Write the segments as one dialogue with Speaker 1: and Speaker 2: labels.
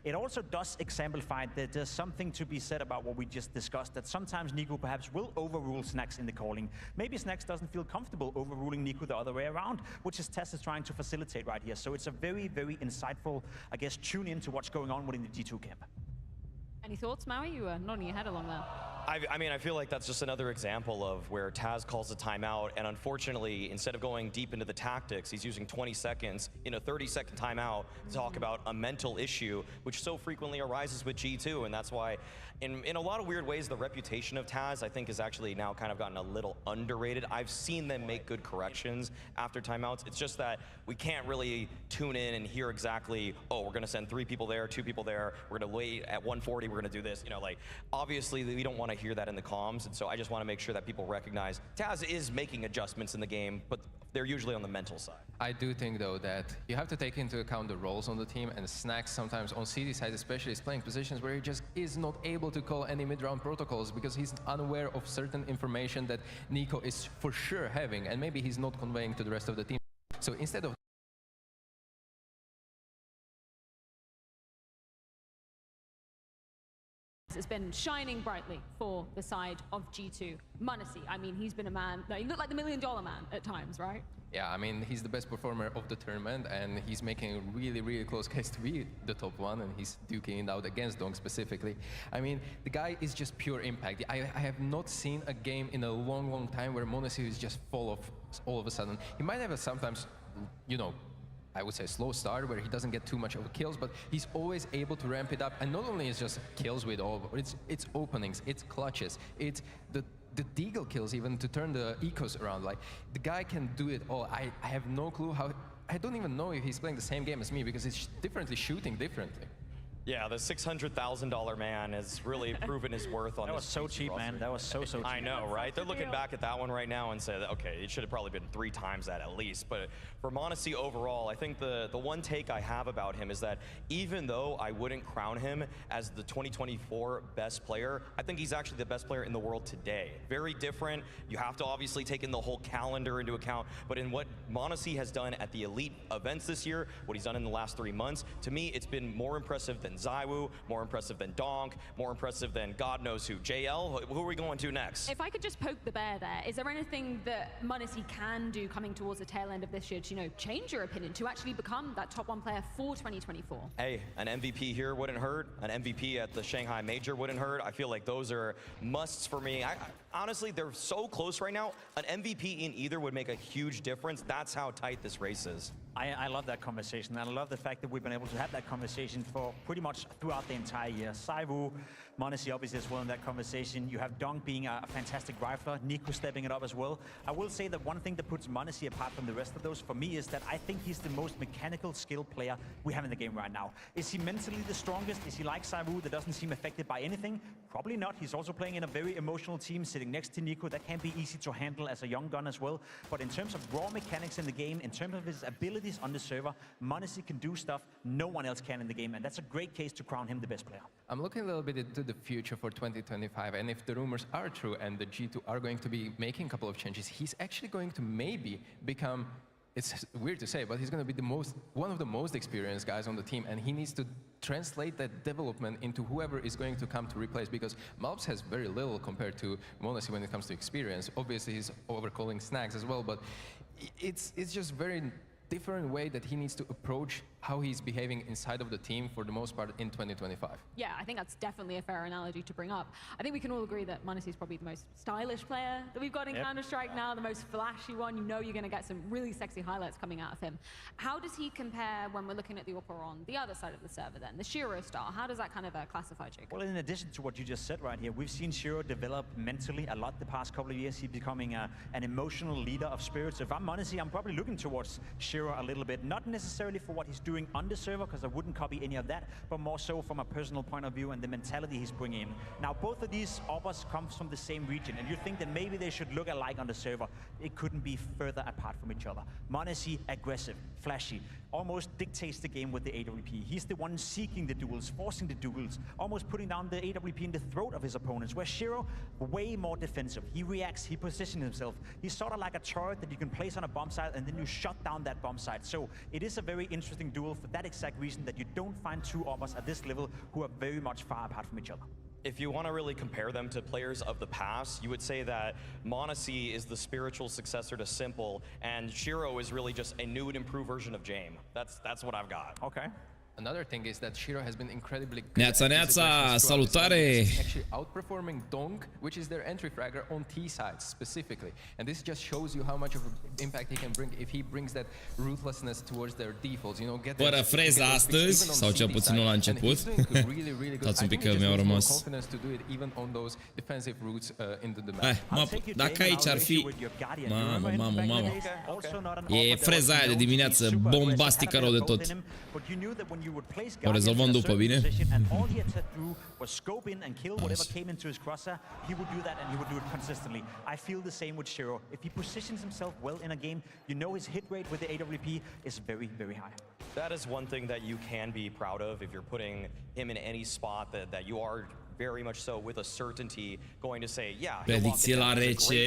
Speaker 1: it also does exemplify that there's something to be said about what we just discussed, that sometimes Nico perhaps will overrule Snacks in the calling. Maybe Snacks doesn't feel comfortable overruling Nico the other way around, which is Tess is trying to facilitate right here. So it's a very, very insightful, I guess, tune in to what's going on within the G2 camp.
Speaker 2: Any thoughts, Maui? You were nodding your head along there.
Speaker 3: I mean, I feel like that's just another example of where Taz calls a timeout, and unfortunately, instead of going deep into the tactics, he's using 20 seconds in a 30-second timeout to talk about a mental issue, which so frequently arises with G2, and that's why, in a lot of weird ways, the reputation of Taz, I think, has actually now kind of gotten a little underrated. I've seen them make good corrections after timeouts. It's just that we can't really tune in and hear exactly, oh, we're going to send 3 people there, 2 people there, we're going to wait at 140, we're going to do this. You know, like, obviously, we don't want to hear that in the comms, and so I just want to make sure that people recognize Taz is making adjustments in the game, but they're usually on the mental side.
Speaker 4: I do think, though, that you have to take into account the roles on the team, and Snacks sometimes on CD side especially is playing positions where he just is not able to call any mid-round protocols because he's unaware of certain information that Nico is for sure having, and maybe he's not conveying to the rest of the team. So instead of
Speaker 2: has been shining brightly for the side of G2. m0NESY, I mean, he's been a man, he looked like the $1 million man at times, right?
Speaker 4: Yeah, I mean, he's the best performer of the tournament, and he's making a really, really close case to be the top one, and he's duking it out against Dong specifically. I mean, the guy is just pure impact. I have not seen a game in a long, long time where m0NESY is just full of all of a sudden. He might have a sometimes, you know, I would say slow start where he doesn't get too much of kills, but he's always able to ramp it up. And not only is just kills with all, it's openings, it's clutches, it's the deagle kills even to turn the ecos around. Like, the guy can do it all. I have no clue how, I don't even know if he's playing the same game as me because he's differently shooting differently.
Speaker 3: Yeah, the $600,000 man has really proven his worth on this.
Speaker 1: That was so cheap, man. That was so cheap.
Speaker 3: I know, right? They're looking back at that one right now and say, okay, it should have probably been 3 times that at least. But for m0NESY overall, I think the one take I have about him is that even though I wouldn't crown him as the 2024 best player, I think he's actually the best player in the world today. Very different. You have to obviously take in the whole calendar into account. But in what m0NESY has done at the elite events this year, what he's done in the last 3 months, to me, it's been more impressive than ZywOo, more impressive than Donk, more impressive than God knows who. JL, who are we going to next?
Speaker 2: If I could just poke the bear there, is there anything that m0NESY can do coming towards the tail end of this year to, you know, change your opinion, to actually become that top 1 player for 2024? Hey,
Speaker 3: an MVP here wouldn't hurt. An MVP at the Shanghai Major wouldn't hurt. I feel like those are musts for me. Honestly, they're so close right now. An MVP in either would make a huge difference. That's how tight this race is.
Speaker 1: I love that conversation, and I love the fact that we've been able to have that conversation for pretty much throughout the entire year. ZywOo, m0NESY obviously as well in that conversation. You have Donk being a fantastic rifler, Nico stepping it up as well. I will say that one thing that puts m0NESY apart from the rest of those for me is that I think he's the most mechanical skill player we have in the game right now. Is he mentally the strongest? Is he like ZywOo that doesn't seem affected by anything? Probably not. He's also playing in a very emotional team sitting next to Nico. That can be easy to handle as a young gun as well. But in terms of raw mechanics in the game, in terms of his abilities on the server, m0NESY can do stuff no one else can in the game, and that's a great case to crown him the best player.
Speaker 4: I'm looking a little bit into the future for 2025, and if the rumors are true and the G2 are going to be making a couple of changes, he's actually going to maybe become, it's weird to say, but he's going to be one of the most experienced guys on the team, and he needs to translate that development into whoever is going to come to replace, because Malps has very little compared to m0NESY when it comes to experience. Obviously, he's overcalling Snacks as well, but it's just very different way that he needs to approach how he's behaving inside of the team for the most part in 2025.
Speaker 2: Yeah, I think that's definitely a fair analogy to bring up. I think we can all agree that m0NESY is probably the most stylish player that we've got in Counter-Strike now, the most flashy one. You know you're going to get some really sexy highlights coming out of him. How does he compare when we're looking at the Opera on the other side of the server then, the Shiro style? How does that kind of classify, Jake?
Speaker 1: Well, in addition to what you just said right here, we've seen Shiro develop mentally a lot the past couple of years. He's becoming an emotional leader of spirits. If I'm m0NESY, I'm probably looking towards Shiro a little bit, not necessarily for what he's doing on the server, because I wouldn't copy any of that, but more so from a personal point of view and the mentality he's bringing in. Now, both of these Operas come from the same region, and you think that maybe they should look alike on the server. It couldn't be further apart from each other. m0NESY, aggressive, flashy, almost dictates the game with the AWP. He's the one seeking the duels, forcing the duels, almost putting down the AWP in the throat of his opponents, where Shiro, way more defensive. He reacts, he positions himself. He's sort of like a turret that you can place on a bomb site, and then you shut down that bomb site. So it is a very interesting duel duel for that exact reason, that you don't find two of us at this level who are very much far apart from each other.
Speaker 3: If you want to really compare them to players of the past, you would say that m0NESY is the spiritual successor to Simple, and Shiro is really just a new and improved version of Jame. That's what I've got.
Speaker 1: Okay.
Speaker 4: Another thing is that Shiro has been incredibly good
Speaker 5: Neața, neața, salutare!
Speaker 4: Actually outperforming Dong, which is their entry fragger on T sides specifically. And this just shows you how much of an impact he can bring if he brings that ruthlessness towards their defaults, you know, get
Speaker 5: fără freza astăzi, sau cel puțin nu la început. Stați un pic că mi-au rămas. Dacă aici ar fi... Mamă. E freza aia de dimineață, bombastică rău de tot. O rezolvăm după, bine?
Speaker 1: Was scope in and kill whatever came into his crosser, he would do that and he would do it consistently. I feel the same with Shiro. If he positions himself well in a game, you know his hit rate with the AWP is very, very high.
Speaker 3: That is one thing that you can be proud of if you're putting him in any spot that you are very much so with a certainty going to say, yeah,
Speaker 5: predicție la rece.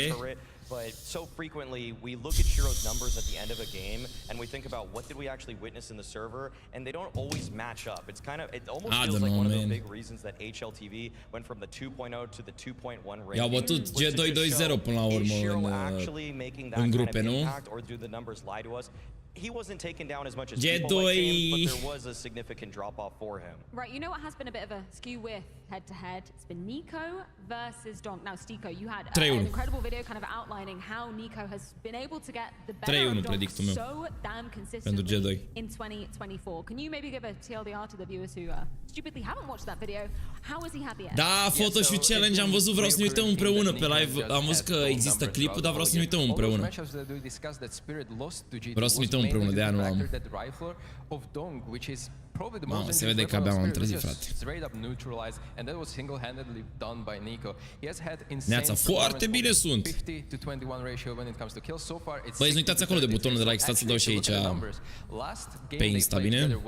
Speaker 3: But so frequently we look at Shiro's numbers at the end of a game and we think about what did we actually witness in the server, and they don't always match up. It's kind of, it almost feels like one of the big reasons that HLTV went from the 2.0 to the 2.1 rating.
Speaker 5: I-au bătut G2-2-0 până la urmă în grupe, nu?
Speaker 3: Or do the numbers lie to us? He wasn't taken down as much as people like him, but there was a significant drop-off for him.
Speaker 2: Right, you know what has been a bit of a skew with head-to-head? It's been Nico versus Donk. Now, Stico, you had an incredible video kind of outlining how Nico has been able to get the better of Donk so damn consistently in 2024. Can you maybe give a TLDR to the viewers who stupidly haven't watched that video? How was he had the edge?
Speaker 5: Da, Photoshoot Challenge, am văzut, vreau să ne uităm împreună pe live. Am văzut că există clipul, dar vreau să ne uităm împreună. Vreau să ne uităm împreună, de anul am. Mamă, se vede că abia m-am trezit, frate. Neața, foarte bine sunt. Băi, nu uitați acolo de butonul de like, stați să dau și aici pe Insta, bine?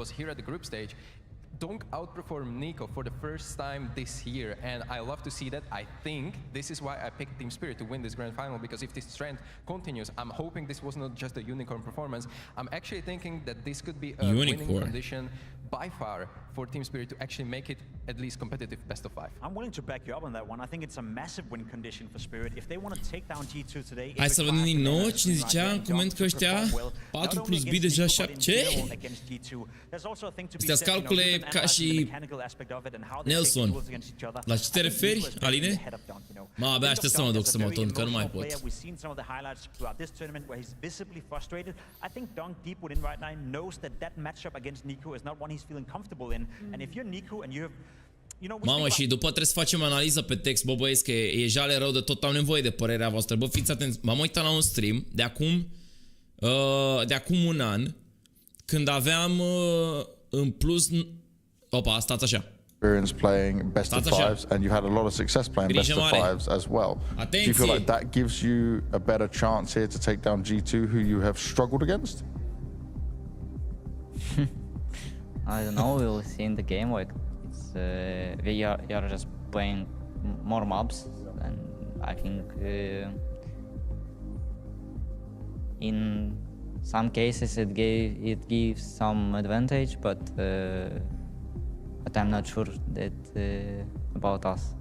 Speaker 4: Donk outperformed Nico for the first time this year, and I love to see that. I think this is why I picked Team Spirit to win this grand final, because if this trend continues, I'm hoping this was not just a unicorn performance. I'm actually thinking that this could be a winning condition by far for Team Spirit to actually make it at least competitive best of 5.
Speaker 1: I'm willing to back you up on that one. I think it's a massive win condition for Spirit. If they want to take down G2 today...
Speaker 5: Hai să vedem din nou cine zicea în coment că ăștia 4 plus B deja 7. Ce? Astea-s calcule ca și Nelson. La ce te referi, Aline? Mă, abia aștept să mă duc să mă tund, că nu mai pot. Mamă, și după trebuie să facem analiză pe text, bă băieți, că e jale rău de tot, am nevoie de părerea voastră. Bă, fiți atenți, m-am uitat la un stream de acum un an, când aveam în plus... Opa, stați așa.
Speaker 6: Playing best of fives, and you had a lot of success playing best of fives as well. Do you feel like that gives you a better chance here to take down G2, who you have struggled against?
Speaker 7: I don't know. We'll see in the game. Like it's we are just playing more mobs, and I think in some cases it gives some advantage, but I'm not sure that about us.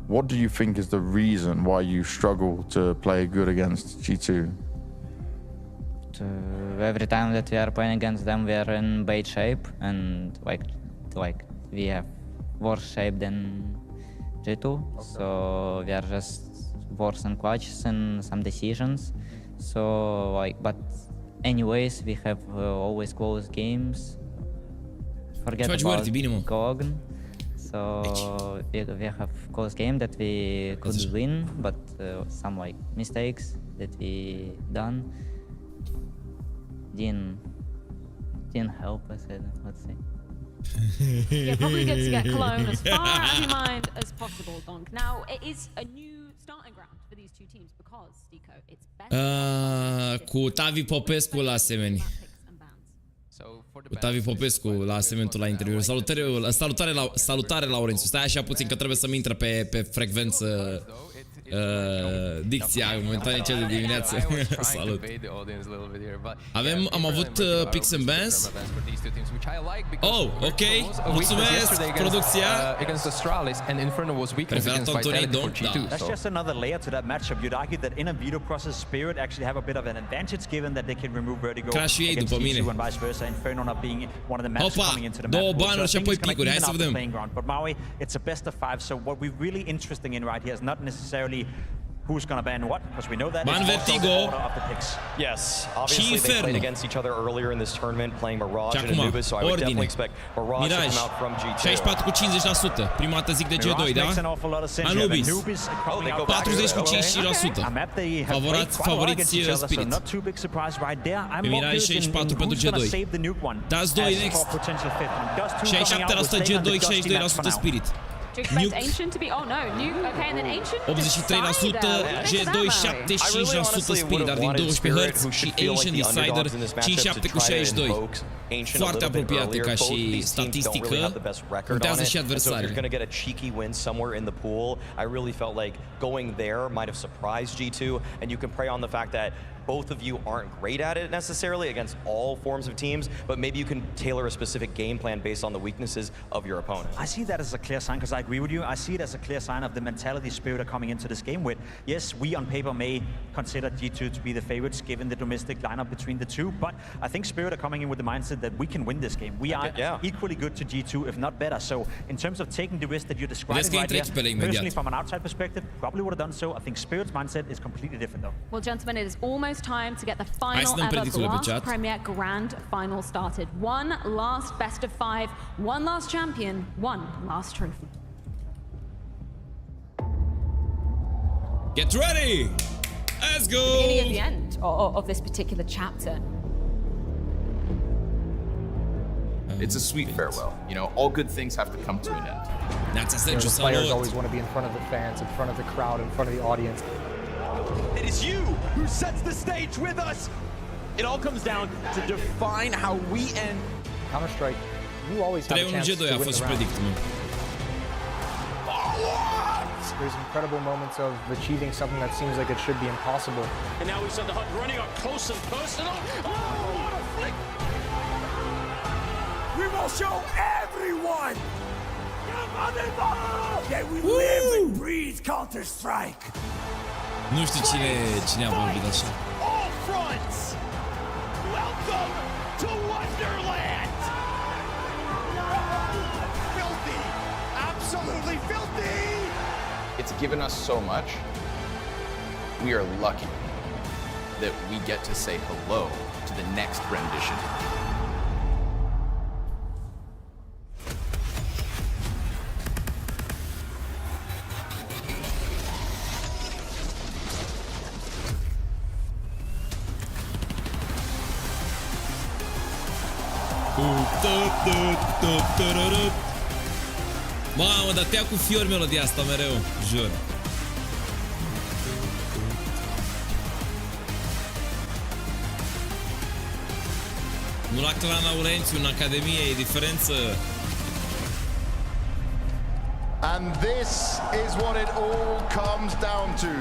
Speaker 6: What do you think is the reason why you struggle to play good against G2?
Speaker 7: Every time that we are playing against them, we are in bad shape, and like we have worse shape than G2. So we are just worse in clutches and some decisions. So but anyways, we have always close games. Forget about Cogn. So we have close game that we could win, but some mistakes that we done didn't help us. Let's say.
Speaker 2: Yeah, probably good to get Cologne as far out of your mind as possible, Donk. Now it is a new starting ground for these two teams because Stico, it's better.
Speaker 5: Cu Tavi Popescu la asemenea. Cu Tavi Popescu la asementul la interviu. Salutare Laurențiu. Stai așa puțin că trebuie să-mi intre pe frecvență dicția momentan cea de dimineață. Salut. Am avut Picks and Bans. Oh, ok. Mulțumesc, producția. Preferat Antonii Dom, da.
Speaker 1: That's just another layer to that matchup. You'd argue that in a veto process, Spirit actually have a bit of an advantage given that they can remove Vertigo against G2 and vice versa. Inferno not being one of the matches coming into the match.
Speaker 5: Două banuri și apoi picuri, hai să vedem.
Speaker 1: But Maui, it's a best of 5, so what we're really interesting in right here is not necessarily who's gonna ban what, because we know that.
Speaker 5: Ban Vertigo.
Speaker 3: Yes, obviously they played against each other earlier in this tournament, playing Mirage and Anubis, so I would definitely expect Mirage to come out from G2.
Speaker 5: 64 cu 50%, prima dată zic de G2, da? Anubis, 40 cu 55%. Favoriți Spirit. Pe Mirage 64 pentru G2. Dați 2 next. 67% G2, 62% Spirit.
Speaker 2: Nuke. Ancient to be, oh no, Nuke, okay, and then Ancient
Speaker 5: 83% G2, 75% Spirit, dar din 12 hărți și Ancient Decider 57 cu 62. Foarte apropiate ca și statistică, contează și adversarele.
Speaker 3: You're going to get a cheeky win somewhere in the pool. I really felt like going there might have surprised G2, and you can prey on the fact that both of you aren't great at it necessarily against all forms of teams, but maybe you can tailor a specific game plan based on the weaknesses of your opponent.
Speaker 1: I see that as a clear sign, because I agree with you. I see it as a clear sign of the mentality Spirit are coming into this game with. Yes, we on paper may consider G2 to be the favorites given the domestic lineup between the two, but I think Spirit are coming in with the mindset that we can win this game. We are equally good to G2, if not better. So in terms of taking the risk that you're describing right here, personally from an outside perspective, probably would have done so. I think Spirit's mindset is completely different though.
Speaker 2: Well, gentlemen, it is almost time to get the final ever last Premier Grand Final started. One last best of 5, one last champion, one last trophy.
Speaker 5: Get ready! Let's go!
Speaker 2: Beginning of the end of this particular chapter.
Speaker 8: It's a sweet farewell. You know, all good things have to come to an end.
Speaker 5: That's
Speaker 9: essential. The players always want to be in front of the fans, in front of the crowd, in front of the audience.
Speaker 10: It is you who sets the stage with us. It all comes down to define how we end.
Speaker 9: Counter-Strike, you always have a chance to win the round. There's incredible moments of achieving something that seems like it should be impossible.
Speaker 10: And now we saw the HUD running up close and personal. Oh, what a flick! We will show everyone that we live and breathe Counter-Strike.
Speaker 5: Nu știu cine a vorbit așa.
Speaker 10: All fronts. Welcome to Wonderland. Filthy. Absolutely filthy.
Speaker 8: It's given us so much. We are lucky that we get to say hello to the next rendition.
Speaker 5: Mamă, dar te-a cu fiori melodia asta mereu, jur. Nu la Clan Laurențiu, în Academie, e diferență.
Speaker 6: And this is what it all comes down to.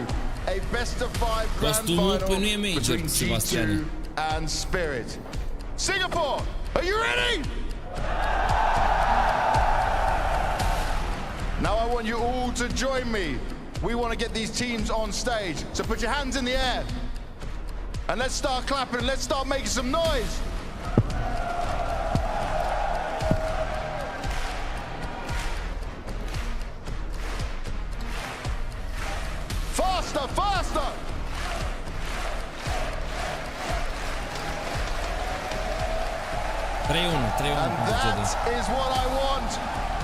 Speaker 6: A best of 5 grand final between G2 and Spirit. Singapore, are you ready? Now I want you all to join me. We want to get these teams on stage. So put your hands in the air. And let's start clapping. Let's start making some noise. Faster, faster!
Speaker 5: And
Speaker 6: that is what I want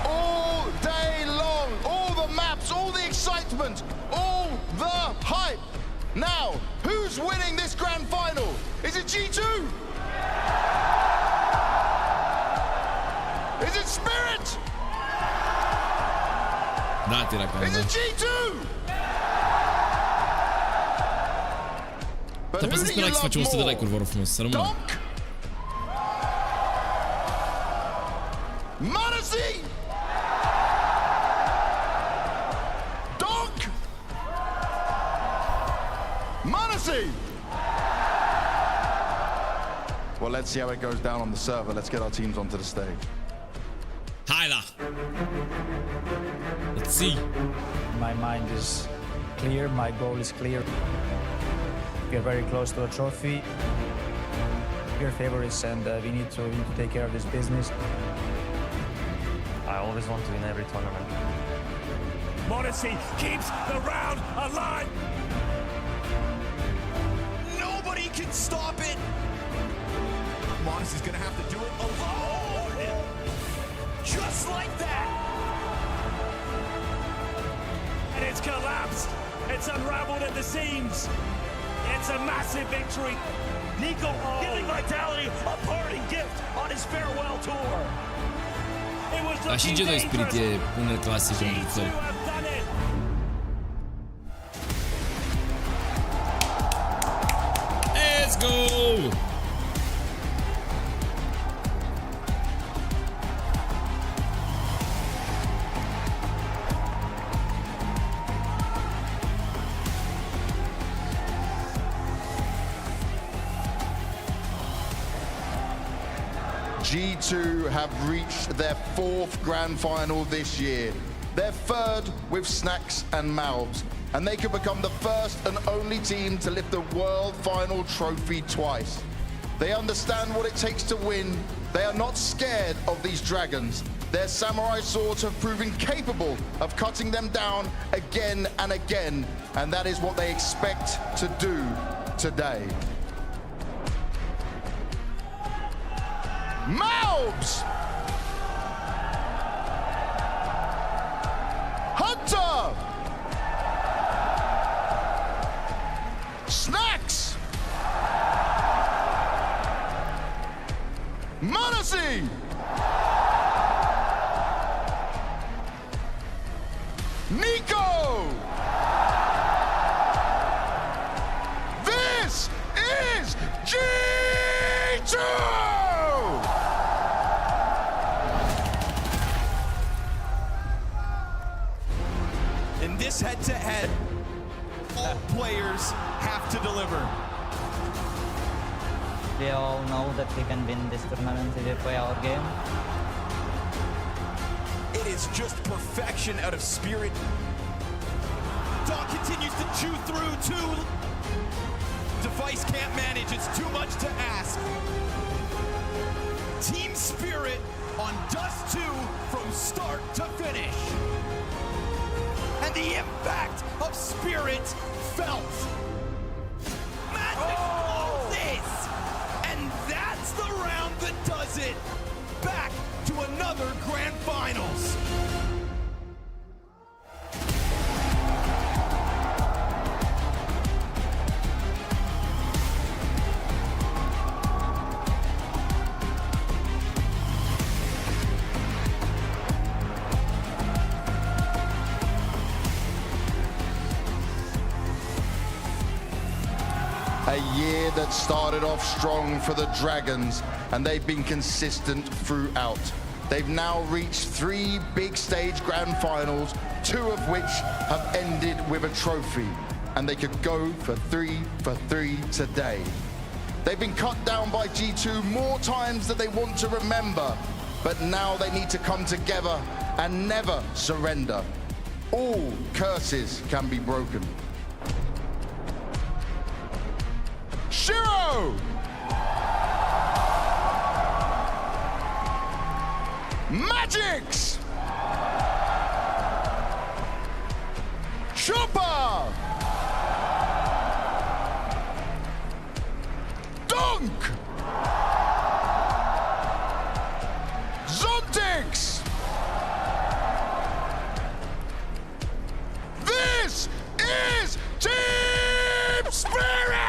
Speaker 6: all day long. All the maps, all the excitement, all the hype. Now, who's winning this grand final? Is it G2? Is it Spirit? Is it G2? But who do you love more? Donk? Manassi? Donk? Manesi! Well, let's see how it goes down on the server. Let's get our teams onto the stage.
Speaker 5: Haida! Let's see.
Speaker 11: My mind is clear, my goal is clear. We are very close to a trophy. We are favorites and we need to take care of this business.
Speaker 12: I always want to win every tournament.
Speaker 10: Manesi keeps the round alive. Nobody can stop it. Manesi's gonna have to do it alone. Just like that. And it's collapsed. It's unraveled at the seams. It's a massive victory. Nico giving Vitality a parting gift on his farewell tour. It was
Speaker 5: Da, și Jedi Spirit e un clasic în reducere. Let's go!
Speaker 6: G2 have reached their 4th grand final this year, their 3rd with Snacks and Mouths, and they could become the first and only team to lift the World Final trophy twice. They understand what it takes to win. They are not scared of these dragons. Their samurai swords have proven capable of cutting them down again and again, and that is what they expect to do today. Mouths! Hunter! Snacks! Manesi! Nico! This is G2!
Speaker 10: In this head-to-head, all players have to deliver.
Speaker 7: We all know that we can win this tournament if we play our game.
Speaker 10: It is just perfection out of spirit. Dog continues to chew through two. Device can't manage, it's too much to ask. Team spirit on Dust 2 from start to finish. And the impact of spirit felt. Magic closes! And that's the round that does it. Back to another grand finals.
Speaker 6: A year that started off strong for the Dragons, and they've been consistent throughout. They've now reached 3 big stage grand finals, 2 of which have ended with a trophy, and they could go for 3 today. They've been cut down by G2 more times than they want to remember, but now they need to come together and never surrender. All curses can be broken. Shiro! Magics! Cupa! Dunk! Zontix! This is Team Spirit!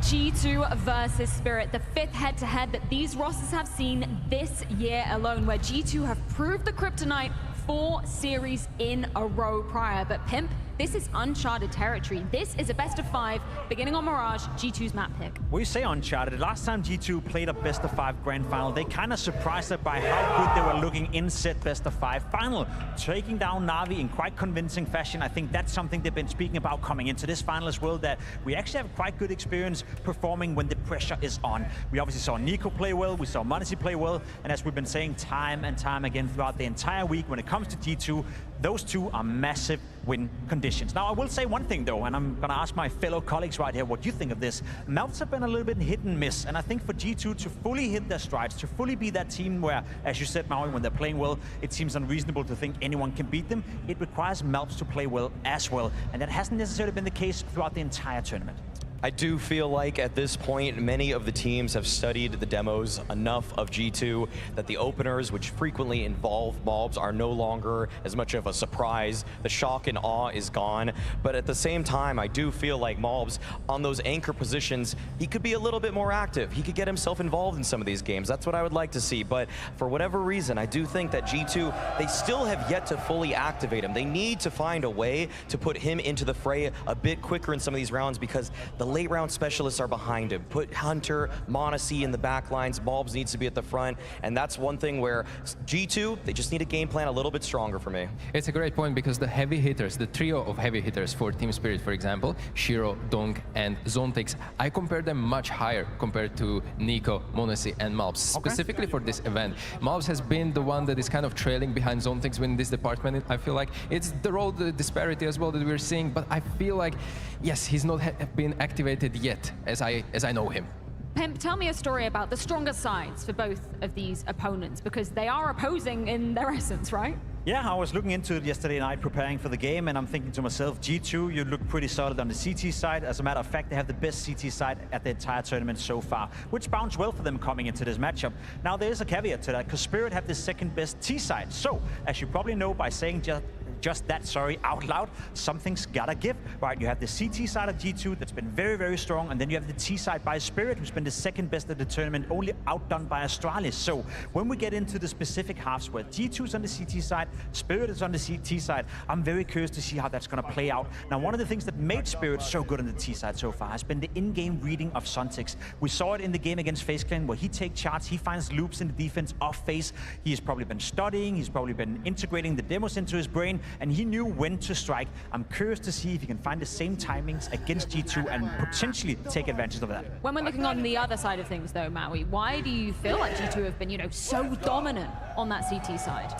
Speaker 2: G2 versus Spirit, the 5th head-to-head that these rosters have seen this year alone, where G2 have proved the kryptonite 4 series in a row prior. But Pimp, this is uncharted territory. This is a best of 5, beginning on Mirage, G2's map pick.
Speaker 1: We say uncharted. Last time G2 played a best of 5 grand final, they kind of surprised us by how good they were looking in set best of 5 final, taking down Na'Vi in quite convincing fashion. I think that's something they've been speaking about coming into this final as well, that we actually have quite good experience performing when the pressure is on. We obviously saw Nico play well, we saw m0NESY play well, and as we've been saying time and time again throughout the entire week, when it comes to G2, those two are massive win conditions. Now, I will say one thing though, and I'm gonna ask my fellow colleagues right here what you think of this. Melts have been a little bit hit and miss, and I think for G2 to fully hit their strides, to fully be that team where, as you said, Maui, when they're playing well, it seems unreasonable to think anyone can beat them. It requires Melts to play well as well, and that hasn't necessarily been the case throughout the entire tournament.
Speaker 3: I do feel like at this point, many of the teams have studied the demos enough of G2 that the openers, which frequently involve mobs, are no longer as much of a surprise. The shock and awe is gone. But at the same time, I do feel like mobs, on those anchor positions, he could be a little bit more active. He could get himself involved in some of these games. That's what I would like to see. But for whatever reason, I do think that G2, they still have yet to fully activate him. They need to find a way to put him into the fray a bit quicker in some of these rounds, because the late round specialists are behind him. Put Hunter, m0NESY in the back lines, mobs needs to be at the front, and that's one thing where G2, they just need a game plan a little bit stronger for me.
Speaker 4: It's a great point, because the heavy hitters, the trio of heavy hitters for Team Spirit, for example, Shiro, Donk, and Zontix, I compare them much higher compared to Nico, m0NESY, and mobs, specifically for this event. Mobs has been the one that is kind of trailing behind Zontix in this department. I feel like it's the role, the disparity as well that we're seeing, but I feel like, yes, he's not been activated yet, as I know him.
Speaker 2: Pimp, tell me a story about the stronger sides for both of these opponents, because they are opposing in their essence, right?
Speaker 1: Yeah, I was looking into it yesterday night preparing for the game, and I'm thinking to myself, G2, you look pretty solid on the CT side. As a matter of fact, they have the best CT side at the entire tournament so far, which bounds well for them coming into this matchup. Now, there is a caveat to that, because Spirit have the second best T side. So, as you probably know by saying just that, sorry, out loud, something's gotta give, right? You have the CT side of G2 that's been very, very strong, and then you have the T side by Spirit, who's been the second best at the tournament, only outdone by Astralis. So when we get into the specific halves where G2's on the CT side, Spirit is on the CT side, I'm very curious to see how that's gonna play out. Now, one of the things that made Spirit so good on the T side so far has been the in-game reading of Zontix. We saw it in the game against FaZe Clan, where he takes charts, he finds loops in the defense off FaZe. He's probably been studying, he's probably been integrating the demos into his brain, and he knew when to strike. I'm curious to see if he can find the same timings against G2 and potentially take advantage of that.
Speaker 2: When we're looking on the other side of things though, Maui, why do you feel like G2 have been, you know, so dominant on that CT side?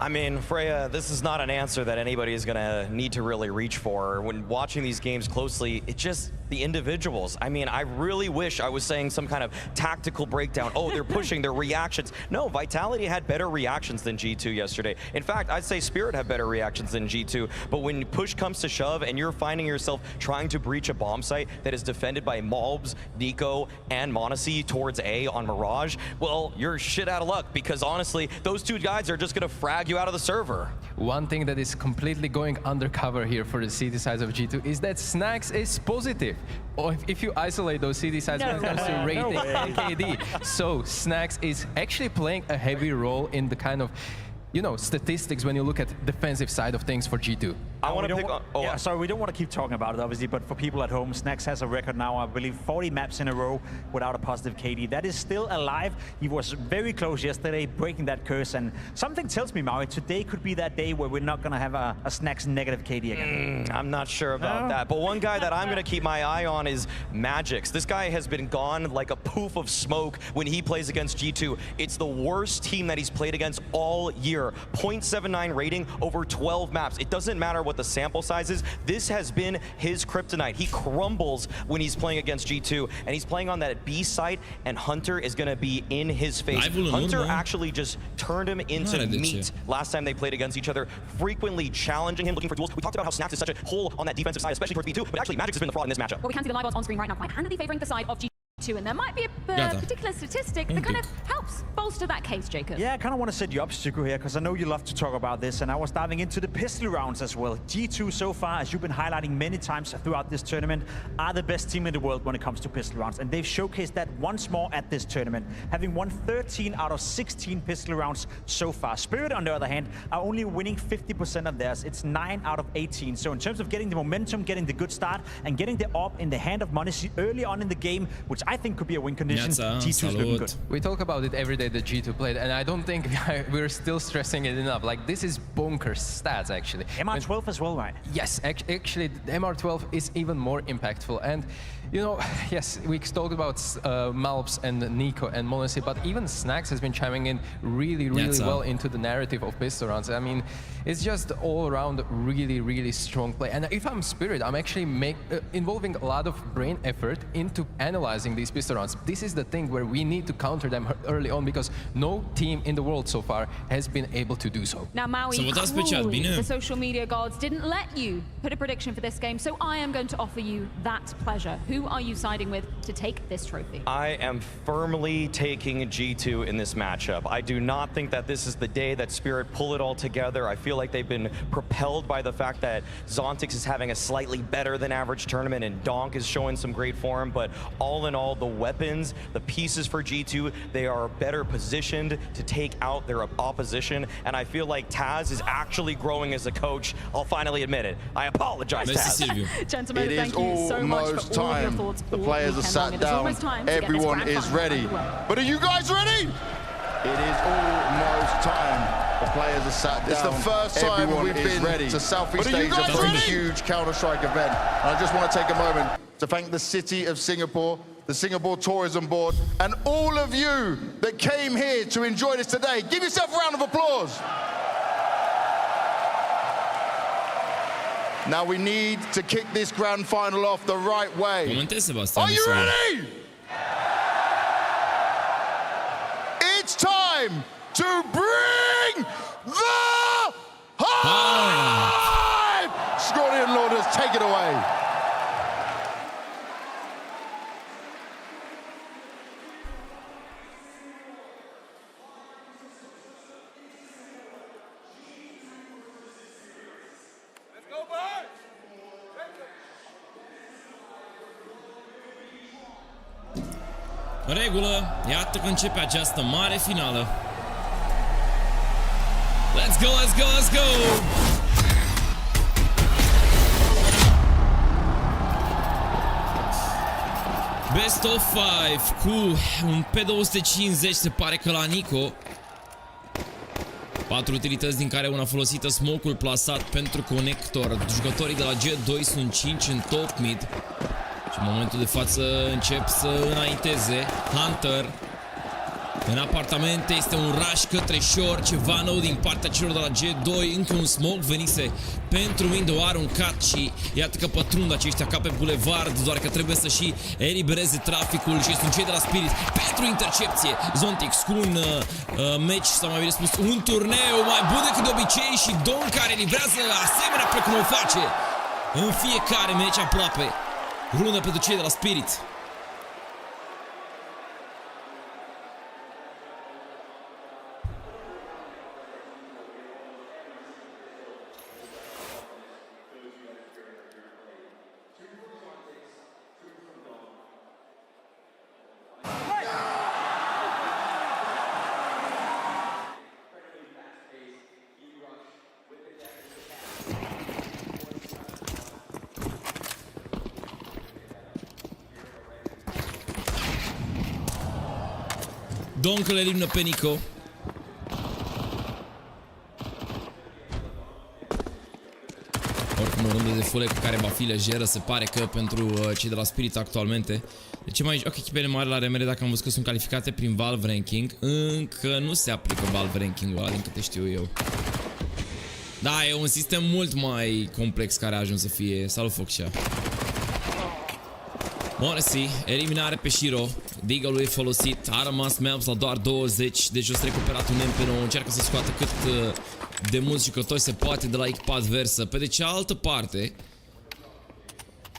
Speaker 3: I mean, Freya, this is not an answer that anybody is going to need to really reach for. When watching these games closely, it just, the individuals. I mean, I really wish I was saying some kind of tactical breakdown. Oh, they're pushing their reactions. No, Vitality had better reactions than G2 yesterday. In fact, I'd say Spirit had better reactions than G2. But when push comes to shove and you're finding yourself trying to breach a bomb site that is defended by mobs, Nico, and m0NESY towards A on Mirage, well, you're shit out of luck, because honestly, those two guys are just going to frag you out of the server.
Speaker 4: One thing that is completely going undercover here for the CT sides of G2 is that Snax is positive. Or if you isolate those CT sides when it comes to rating and KD. So Snax is actually playing a heavy role in the kind of, you know, statistics when you look at defensive side of things for G2.
Speaker 3: I want to pick on... Oh,
Speaker 1: yeah, sorry, we don't want to keep talking about it, obviously, but for people at home, Snax has a record now, I believe, 40 maps in a row without a positive KD. That is still alive. He was very close yesterday, breaking that curse, and something tells me, Maui, today could be that day where we're not going to have a Snax negative KD again.
Speaker 3: I'm not sure about that, but one guy that I'm going to keep my eye on is Magix. This guy has been gone like a poof of smoke when he plays against G2. It's the worst team that he's played against all year. 0.79 rating over 12 maps. It doesn't matter what the sample size is. This has been his kryptonite. He crumbles when he's playing against G2, and he's playing on that B site, and Hunter is going to be in his face. Hunter actually just turned him into meat last time they played against each other, frequently challenging him, looking for duels. We talked about how Snax is such a hole on that defensive side, especially towards B2, but actually Magix has been the fraud in this matchup.
Speaker 2: Well, we can see the live odds on screen right now, quite handily favoring the side of G2. G2, and there might be a particular statistic that kind of helps bolster that case, Jacob.
Speaker 1: Yeah, I kind of want to set you up, Zico, here, because I know you love to talk about this, and I was diving into the pistol rounds as well. G2 so far, as you've been highlighting many times throughout this tournament, are the best team in the world when it comes to pistol rounds, and they've showcased that once more at this tournament, having won 13 out of 16 pistol rounds so far. Spirit, on the other hand, are only winning 50% of theirs. It's 9 out of 18. So in terms of getting the momentum, getting the good start, and getting the AWP in the hand of Monesi early on in the game, which I think could be a win condition, G2's looking good.
Speaker 4: We talk about it every day that G2 played, and I don't think we're still stressing it enough. Like, this is bonkers stats, actually.
Speaker 1: MR12 as well, right?
Speaker 4: Yes, actually, the MR12 is even more impactful. And, you know, yes, we talked about Malps and Nico and Monesi, but even Snacks has been chiming in really well into the narrative of pistol rounds. I mean, it's just all around really strong play. And if I'm Spirit, I'm actually involving a lot of brain effort into analyzing these pistol rounds. This is the thing where we need to counter them early on, because no team in the world so far has been able to do so.
Speaker 2: Now, Maui, the social media gods didn't let you put a prediction for this game, so I am going to offer you that pleasure. Who are you siding with to take this trophy? I
Speaker 3: am firmly taking G2 in this matchup. I do not think that this is the day that Spirit pull it all together. I feel like they've been propelled by the fact that Zontix is having a slightly better than average tournament and Donk is showing some great form, but all in all, the weapons, the pieces for G2, they are better positioned to take out their opposition, and I feel like Taz is actually growing as a coach. I'll finally admit it. I apologize, Taz.
Speaker 2: Gentlemen, thank you so much for all of your thoughts.
Speaker 6: The players are sat down. Everyone is ready. But are you guys ready? It is almost time. The players are sat down. It's the first time we've been ready to Southeast Asia for a huge Counter-Strike event. And I just want to take a moment to thank the city of Singapore, the Singapore Tourism Board, and all of you that came here to enjoy this today. Give yourself a round of applause. Now we need to kick this grand final off the right way. Are you ready? It's time to bring the hype! Scotty and Lourdes, take it away.
Speaker 5: În regulă, iată că începe această mare finală. Let's go, let's go, let's go! Best of 5 cu un P250, se pare că la Nico. 4 utilități, din care una folosită, smoke-ul plasat pentru conector. Jucătorii de la G2 sunt 5 în top mid. Și în momentul de față încep să înainteze. Hunter în apartamente, este un rush către short, ceva nou din partea celor de la G2, încă un smoke venise pentru window aruncat și iată că pătrund aceștia ca pe bulevard, doar că trebuie să și elibereze traficul și sunt cei de la Spirit pentru intercepție. Zontix cu un match, sau mai bine spus, un turneu mai bun decât de obicei și Don care livrează asemenea precum o face în fiecare match aproape. Rună pentru cei de la Spirit. Donk îl elimină pe Nico. Oricum, o rundă de fule cu care va fi lejeră, se pare că pentru cei de la Spirit actualmente. De ce mai joc echipele mari la RMR dacă am văzut că sunt calificate prin Valve Ranking? Încă nu se aplică Valve Ranking-ul ăla, din câte știu eu. Da, e un sistem mult mai complex care a ajuns să fie. Salut, Foxia. Morrissey, eliminare pe Shiro. Deagle-ul e folosit, a rămas Melps la doar 20, deci o să recuperat un MP9, încearcă să scoată cât de mulți jucători se poate de la echipa adversă. Pe de cealaltă parte,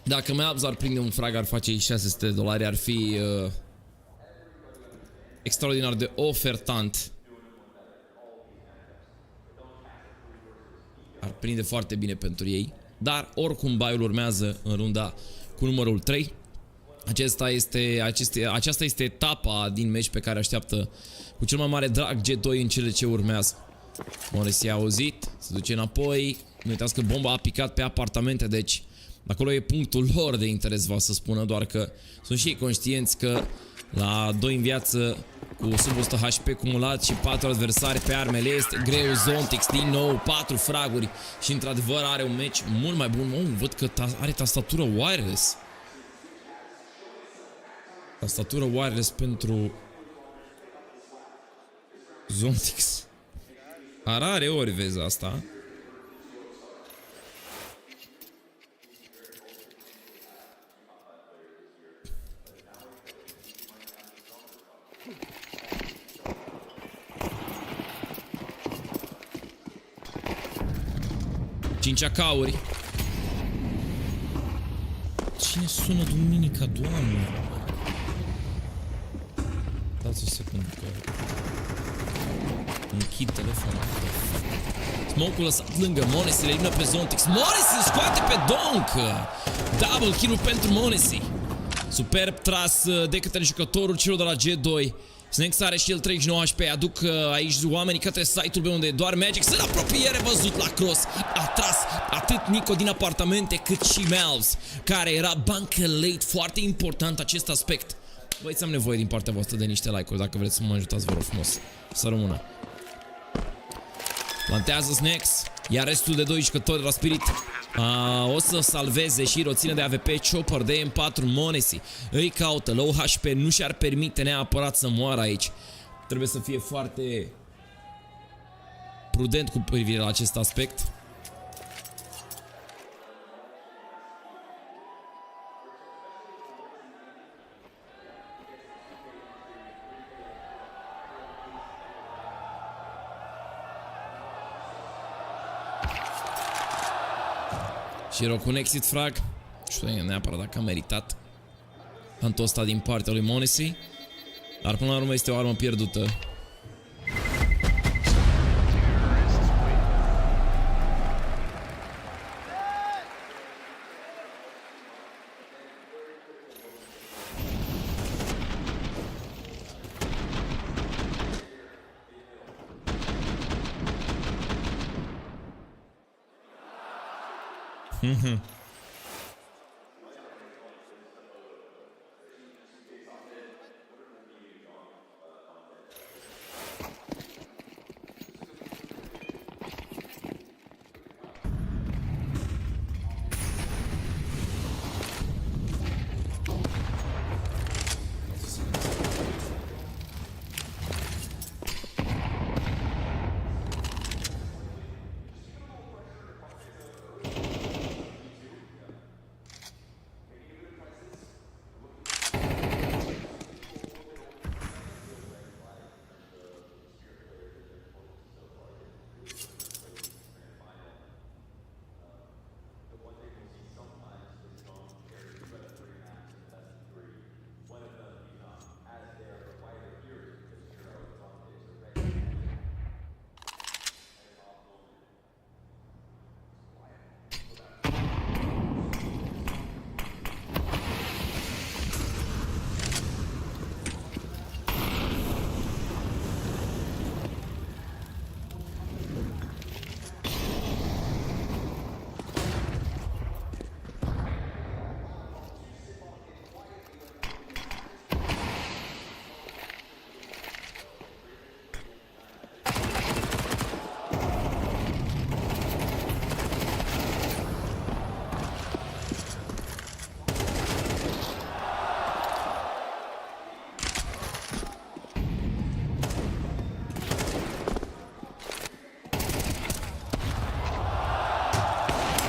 Speaker 5: Dacă Maps ar prinde un frag, ar face $600, ar fi extraordinar de ofertant. Ar prinde foarte bine pentru ei. Dar oricum baiul urmează în runda cu numărul 3. Aceasta este etapa din meci pe care așteaptă cu cel mai mare drag G2 în cele ce urmează. Moresi a auzit, se duce înapoi. Nu uitați că bomba a picat pe apartamente, deci acolo e punctul lor de interes, va să spună, doar că sunt și ei conștienți că la 2 în viață cu sub 100 HP cumulat și 4 adversari pe armele este greu. Zontix din nou, 4 fraguri și într-adevăr are un meci mult mai bun. Văd că are tastatură wireless. Tastatură wireless pentru Zontix. Rare ori vezi asta. Cinci acauri. Cine sună duminica, Doamne? Dați o secundă că închid telefonul. Smoke-ul lăsat lângă Monesi, le elimină pe Zontix. Monesi îl scoate pe Donk. Double kill-ul pentru Monesi. Superb tras de către jucătorul celor de la G2. Snakes are și el 39 HP. Aduc aici oamenii către site-ul pe unde doar Magic sunt în apropiere, văzut la cross. A tras atât Nico din apartamente cât și Malves, care era bancă late. Foarte important acest aspect. Băi, am nevoie din partea voastră de niște like-uri dacă vreți să mă ajutați, vă rog frumos. Să rămână. Plantează Snakes, iar restul de 2 jucători la Spirit o să salveze și roțină de AVP. Chopper de M4, Monesi îi caută, low HP, nu și-ar permite neapărat să moară aici. Trebuie să fie foarte prudent cu privire la acest aspect. Și rog un exit frag. Nu știu neapărat dacă a meritat hantul ăsta din partea lui Monesi, dar până la urmă este o armă pierdută.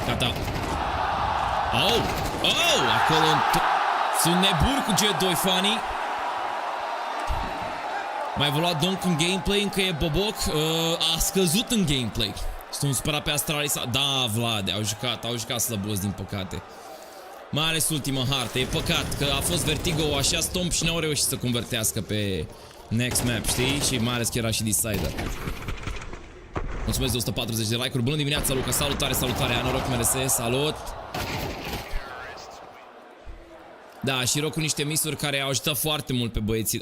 Speaker 5: Gata. Acolo sunt nebuni cu G2 fanii. Mai evoluat Donk în gameplay, încă e boboc. A scăzut în gameplay. Sunt supărat pe Astralis. Da, Vlad, au jucat slăbos din păcate. Mai ales ultima hartă. E păcat că a fost Vertigo așa stomp și n-au reușit să convertească pe next map, știi? Și mai ales că era și decider. Mulțumesc de 140 de like-uri. Bună dimineața, Luca. Salutare, salutare. Anoroc MRS. Salut. Da, și rog cu niște misuri care au ajutat foarte mult pe băieții.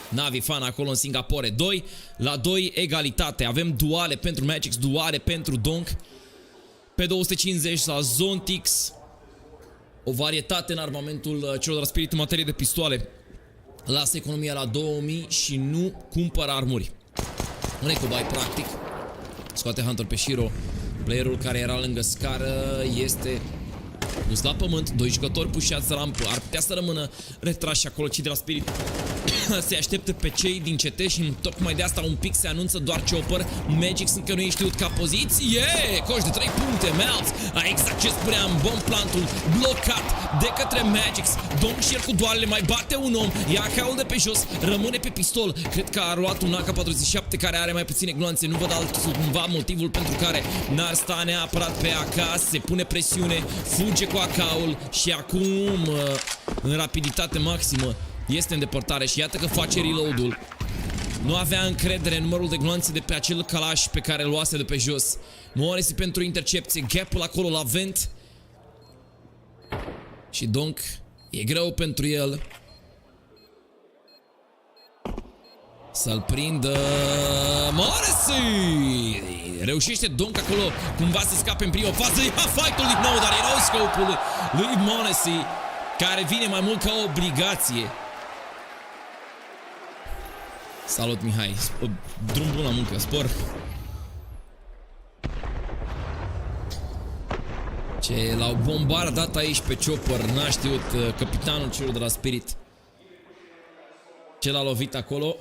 Speaker 5: Navi fan acolo în Singapore. 2 la 2 egalitate. Avem duale pentru Magix, duale pentru Donk. Pe 250 la Zontix. O varietate în armamentul celor de la Spirit în materie de pistoale. Lasă economia la 2000 și nu cumpără armuri. Un ecobai practic. Scoate Hunter pe Shiro. Playerul care era lângă scară este dus la pământ. 2 jucători pușeați rampă. Ar putea să rămână retrași acolo. Cei de la Spirit se așteptă pe cei din CT și tocmai de asta un pic se anunță doar Chopper. Magix încă nu e știut ca poziție. Coș de 3 puncte. Melts a exact ce spuneam. Bombplantul blocat de către Magix. Donk și el cu doarele mai bate un om. Ia caul de pe jos. Rămâne pe pistol. Cred că a luat un AK-47 care are mai puține gloanțe. Nu văd altcumva motivul pentru care n-ar sta neapărat pe AK. Se pune presiune. Fuge cu AK-ul și acum în rapiditate maximă este în depărtare și iată că face reload-ul. Nu avea încredere în numărul de gloanțe de pe acel calaș pe care îl luase de pe jos. Moresi pentru intercepție, gap-ul acolo la vent. Și Donk e greu pentru el să-l prindă. Moresi! Reușește Donk acolo cumva să scape în prima fază. Ia fight-ul din nou, dar erau scopul lui Moresi, care vine mai mult ca o obligație. Salut, Mihai. Drum bun la muncă, spor. Ce l-au bombardat aici pe Chopper. N-a știut capitanul celor de la Spirit ce l-a lovit acolo.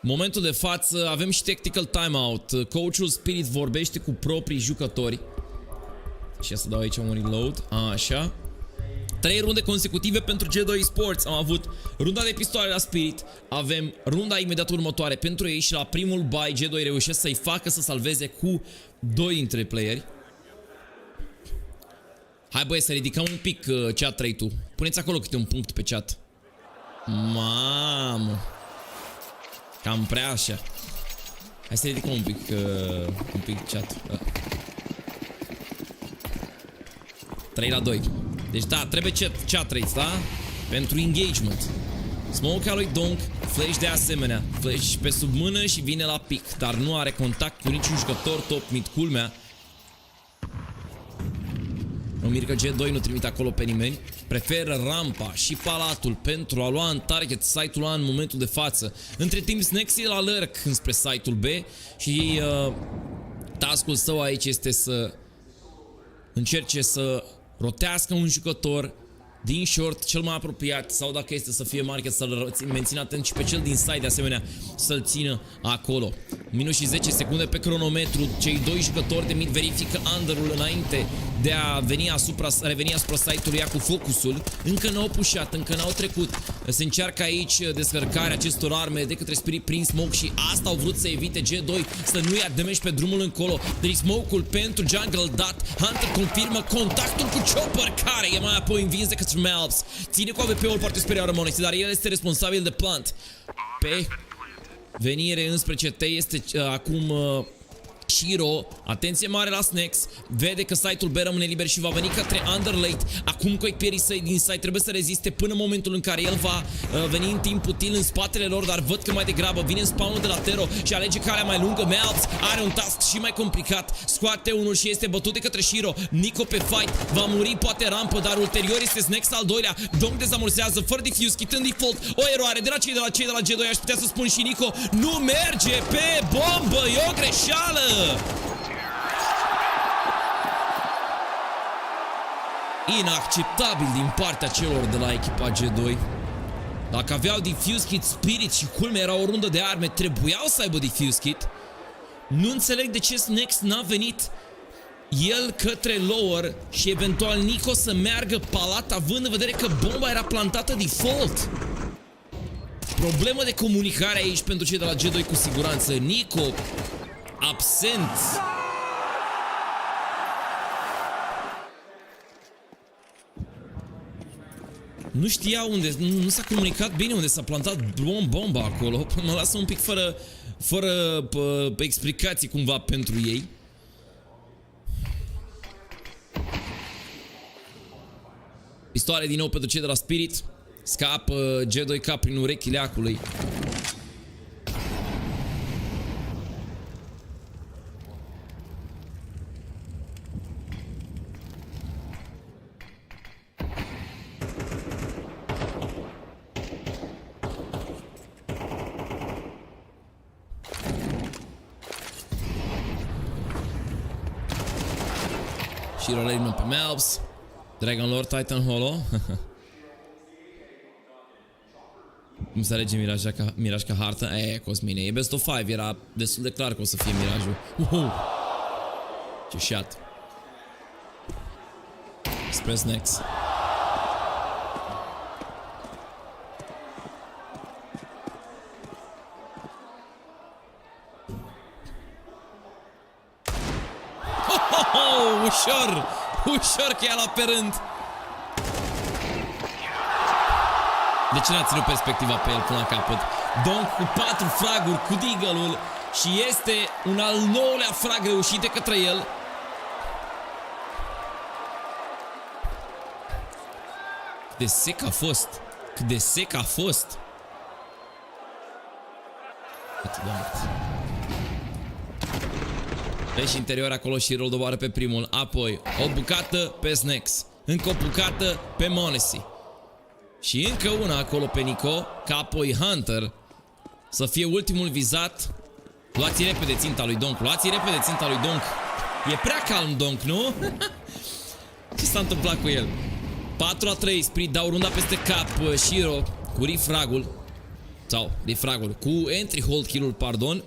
Speaker 5: Momentul de față avem și tactical timeout. Coachul Spirit vorbește cu proprii jucători. Și să dau aici un reload. Așa. 3 runde consecutive pentru G2 Sports. Am avut runda de pistoale la Spirit. Avem runda imediat următoare pentru ei și la primul buy G2 reușesc să-i facă să salveze cu 2 dintre playeri. Hai băie să ridicăm un pic chat rate-ul. Puneți acolo câte un punct pe chat. Mamă. Cam prea așa. Hai să ridicăm un pic chat. 3 la 2. Deci da, trebuie chat rates, da? Pentru engagement. Smoke-a lui Donk, flash de asemenea. Flash pe sub mână și vine la pic. Dar nu are contact cu niciun jucător top mid, culmea. Mă mir că G2 nu trimite acolo pe nimeni. Preferă rampa și palatul pentru a lua în target site-ul A în momentul de față. Între timp Snexy la lurk înspre site-ul B. Și task-ul său aici este să încerce să rotească un jucător din short, cel mai apropiat, sau dacă este să fie market, să-l mențină atent și pe cel din side, de asemenea, să-l țină acolo. Minus și 10 secunde pe cronometru. Cei 2 jucători de mid verifică under-ul înainte de a reveni asupra site-ului cu focusul. Încă n-au pushat, încă n-au trecut. Se încearcă aici descărcarea acestor arme de către Spirit prin smoke și asta au vrut să evite G2, să nu ia damage pe drumul încolo. Deci smoke-ul pentru jungle dat. Hunter confirmă contactul cu Chopper, care e mai apoi învins de către Melps. Ține cu AWP-ul foarte superioară Monesi, dar el este responsabil de plant. Pe venire înspre CT este acum Shiro, atenție mare la Snex. Vede că site-ul B rămâne liber și va veni către underlate. Acum coechipierii săi din site trebuie să reziste până în momentul în care el va veni în timp util în spatele lor. Dar văd că mai degrabă vine în spawnul de la Tero și alege calea mai lungă. Melps are un task și mai complicat. Scoate unul și este bătut de către Shiro. Nico pe fight, va muri poate rampă, dar ulterior este Snex al doilea. Donk dezamorsează fără defuse, kit în default. O eroare de la cei de la G2, aș putea să spun și Nico. Nu merge pe bombă, e o greșeală. Inacceptabil din partea celor de la echipa G2. Dacă aveau diffuse kit Spirit și culmea era o rundă de arme, trebuiau să aibă diffuse kit. Nu înțeleg de ce Snex n-a venit el către lower și eventual Nico să meargă palat, având în vedere că bomba era plantată default. Problemă de comunicare aici pentru cei de la G2 cu siguranță. Nico absent. Nu știa unde, nu s-a comunicat bine unde s-a plantat bomba acolo. Mă lasă un pic fără explicații cumva pentru ei. Pistoale din nou pentru cei de la Spirit. Scapă G2K prin urechile acului. Și rolerim pe Melbs. Dragon Lord Titan Holo. Cum se alege Miraj ca hartă? Cosmine, e best of 5, era destul de clar că o să fie Mirajul. Ce shot. Express next. Ușor! Ușor că ia la pe rând. De ce n-a ținut perspectiva pe el până la capăt? Donk cu 4 fraguri cu deagle-ul și este un al 9-lea frag reușit de către el. Cât de sec a fost. Cât de sec a fost. Deci interior acolo și roll doboară pe primul. Apoi o bucată pe Snacks. Încă o bucată pe Monesi. Și încă una acolo pe Nico. Ca apoi Hunter să fie ultimul vizat. Luați repede ținta lui Donk. Luați repede ținta lui Donk. E prea calm Donk, nu? Ce s-a întâmplat cu el? 4-3, Spirit dau runda peste cap. Shiro cu refragul. Sau refragul cu entry hold kill-ul, pardon.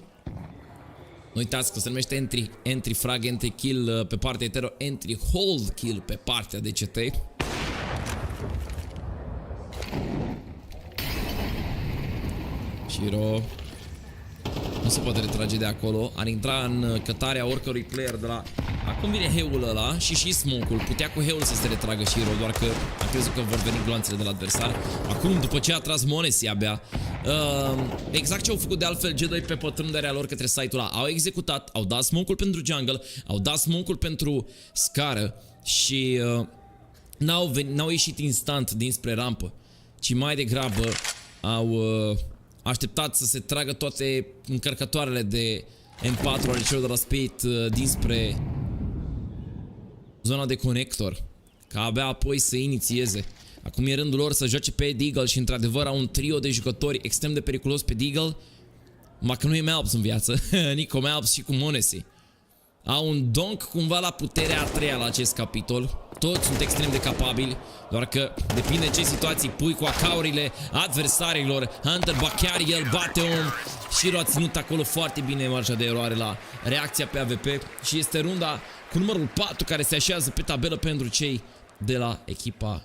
Speaker 5: Nu uitați că se numește entry frag, entry kill pe partea hetero, entry hold kill pe partea de CT. Shiro nu se poate retrage de acolo. Ar intra în cătarea oricărui player de la... Acum vine heul ăla și smoke-ul. Putea cu heul să se retragă Shiro, doar că a crezut că vor veni gloanțele de la adversar. Acum, după ce a tras Monesi abia, exact ce au făcut de altfel G2 pe pătrunderea lor către site-ul ăla. Au executat, au dat smoke-ul pentru jungle, au dat smoke-ul pentru scară și n-au ieșit instant dinspre rampă, ci mai degrabă au așteptat să se tragă toate încărcătoarele de M4 ale celor de la Spirit dinspre zona de conector, ca abia apoi să inițieze. Acum e rândul lor să joace pe Deagle și într-adevăr au un trio de jucători extrem de periculos pe Deagle. Ma că nu e Melbs în viață. Nico Melbs și cu Monesi. Au un Donk cumva la puterea a treia la acest capitol. Toți sunt extrem de capabili, doar că depinde ce situații pui cu acaurile adversarilor. Hunter ba chiar el bate om. Shiro a ținut acolo foarte bine marja de eroare la reacția pe AVP. Și este runda cu numărul 4 care se așează pe tabelă pentru cei de la echipa.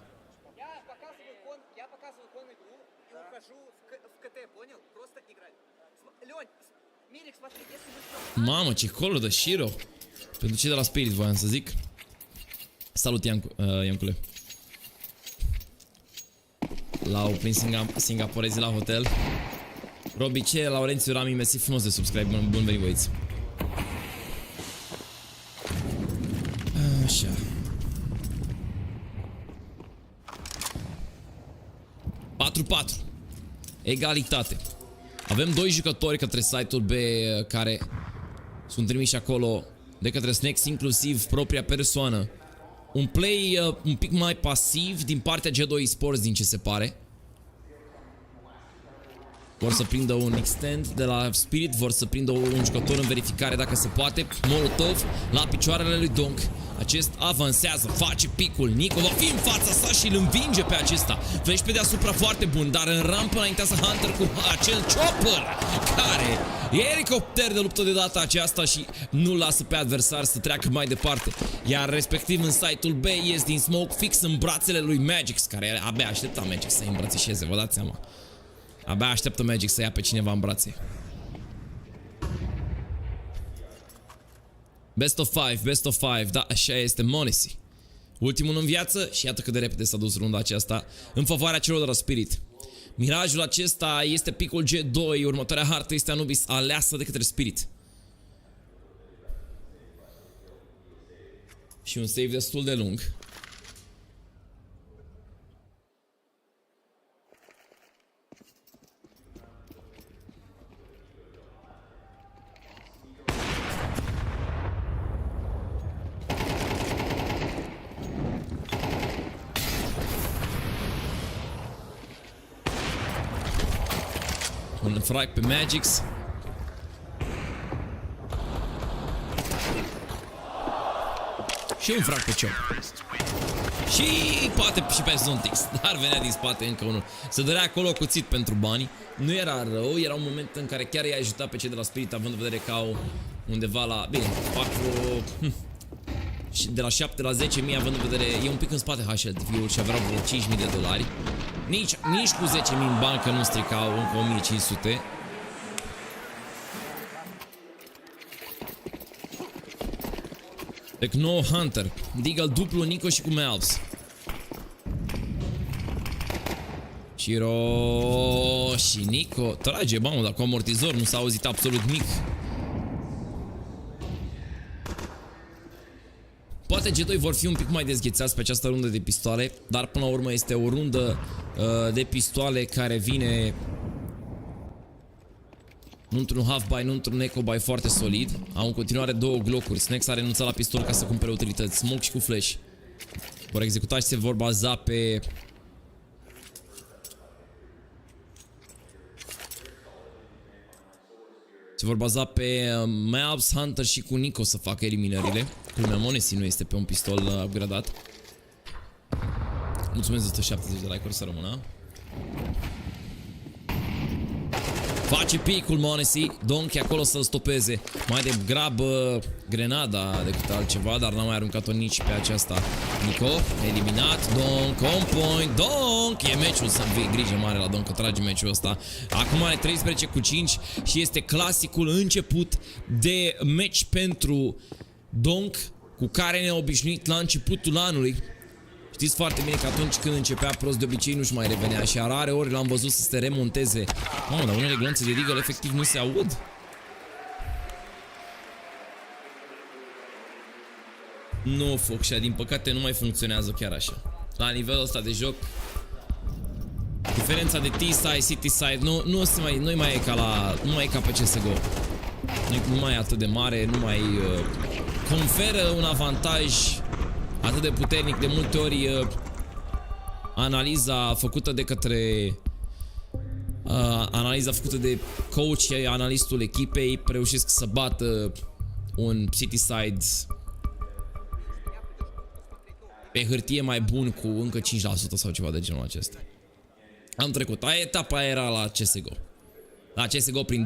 Speaker 5: Mamă, ce colo de Shiro. Pentru cei de la Spirit voiam să zic. Salut, Iancule. L-au prins singaporezii la hotel. Robice, Laurențiu, Rami, mersi frumos de subscribe. Bun venit, băieți. Așa. (4-4) Egalitate. Avem doi jucători către site-ul B care sunt trimiși acolo de către Snacks, inclusiv propria persoană. Un play un pic mai pasiv din partea G2 Sports, din ce se pare. Vor să prindă un extend de la Spirit, vor să prindă un jucător în verificare dacă se poate. Molotov la picioarele lui Donk. Acest avansează, face picul. Nico va fi în fața sa și îl învinge pe acesta. Flash pe deasupra foarte bun, dar în rampă înaintează Hunter cu acel chopper care e elicopter de luptă de data aceasta și nu lasă pe adversar să treacă mai departe. Iar respectiv în site-ul B ies din smoke fix în brațele lui Magix, care abia aștepta Magix să-i îmbrățișeze, vă dați seama. Abia așteptă Magic să ia pe cineva în brațe. Best of 5, best of 5. Da, așa este Monesi. Ultimul în viață și iată cât de repede s-a dus runda aceasta în favoarea celor de la Spirit. Mirajul acesta este picul G2, următoarea hartă este Anubis, aleasă de către Spirit. Și un save destul de lung. Un frag pe Magix. Și un frag pe Chop. Și poate și pe Zontix. Dar venea din spate încă unul. Se dărea acolo cuțit pentru bani. Nu era rău, era un moment în care chiar i-a ajutat pe cei de la Spirit, având în vedere că au undeva la... Bine, fac de la 7 la 10.000, având în vedere... E un pic în spate HLTV-ul și aveau vreo $5.000. Nici cu 10.000 în bancă nu stricau, încă 1.500. Techno Hunter, Deagle duplu, Nico și cu Melvs. Ciro și Nico. Trage, mamă, dar cu amortizor nu s-a auzit absolut nimic. Poate G2 vor fi un pic mai dezghețați pe această rundă de pistoale, dar până la urmă este o rundă de pistoale care vine nu într-un half-buy, nu într-un eco-buy foarte solid. Au în continuare 2 Glock-uri. Snacks a renunțat la pistol ca să cumpere utilități. Smoke și cu flash. Vor executa și se vor baza pe... Se vor baza pe Maps, Hunter și cu Nico să facă eliminările. Culmea, Monesi nu este pe un pistol upgradat. Mulțumesc de 170 de like-uri, să rămână. Face picul Monesi, Donkey acolo să-l stopeze. Mai degrabă grenada decât altceva, dar n-a mai aruncat-o nici pe aceasta. Nico, eliminat, Donk, on point, Donk! E meciul, să fie grijă mare la Donk, că trage meciul ăsta. Acum are 13-5 și este clasicul început de meci pentru Donk, cu care ne-a obișnuit la începutul anului. Știți foarte bine că atunci când începea prost, de obicei nu-și mai revenea și rare ori l-am văzut să se remonteze. Mamă, dar unele glonțe de Deagle efectiv nu se aud. Nu, Foxia, din păcate nu mai funcționează chiar așa. La nivelul ăsta de joc, diferența de T-side, City-side nu mai e ca pe CSGO. Nu mai e atât de mare, nu mai conferă un avantaj atât de puternic. De multe ori analiza făcută de către coach și analistul echipei reușesc să bată un City-side pe hârtie mai bun cu încă 5% sau ceva de genul acesta. Am trecut. Etapa era la CSGO. La CSGO prin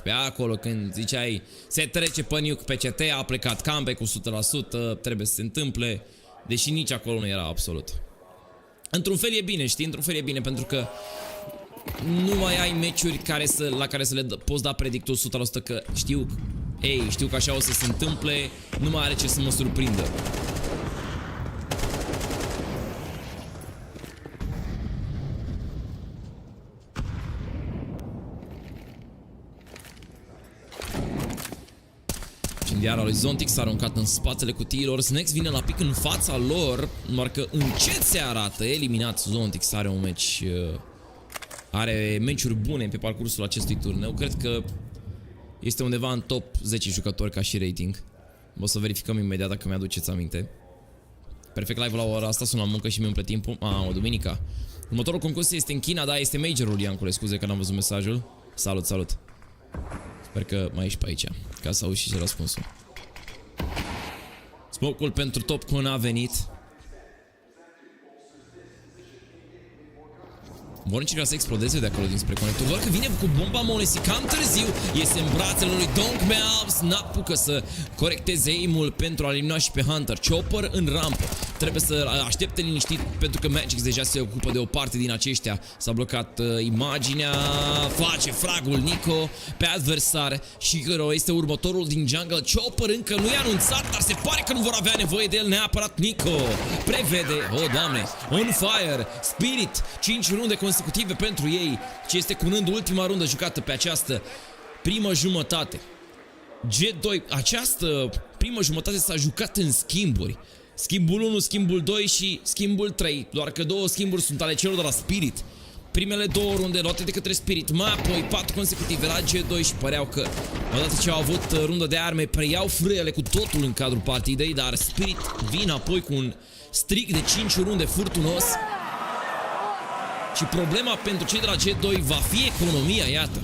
Speaker 5: 2015-2016. Acolo când ziceai se trece pe nuke pe CT, a plecat comeback cu 100%, trebuie să se întâmple. Deși nici acolo nu era absolut. Într-un fel e bine, știi? Într-un fel e bine pentru că nu mai ai meciuri la care să le poți da predictul 100% că știu că așa o să se întâmple, nu mai are ce să mă surprindă. Incendiara lui Zontix s-a aruncat în spatele cutiilor. Snacks vine la pic în fața lor, doar că încet se arată. Eliminat Zontix, are un meci, are meciuri bune pe parcursul acestui turneu. Cred că este undeva în top 10 jucători ca și rating. O să verificăm imediat dacă mi-aduceți aminte. Perfect live la ora asta, sunt la muncă și mi-mi plătit timpul. O duminica. Următorul concurs este în China, da, este Majorul, Iancule, scuze că n-am văzut mesajul. Salut, salut. Sper că mai ești pe aici, ca să auzi și răspunsul. Smoke-ul pentru Topcon a venit. Vor încerca să explodeze de acolo dinspre conector. Doar că vine cu bomba Monesi cam târziu. Iese în brațele lui Donk Meabs. N-apucă să corecteze aim-ul pentru a elimina și pe Hunter. Chopper în rampă. trebuie să aștepte liniștit pentru că Magic deja se ocupă de o parte din aceștia. S-a blocat imaginea, face fragul Nico pe adversar și Hero este următorul din jungle. Chopper încă nu e anunțat, dar se pare că nu vor avea nevoie de el neapărat. Nico prevede, oh doamne, on fire, Spirit, 5 runde consecutive pentru ei, ce este cunând ultima rundă jucată pe această primă jumătate. G2, această primă jumătate s-a jucat în schimburi. Schimbul 1, schimbul 2 și schimbul 3. Doar că 2 schimburi sunt ale celor de la Spirit. Primele 2 runde luate de către Spirit, mai apoi 4 consecutive la G2 și păreau că odată ce au avut rundă de arme preiau frâiele cu totul în cadrul partidei, dar Spirit vine apoi cu un streak de 5 runde furtunos. Și problema pentru cei de la G2 va fi economia, iată.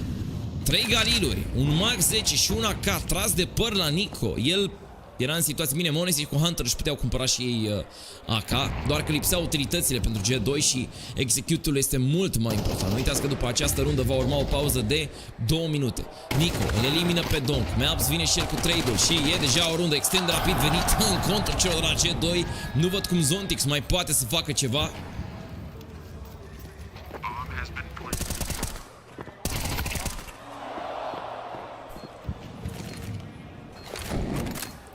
Speaker 5: 3 galiluri, un Mag 10 și un AK tras de păr la Nico. El era în situație bine, Monesi și cu Hunter își puteau cumpăra și ei AK, doar că lipseau utilitățile pentru G2 și executul este mult mai important. Nu uitați că după această rundă va urma o pauză de 2 minute. Nico îl elimină pe Donk, Meabs vine și el cu trade-ul și e deja o rundă extrem de rapid venit în contrul celor de la G2. Nu văd cum Zontix mai poate să facă ceva.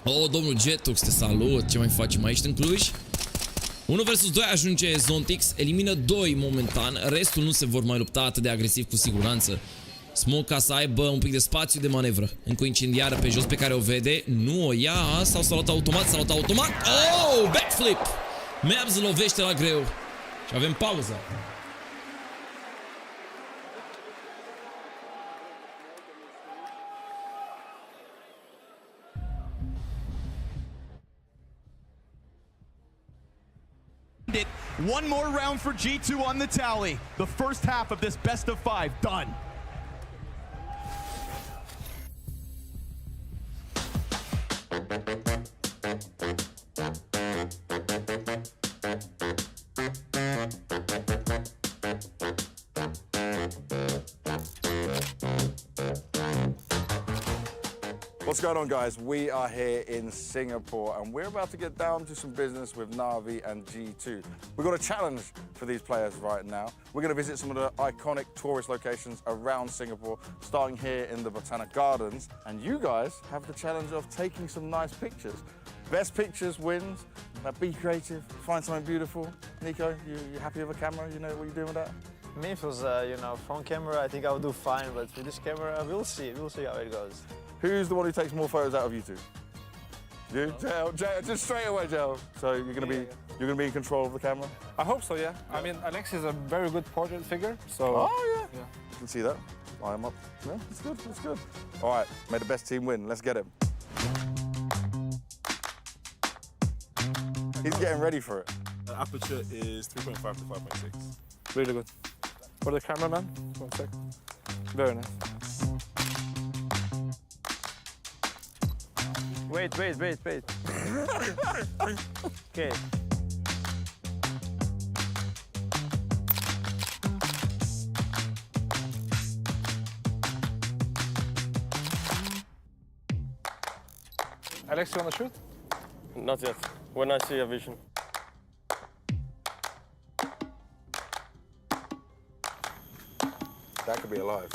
Speaker 5: Oh, domnul Jetux, te salut! Ce mai facem aici în Cluj? 1 vs 2 ajunge Zontix, elimină 2 momentan, restul nu se vor mai lupta atât de agresiv cu siguranță. Smoke ca să aibă un pic de spațiu de manevră. Încă o incendiară pe jos pe care o vede, nu o ia, sau s-a luat automat, s-a luat automat. Oh, backflip! Meabs lovește la greu și avem pauză.
Speaker 12: One more round for G2 on the tally. The first half of this best of 5 done.
Speaker 6: What's going on, guys? We are here in Singapore and we're about to get down to some business with Na'Vi and G2. We've got a challenge for these players right now. We're going to visit some of the iconic tourist locations around Singapore, starting here in the Botanic Gardens. And you guys have the challenge of taking some nice pictures. Best pictures wins. Now be creative, find something beautiful. Nico, you happy with a camera? You know what you're doing with that?
Speaker 13: Me, if it was, front camera, I think I would do fine, but with this camera, we'll see how it goes.
Speaker 6: Who's the one who takes more photos out of you two? You, Jail, just straight away, Jail. So you're gonna be in control of the camera.
Speaker 9: I hope so, yeah. I mean, Alex is a very good portrait figure, so.
Speaker 6: Oh yeah. You can see that. I am up. Yeah, it's good. It's good. All right, may the best team win. Let's get him. He's getting ready for it.
Speaker 14: The aperture is 3.5 to 5.6.
Speaker 9: Really good. For the cameraman, 1 sec. Very nice.
Speaker 13: Wait. Okay.
Speaker 9: Alex, you wanna shoot?
Speaker 15: Not yet. When I see a vision.
Speaker 6: That could be alive.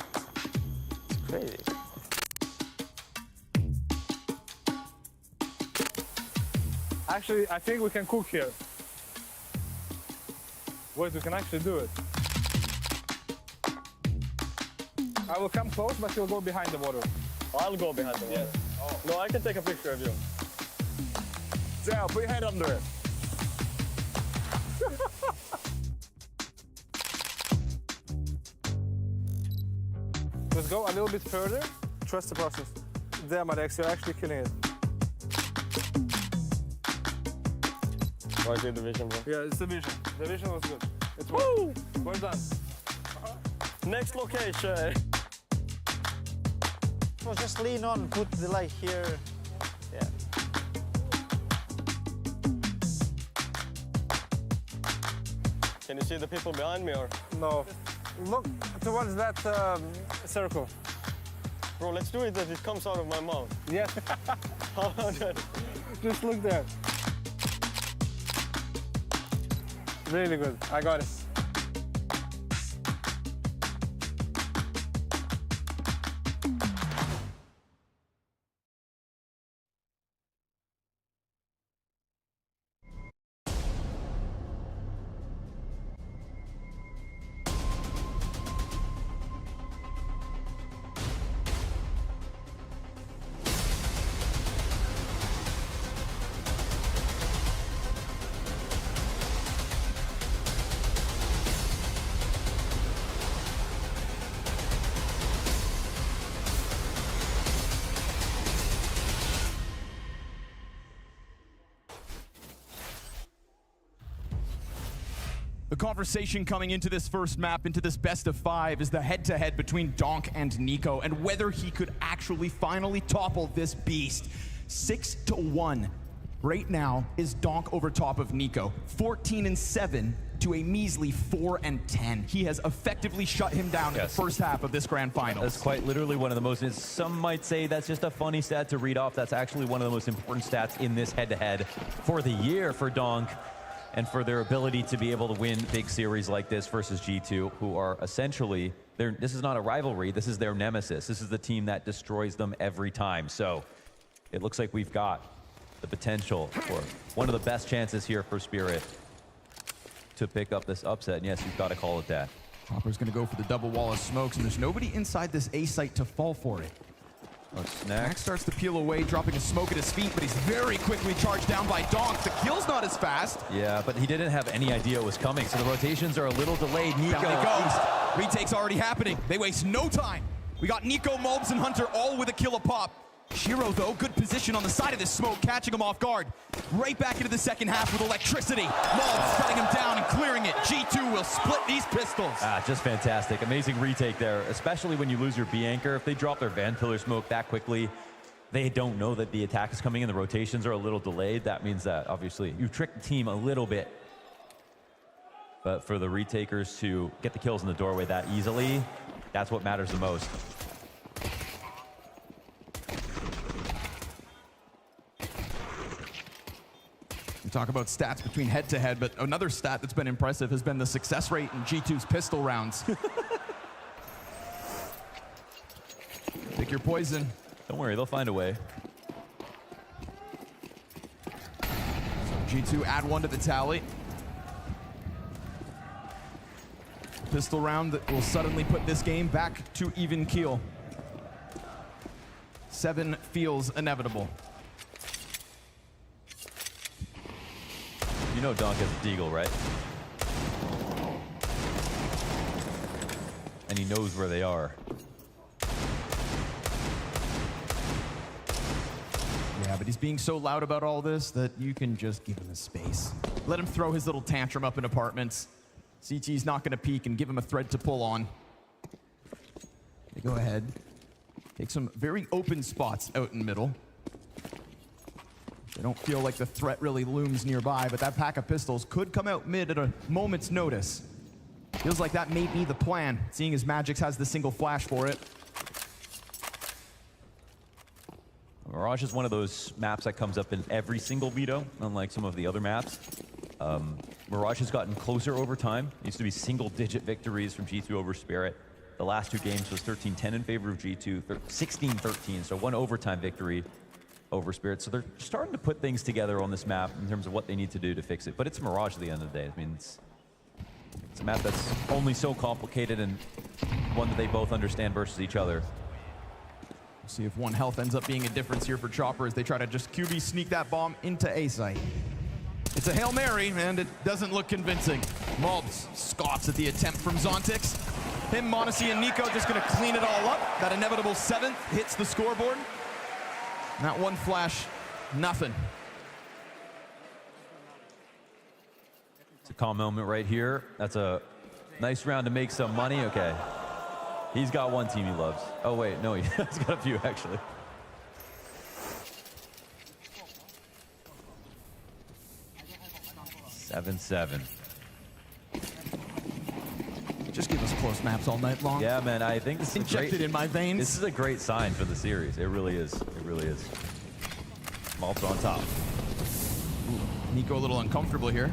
Speaker 13: It's crazy.
Speaker 9: Actually, I think we can cook here. Wait, we can actually do it. I will come close, but you'll go behind the water.
Speaker 15: I'll go behind the water.
Speaker 9: Yes. Oh.
Speaker 15: No, I can take a picture of you.
Speaker 6: Jail, put your head under it.
Speaker 9: Let's go a little bit further. Trust the process. Damn, Alex, you're actually killing it.
Speaker 15: I did the vision, bro.
Speaker 9: Yeah, it's the vision. The vision was good. It's woo! Well done.
Speaker 15: Next location.
Speaker 13: Well, just lean on, put the light here. Yeah.
Speaker 15: Can you see the people behind me or?
Speaker 9: No. Look towards that circle.
Speaker 15: Bro, let's do it that it comes out of my mouth.
Speaker 9: Yes.
Speaker 15: How about that?
Speaker 9: Just look there. Really good. I got it.
Speaker 12: The conversation coming into this first map, into this best of 5, is the head-to-head between Donk and Nico, and whether he could actually finally topple this beast. 6-1 right now is Donk over top of Nico. 14-7 to a measly 4-10. He has effectively shut him down in the first half of this grand final.
Speaker 16: That's quite literally one of the most, some might say that's just a funny stat to read off. That's actually one of the most important stats in this head-to-head for the year for Donk, and for their ability to be able to win big series like this versus G2, who are essentially, this is not a rivalry, this is their nemesis. This is the team that destroys them every time. So it looks like we've got the potential for one of the best chances here for Spirit to pick up this upset. And yes, you've got to call it that.
Speaker 12: Chopper's going to go for the double wall of smokes, and there's nobody inside this A site to fall for it. Snack starts to peel away, dropping a smoke at his feet, but he's very quickly charged down by Donk. The kill's not as fast.
Speaker 16: Yeah, but he didn't have any idea it was coming, so the rotations are a little delayed. Nico.
Speaker 12: Down he goes. Retake's already happening. They waste no time. We got Nico, Mulbs, and Hunter all with a kill a pop. Shiro, though, good position on the side of this smoke, catching him off guard. Right back into the second half with electricity. Mulbs cutting him down and clearing it. G2 will split these pistols.
Speaker 16: Just fantastic. Amazing retake there, especially when you lose your B anchor. If they drop their Van Pillar smoke that quickly, they don't know that the attack is coming in. The rotations are a little delayed. That means that, obviously, you tricked the team a little bit. But for the retakers to get the kills in the doorway that easily, that's what matters the most.
Speaker 12: We talk about stats between head-to-head, but another stat that's been impressive has been the success rate in G2's pistol rounds. Pick your poison.
Speaker 16: Don't worry, they'll find a way.
Speaker 12: So G2 add 1 to the tally. Pistol round that will suddenly put this game back to even keel. 7 feels inevitable.
Speaker 16: You know Donk has a deagle, right? And he knows where they are.
Speaker 12: Yeah, but he's being so loud about all this that you can just give him his space. Let him throw his little tantrum up in apartments. CT's not going to peek and give him a thread to pull on. They go ahead. Take some very open spots out in middle. They don't feel like the threat really looms nearby, but that pack of pistols could come out mid at a moment's notice. Feels like that may be the plan, seeing as Magix has the single flash for it.
Speaker 16: Mirage is one of those maps that comes up in every single veto, unlike some of the other maps. Mirage has gotten closer over time. It used to be single-digit victories from G2 over Spirit. The last 2 games was 13-10 in favor of G2, 16-13, so 1 overtime victory over Spirit. So they're starting to put things together on this map in terms of what they need to do to fix it. But it's Mirage at the end of the day. I mean, it's a map that's only so complicated and one that they both understand versus each other.
Speaker 12: We'll see if 1 health ends up being a difference here for Chopper as they try to just QB sneak that bomb into A site. It's a Hail Mary, and it doesn't look convincing. Mulbs scoffs at the attempt from Zontix. Him, m0NESY, and Nico just going to clean it all up. That inevitable 7th hits the scoreboard. Not 1 flash, nothing.
Speaker 16: It's a calm moment right here. That's a nice round to make some money. Okay. He's got 1 team he loves. Oh, wait. No, he's got a few, actually. Seven.
Speaker 12: Just give us close maps all night long.
Speaker 16: Yeah, man, I think this is
Speaker 12: injected in my veins.
Speaker 16: This is a great sign for the series. It really is. It really is. Mulbs on top.
Speaker 12: Ooh, Nico a little uncomfortable here.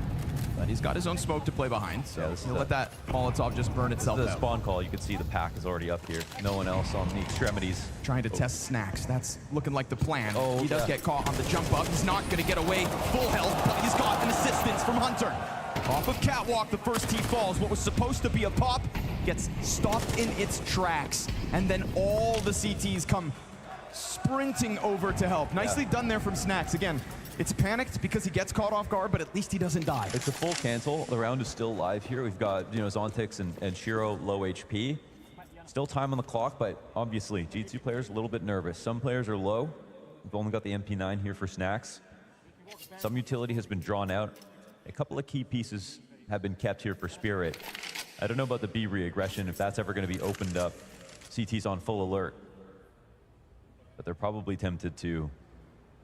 Speaker 12: But he's got his own smoke to play behind, so he'll let that Molotov just burn itself
Speaker 16: the
Speaker 12: out.
Speaker 16: spawn call. You can see the pack is already up here. No one else on the extremities.
Speaker 12: Trying to test Snacks. That's looking like the plan. Oh, he does get caught on the jump up. He's not going to get away full health, but he's got an assistance from Hunter. Off of Catwalk, the first tee falls. What was supposed to be a pop gets stopped in its tracks. And then all the CTs come sprinting over to help. Nicely done there from Snacks. Again, it's panicked because he gets caught off guard, but at least he doesn't die.
Speaker 16: It's a full cancel. The round is still live here. We've got, Zontix and Shiro low HP. Still time on the clock, but obviously G2 players a little bit nervous. Some players are low. We've only got the MP9 here for Snacks. Some utility has been drawn out. A couple of key pieces have been kept here for Spirit. I don't know about the B re-aggression, if that's ever going to be opened up. CT's on full alert. But they're probably tempted to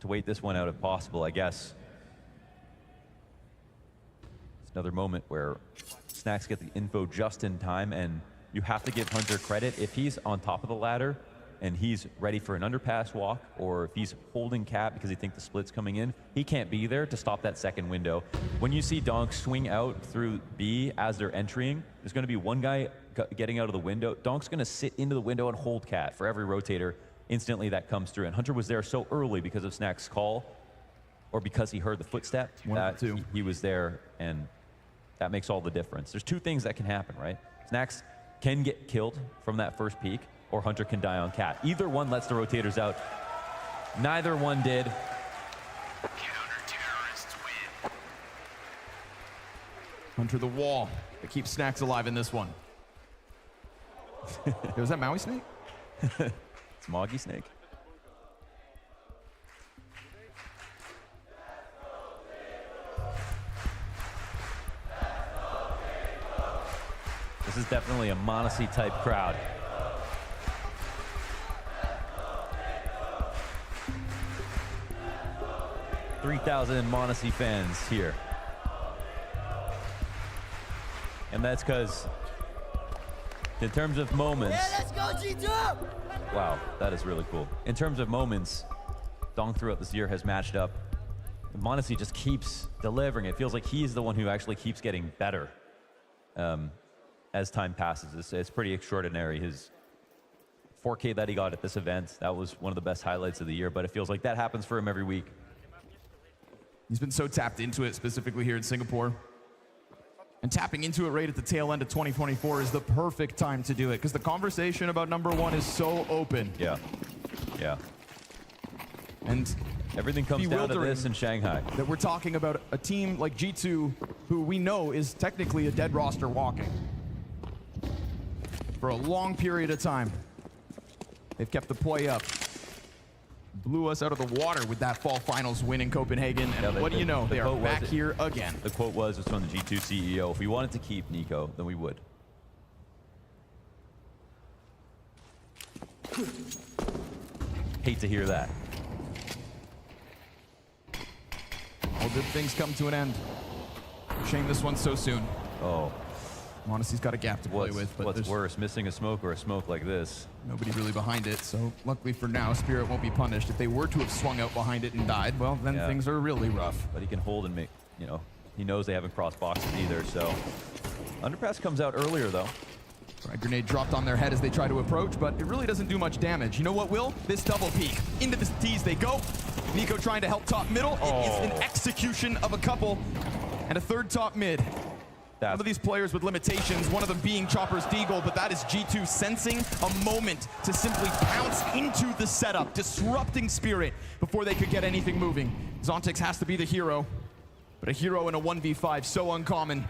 Speaker 16: wait this one out if possible, I guess. It's another moment where Snacks get the info just in time, and you have to give Hunter credit. If he's on top of the ladder and he's ready for an underpass walk, or if he's holding cap because he thinks the split's coming in, he can't be there to stop that second window. When you see Donk swing out through B as they're entering, there's going to be one guy getting out of the window. Donk's going to sit into the window and hold cat for every rotator instantly that comes through. And Hunter was there so early because of Snacks' call, or because he heard the footstep, that he was there, and that makes all the difference. There's two things that can happen, right? Snacks can get killed from that first peak, or Hunter can die on cat. Either one lets the rotators out. Neither one did.
Speaker 12: Counter-terrorists win. Hunter the wall that keeps Snacks alive in this one. Was that Maui Snake?
Speaker 16: It's Moggy Snake. This is definitely a Monacy type crowd. $3,000 Monacy fans here. And that's because, in terms of moments...
Speaker 17: Yeah, let's go, G2!
Speaker 16: Wow, that is really cool. In terms of moments, Dong throughout this year has matched up. Monacy just keeps delivering. It feels like he's the one who actually keeps getting better as time passes. It's pretty extraordinary. His 4K that he got at this event, that was one of the best highlights of the year, but it feels like that happens for him every week.
Speaker 12: He's been so tapped into it, specifically here in Singapore. And tapping into it right at the tail end of 2024 is the perfect time to do it, because the conversation about #1 is so open.
Speaker 16: Yeah. Yeah.
Speaker 12: And
Speaker 16: everything comes down to this in Shanghai.
Speaker 12: That we're talking about a team like G2, who we know is technically a dead roster walking. For a long period of time, they've kept the play up. Blew us out of the water with that fall finals win in Copenhagen, and what do you know, they are back here again.
Speaker 16: The quote was from the G2 CEO, if we wanted to keep Nico, then we would. Hate to hear that.
Speaker 12: All good things come to an end. Shame this one so soon.
Speaker 16: Oh.
Speaker 12: Monacy's got a gap to play with. But
Speaker 16: what's worse, missing a smoke or a smoke like this?
Speaker 12: Nobody really behind it, so luckily for now, Spirit won't be punished. If they were to have swung out behind it and died, well, then things are really rough.
Speaker 16: But he can hold and make, he knows they haven't crossed boxes either, so. Underpass comes out earlier, though.
Speaker 12: Frag grenade dropped on their head as they try to approach, but it really doesn't do much damage. You know what, Will? This double peek. Into the tees they go. Nico trying to help top middle. It is an execution of a couple and a third top mid. Some of these players with limitations, one of them being Chopper's Deagle, but that is G2 sensing a moment to simply pounce into the setup, disrupting Spirit before they could get anything moving. Zontix has to be the hero, but a hero in a 1v5, so uncommon.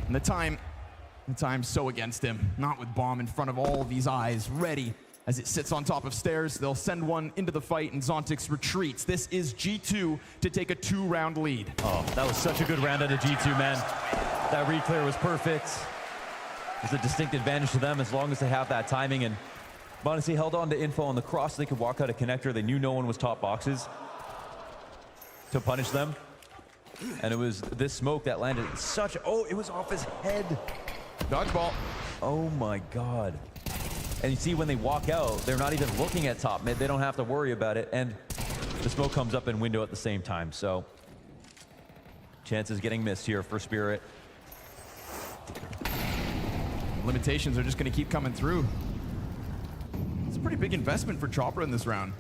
Speaker 12: And the time's so against him. Not with Bomb in front of all these eyes, ready. As it sits on top of stairs, they'll send one into the fight, and Zontix retreats. This is G2 to take a 2-round lead.
Speaker 16: Oh, that was such a good round out of G2, man. That re-clear was perfect. It's a distinct advantage to them as long as they have that timing. And Monacy held on to info on the cross. They could walk out a connector. They knew no one was top boxes to punish them. And it was this smoke that landed such... Oh, it was off his head.
Speaker 12: Dodgeball.
Speaker 16: Oh, my God. And you see when they walk out, they're not even looking at top mid. They don't have to worry about it. And the smoke comes up in window at the same time. So Chances getting missed here for Spirit.
Speaker 12: Limitations are just going to keep coming through. It's a pretty big investment for Chopper in this round.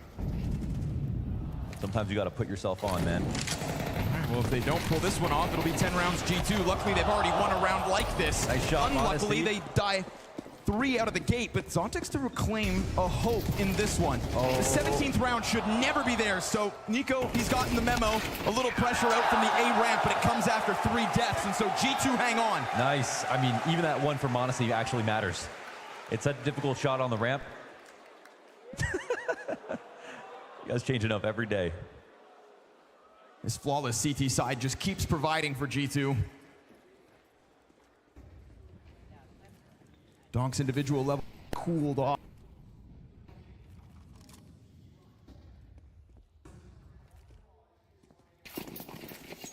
Speaker 16: Sometimes you got to put yourself on, man.
Speaker 12: Well, if they don't pull this one off, it'll be 10 rounds G2. Luckily, they've already won a round like this.
Speaker 16: Nice shot,
Speaker 12: Unluckily,
Speaker 16: Modesty.
Speaker 12: they die 3 out of the gate, but Zontic's to reclaim a hope in this one. The 17th round should never be there, so Nico, he's gotten the memo. A little pressure out from the A ramp, but it comes after 3 deaths, and so G2 hang on.
Speaker 16: Nice. I mean, even that one for Modesty actually matters. It's a difficult shot on the ramp. You guys changing up every day.
Speaker 12: This flawless CT side just keeps providing for G2. Donk's individual level cooled off.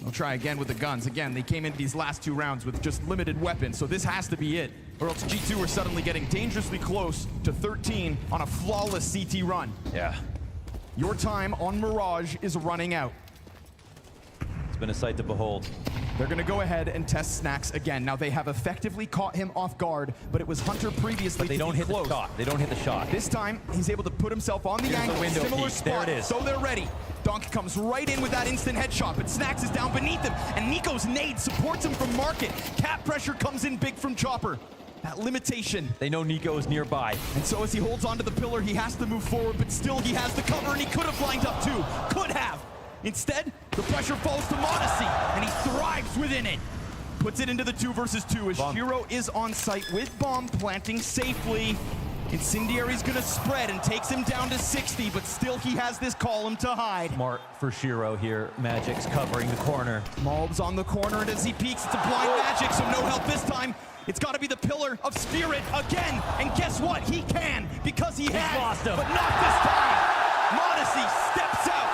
Speaker 12: They'll try again with the guns. Again, they came into these last 2 rounds with just limited weapons, so this has to be it. Or else G2 are suddenly getting dangerously close to 13 on a flawless CT run.
Speaker 16: Yeah.
Speaker 12: Your time on Mirage is running out.
Speaker 16: It's been a sight to behold.
Speaker 12: They're going to go ahead and test Snacks again. Now, they have effectively caught him off guard, but it was Hunter previously.
Speaker 16: But they don't hit the shot. They don't hit the shot.
Speaker 12: This time, he's able to put himself on the angle, similar spot,
Speaker 16: there it is.
Speaker 12: So they're ready. Donk comes right in with that instant headshot, but Snacks is down beneath him, and Nico's nade supports him from Market. Cap pressure comes in big from Chopper. That limitation.
Speaker 16: They know Nico is nearby.
Speaker 12: And so as he holds onto the pillar, he has to move forward, but still he has the cover, and he could have lined up too. Could have. Instead, the pressure falls to Modesty, and he thrives within it. Puts it into the 2 versus 2 as Shiro is on site with bomb planting safely. Incendiary's gonna spread and takes him down to 60, but still he has this column to hide.
Speaker 16: Smart for Shiro here. Magic's covering the corner.
Speaker 12: Malb's on the corner, and as he peeks, it's a blind Magic, so no help this time. It's got to be the pillar of Spirit again, and guess what? He can, because he has,
Speaker 16: lost him.
Speaker 12: But not this time. Modesty steps out.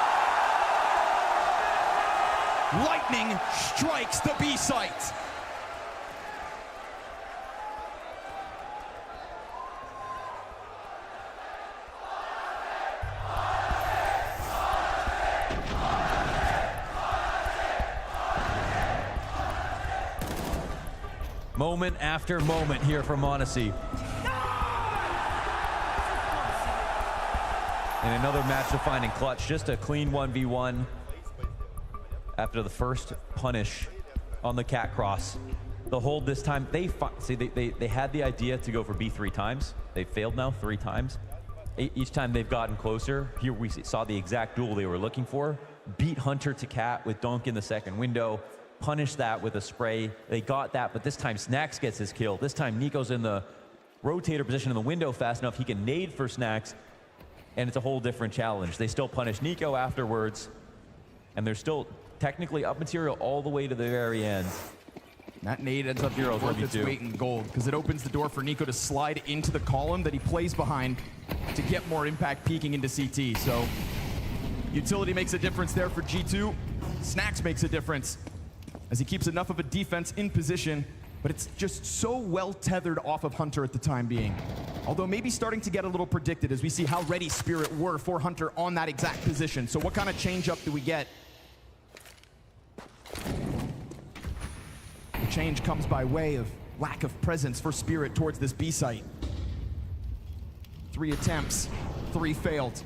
Speaker 12: Lightning strikes the B site.
Speaker 16: Moment after moment here from Modesty. And another match-defining clutch, just a clean 1v1 after the first punish on the cat cross. The hold this time, they had the idea to go for B 3 times. They failed now 3 times. Each time they've gotten closer. Here we saw the exact duel they were looking for. Beat Hunter to cat with Donk in the second window. Punish that with a spray. They got that, but this time Snacks gets his kill. This time Nico's in the rotator position in the window fast enough he can nade for Snacks, and it's a whole different challenge. They still punish Nico afterwards, and they're still technically up material all the way to the very end.
Speaker 12: That nade ends up worth its weight in gold, because it opens the door for Nico to slide into the column that he plays behind to get more impact peeking into CT. So utility makes a difference there for G2. Snacks makes a difference as he keeps enough of a defense in position, but it's just so well tethered off of Hunter at the time being. Although maybe starting to get a little predicted as we see how ready Spirit were for Hunter on that exact position. So what kind of change up do we get? The change comes by way of lack of presence for Spirit towards this B site. 3 attempts, 3 failed.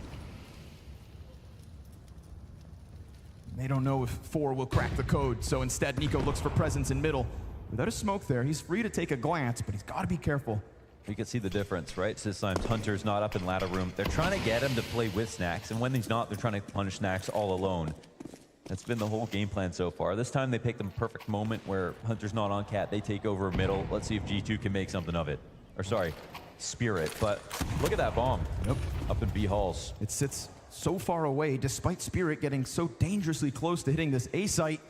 Speaker 12: They don't know if 4 will crack the code, so instead Nico looks for presence in middle. Without a smoke there, he's free to take a glance, but he's got to be careful.
Speaker 16: You can see the difference, right? This time Hunter's not up in ladder room. They're trying to get him to play with Snacks, and when he's not, they're trying to punish Snacks all alone. That's been the whole game plan so far. This time they picked the perfect moment where Hunter's not on cat. They take over middle. Let's see if G2 can make something of it. Or sorry, Spirit. But look at that bomb.
Speaker 12: Yep.
Speaker 16: Up in B halls.
Speaker 12: It sits so far away, despite Spirit getting so dangerously close to hitting this A site.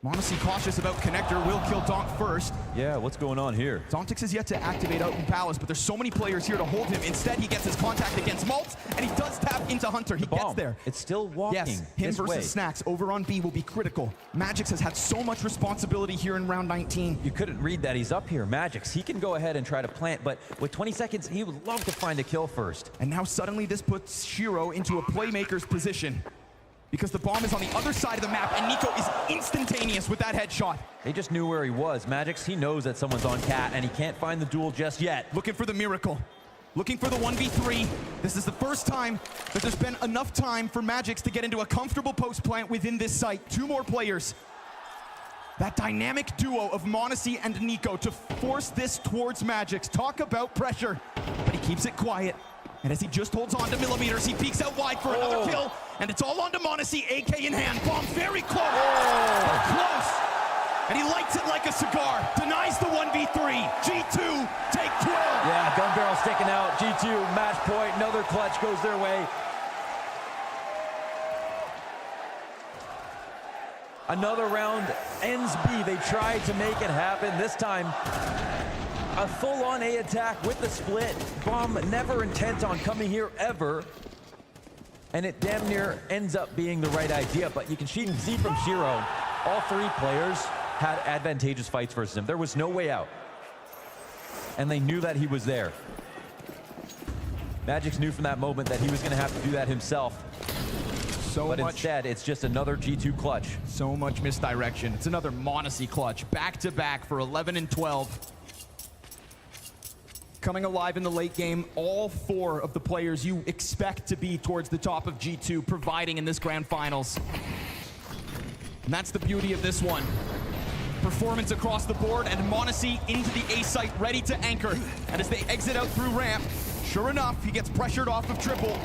Speaker 12: Modesty cautious about connector, will kill Donk first.
Speaker 16: Yeah, what's going on here?
Speaker 12: Zontix is yet to activate out in Palace, but there's so many players here to hold him. Instead, he gets his contact against Maltz, and he does tap into Hunter. He gets there.
Speaker 16: It's still walking.
Speaker 12: Yes, him versus Snacks over on B will be critical. Magix has had so much responsibility here in round 19.
Speaker 16: You couldn't read that. He's up here. Magix, he can go ahead and try to plant, but with 20 seconds, he would love to find a kill first.
Speaker 12: And now suddenly this puts Shiro into a playmaker's position. because the bomb is on the other side of the map, and Nico is instantaneous with that headshot.
Speaker 16: He just knew where he was. Magix, he knows that someone's on cat, and he can't find the duel just yet.
Speaker 12: Looking for the miracle. Looking for the 1v3. This is the first time that there's been enough time for Magix to get into a comfortable post plant within this site. 2 more players. That dynamic duo of m0NESY and Nico to force this towards Magix. Talk about pressure, but he keeps it quiet. And as he just holds on to millimeters, he peeks out wide for another kill. And it's all on to m0NESY, AK in hand. Bomb very close. Close. And he lights it like a cigar. Denies the 1v3. G2 take 12.
Speaker 16: Yeah, gun barrel sticking out. G2 match point. Another clutch goes their way. Another round ends B. They tried to make it happen. This time, a full-on A attack with the split. Bomb never intent on coming here ever. And it damn near ends up being the right idea. But you can see from Shiro, all 3 players had advantageous fights versus him. There was no way out. And they knew that he was there. Magix knew from that moment that he was going to have to do that himself. But instead, it's just another G2 clutch.
Speaker 12: So much misdirection. It's another m0NESY clutch. Back-to-back for 11 and 12. Coming alive in the late game, all 4 of the players you expect to be towards the top of G2 providing in this grand finals. And that's the beauty of this one. Performance across the board, and m0NESY into the A site, ready to anchor. And as they exit out through ramp, sure enough, he gets pressured off of triple.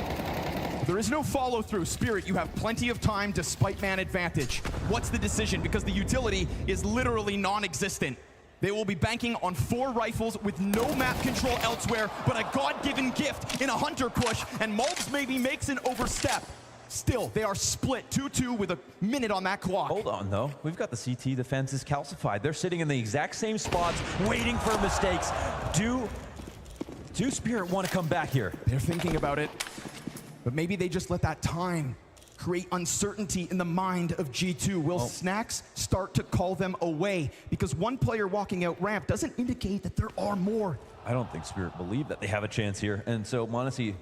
Speaker 12: There is no follow-through. Spirit, you have plenty of time despite man advantage. What's the decision? Because the utility is literally non-existent. They will be banking on 4 rifles with no map control elsewhere, but a God-given gift in a hunter push, and Mulbs maybe makes an overstep. Still, they are split 2-2 with a minute on that clock.
Speaker 16: Hold on, though. We've got the CT defenses calcified. They're sitting in the exact same spots, waiting for mistakes. Do Spirit want to come back here?
Speaker 12: They're thinking about it, but maybe they just let that time create uncertainty in the mind of G2. Will Snacks start to call them away? Because one player walking out ramp doesn't indicate that there are more.
Speaker 16: I don't think Spirit believe that they have a chance here. And so m0NESY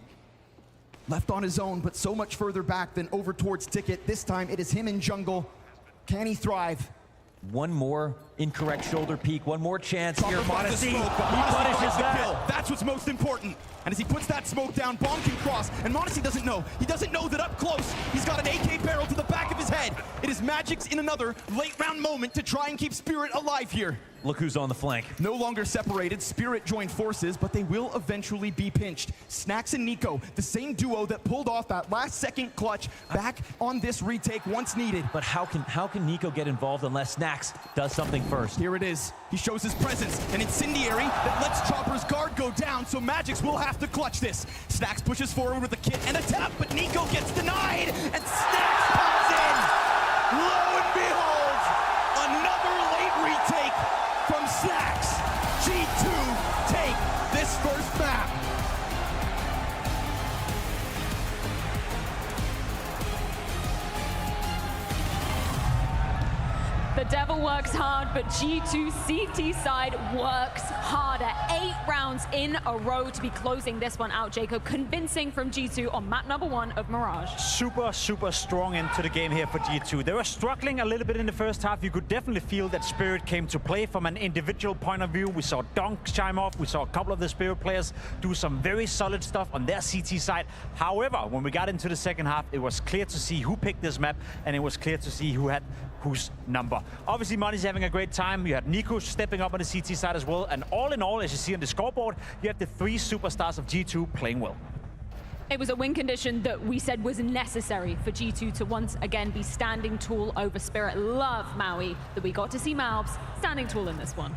Speaker 12: left on his own, but so much further back than over towards Ticket. This time it is him in jungle. Can he thrive?
Speaker 16: One more incorrect shoulder peek, one more chance here. m0NESY, he
Speaker 12: punishes that. That's what's most important. And as he puts that smoke down, Bomb can cross, and m0NESY doesn't know. He doesn't know that up close, he's got an AK barrel to the back of his head. It is Magix in another late round moment to try and keep Spirit alive here.
Speaker 16: Look who's on the flank.
Speaker 12: No longer separated, Spirit joined forces, but they will eventually be pinched. Snacks and Nico, the same duo that pulled off that last second clutch, back on this retake once needed.
Speaker 16: But how can Nico get involved unless Snacks does something first?
Speaker 12: Here it is. He shows his presence, an incendiary that lets Chopper's guard go down, so Magix will have to clutch this. Snacks pushes forward with a kit and a tap, but Nico gets denied, and Snacks comes in. Lo and behold, another late retake from Snacks. G2 take this first map.
Speaker 2: The devil works hard, but G2 CT side works harder. 8 rounds in a row to be closing this one out, Jacob. Convincing from G2 on map number 1 of Mirage.
Speaker 1: Super strong into the game here for G2. They were struggling a little bit in the first half. You could definitely feel that Spirit came to play from an individual point of view. We saw Donk chime off. We saw a couple of the Spirit players do some very solid stuff on their CT side. However, when we got into the second half, it was clear to see who picked this map, and it was clear to see who had whose number. Obviously, m0NESY having a great time. You had Nico stepping up on the CT side as well. And all in all, as you see on the scoreboard, you have the 3 superstars of G2 playing well.
Speaker 2: It was a win condition that we said was necessary for G2 to once again be standing tall over Spirit. Love, Maui, that we got to see Malbs standing tall in this one.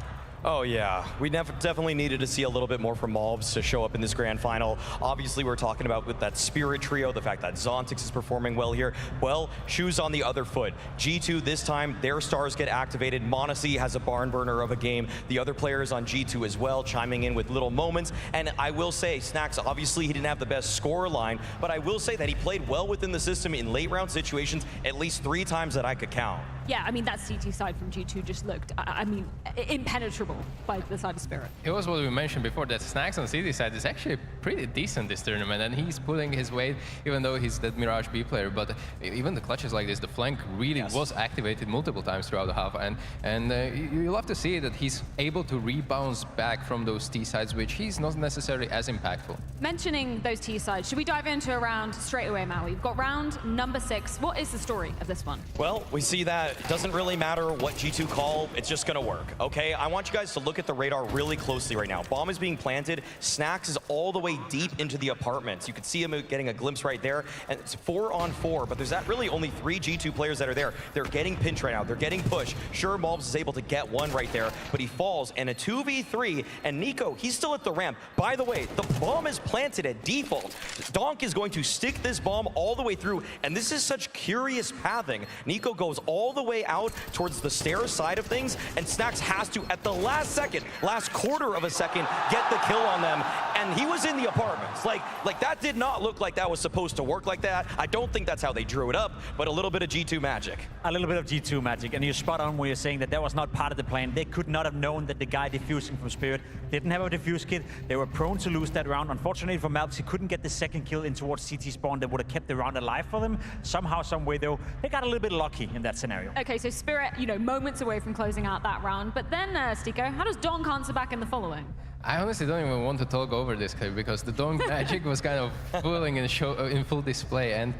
Speaker 3: Oh yeah, we definitely needed to see a little bit more from Malbs to show up in this grand final. Obviously, we're talking about with that Spirit trio, the fact that Zontix is performing well here. Well, shoes on the other foot. G2 this time, their stars get activated. m0NESY has a barn burner of a game. The other players on G2 as well, chiming in with little moments. And I will say, Snacks, obviously he didn't have the best score line, but I will say that he played well within the system in late round situations at least 3 times that I could count.
Speaker 2: Yeah, I mean, that CT side from G2 just looked, I mean, impenetrable by the side of Spirit.
Speaker 4: It was what we mentioned before, that Snax on CT side is actually pretty decent this tournament, and he's pulling his weight, even though he's that Mirage B player. But even the clutches like this, the flank really was activated multiple times throughout the half, and you love to see that he's able to rebound back from those T sides, which he's not necessarily as impactful.
Speaker 2: Mentioning those T sides, should we dive into a round straight away, Maui? We've got round number 6. What is the story of this one?
Speaker 3: Well, we see that it doesn't really matter what G2 call, it's just gonna work, okay? I want you guys to look at the radar really closely right now. Bomb is being planted, Snax is all the way deep into the apartments. You can see him getting a glimpse right there, and it's 4-on-4, but there's really only 3 G2 players that are there. They're getting pinched right now, they're getting pushed. Sure, Malbs is able to get one right there, but he falls, and a 2v3, and Nico, he's still at the ramp. By the way, the bomb is planted at default. Donk is going to stick this bomb all the way through, and this is such curious pathing. Nico goes all the way out towards the stairs side of things, and Snax has to, at the last second, last quarter of a second, get the kill on them, and he was in the apartments. Like that did not look like that was supposed to work like that. I don't think that's how they drew it up, but a little bit of G2 magic.
Speaker 1: A little bit of G2 magic, and you're spot on when you're saying that was not part of the plan. They could not have known that the guy defusing from Spirit didn't have a defuse kit. They were prone to lose that round. Unfortunately for Malbs, he couldn't get the second kill in towards CT spawn that would have kept the round alive for them. Somehow, some way though, they got a little bit lucky in that scenario.
Speaker 2: Okay, so Spirit, you know, moments away from closing out that round. But then, Stiko, how does Donk answer back in the following?
Speaker 4: I honestly don't even want to talk over this clip because the Donk magic was kind of fooling in full display, and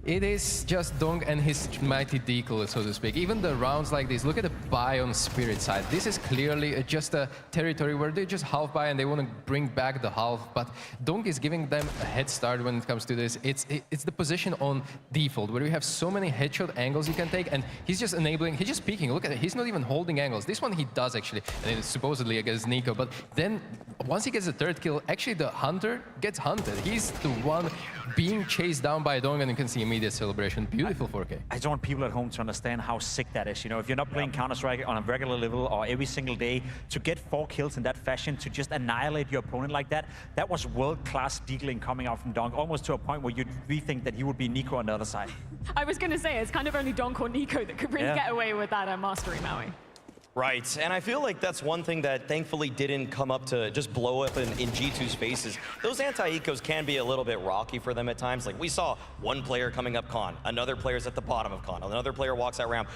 Speaker 4: it is just Donk and his mighty decoy, so to speak. Even the rounds like this, look at the buy on Spirit side. This is clearly just a territory where they just half buy and they want to bring back the half, but Donk is giving them a head start when it comes to this. It's the position on default, where you have so many headshot angles you can take, and he's just enabling, he's just peeking. Look at it, he's not even holding angles. This one he does actually, and it's supposedly against Nico, but then once he gets the third kill, actually the hunter gets hunted. He's the one being chased down by Donk, and you can see immediate celebration. Beautiful 4K.
Speaker 1: I just want people at home to understand how sick that is. You know, if you're not playing Counter-Strike on a regular level or every single day, to get 4 kills in that fashion, to just annihilate your opponent like that, that was world-class deagling coming out from Donk, almost to a point where you'd rethink that he would be Nico on the other side.
Speaker 2: I was going to say, it's kind of only Donk or Nico that could really get away with that mastery, Maui.
Speaker 3: Right, and I feel like that's one thing that thankfully didn't come up to just blow up in G2's faces. Those anti-ecos can be a little bit rocky for them at times. Like we saw one player coming up con, another player's at the bottom of con, another player walks that ramp.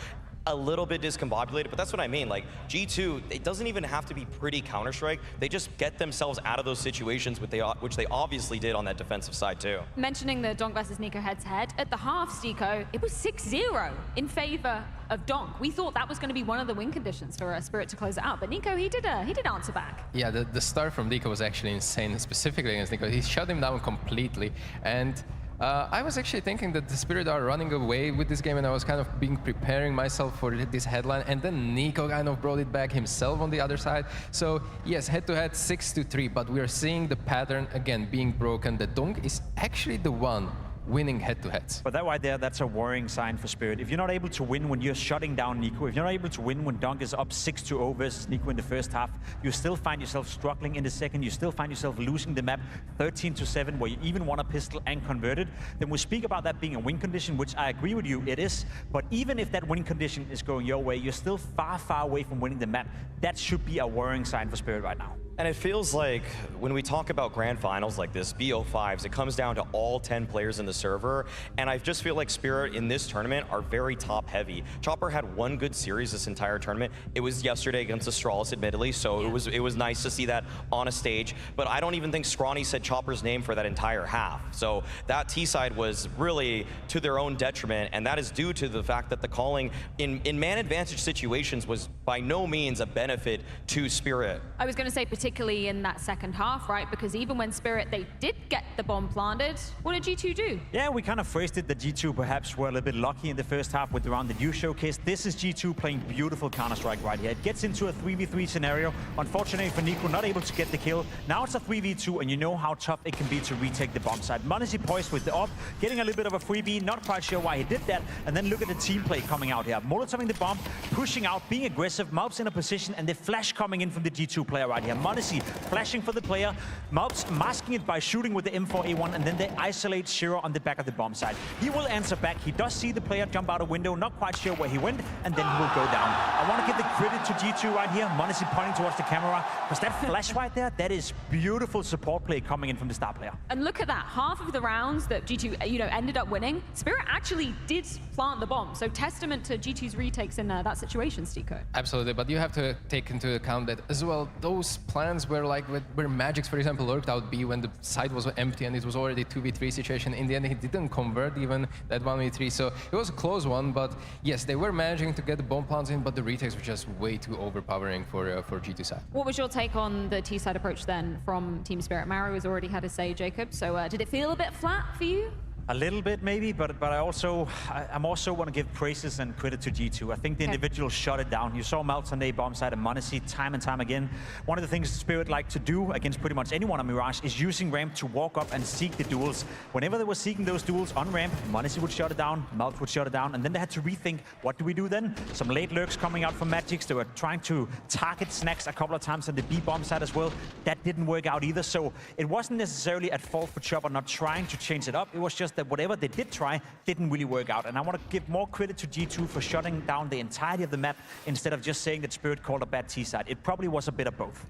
Speaker 3: A little bit discombobulated, but that's what I mean. Like G2, it doesn't even have to be pretty Counter-Strike. They just get themselves out of those situations, which they obviously did on that defensive side too.
Speaker 2: Mentioning the Donk versus Nico head-to-head, at the half, Stiko, it was 6-0 in favor of Donk. We thought that was going to be one of the win conditions for Spirit to close it out, but Nico, he did answer back.
Speaker 4: Yeah, the start from Nico was actually insane, specifically against Nico. He shut him down completely, and I was actually thinking that the Spirit are running away with this game, and I was kind of preparing myself for this headline, and then Nico kind of brought it back himself on the other side. So yes, head-to-head 6-3, but we are seeing the pattern again being broken. The Donk is actually the one winning head-to-heads.
Speaker 1: But that right there, that's a worrying sign for Spirit. If you're not able to win when you're shutting down Nico, if you're not able to win when Donk is up 6-0 versus Nico in the first half, you still find yourself struggling in the second, you still find yourself losing the map 13-7, where you even want a pistol and convert it, then we speak about that being a win condition, which I agree with you, it is. But even if that win condition is going your way, you're still far, far away from winning the map. That should be a worrying sign for Spirit right now.
Speaker 3: And it feels like when we talk about grand finals like this, BO5s, it comes down to all 10 players in the server. And I just feel like Spirit in this tournament are very top heavy. Chopper had one good series this entire tournament. It was yesterday against Astralis, admittedly, so it was nice to see that on a stage. But I don't even think Scrawny said Chopper's name for that entire half. So that T side was really to their own detriment, and that is due to the fact that the calling in man advantage situations was by no means a benefit to Spirit.
Speaker 2: I was going to say particularly in that second half, right? Because even when Spirit, they did get the bomb planted, what did G2 do?
Speaker 1: Yeah, we kind of phrased it that G2 perhaps were a little bit lucky in the first half with the round that you showcased. This is G2 playing beautiful Counter-Strike right here. It gets into a 3v3 scenario. Unfortunately for Nico, not able to get the kill. Now it's a 3v2, and you know how tough it can be to retake the bomb side. m0NESY poised with the op, getting a little bit of a freebie, not quite sure why he did that. And then look at the team play coming out here. Molotoving the bomb, pushing out, being aggressive, Malbs in a position, and the flash coming in from the G2 player right here. m0NESY Monesi flashing for the player, Malps masking it by shooting with the M4A1, and then they isolate Shiro on the back of the bomb side. He will answer back. He does see the player jump out a window, not quite sure where he went, and then he will go down. I want to give the credit to G2 right here. Monesi pointing towards the camera, because that flash right there, that is beautiful support play coming in from the star player.
Speaker 2: And look at that, half of the rounds that G2 ended up winning, Spirit actually did plant the bomb. So testament to G2's retakes in that situation, Stico.
Speaker 4: Absolutely, but you have to take into account that as well, those plans were like where Magix, for example, lurked out B when the site was empty and it was already 2v3 situation. In the end, he didn't convert even that 1v3, so it was a close one, but yes, they were managing to get the bomb plants in, but the retakes were just way too overpowering for G2 side.
Speaker 2: What was your take on the T-side approach then from Team Spirit? MAREA has already had a say, Jacob, so did it feel a bit flat for you?
Speaker 1: A little bit maybe, but I also want to give praises and credit to G2. I think the individuals shut it down. You saw Malps on the bomb side and Monesi time and time again. One of the things Spirit like to do against pretty much anyone on Mirage is using ramp to walk up and seek the duels. Whenever they were seeking those duels on ramp, Monesi would shut it down, Malps would shut it down, and then they had to rethink, what do we do then? Some late lurks coming out from Magix. They were trying to target Snacks a couple of times on the B bomb side as well. That didn't work out either, so it wasn't necessarily at fault for Chopper not trying to change it up. It was just that whatever they did try didn't really work out. And I want to give more credit to G2 for shutting down the entirety of the map instead of just saying that Spirit called a bad T-side. It probably was a bit of both.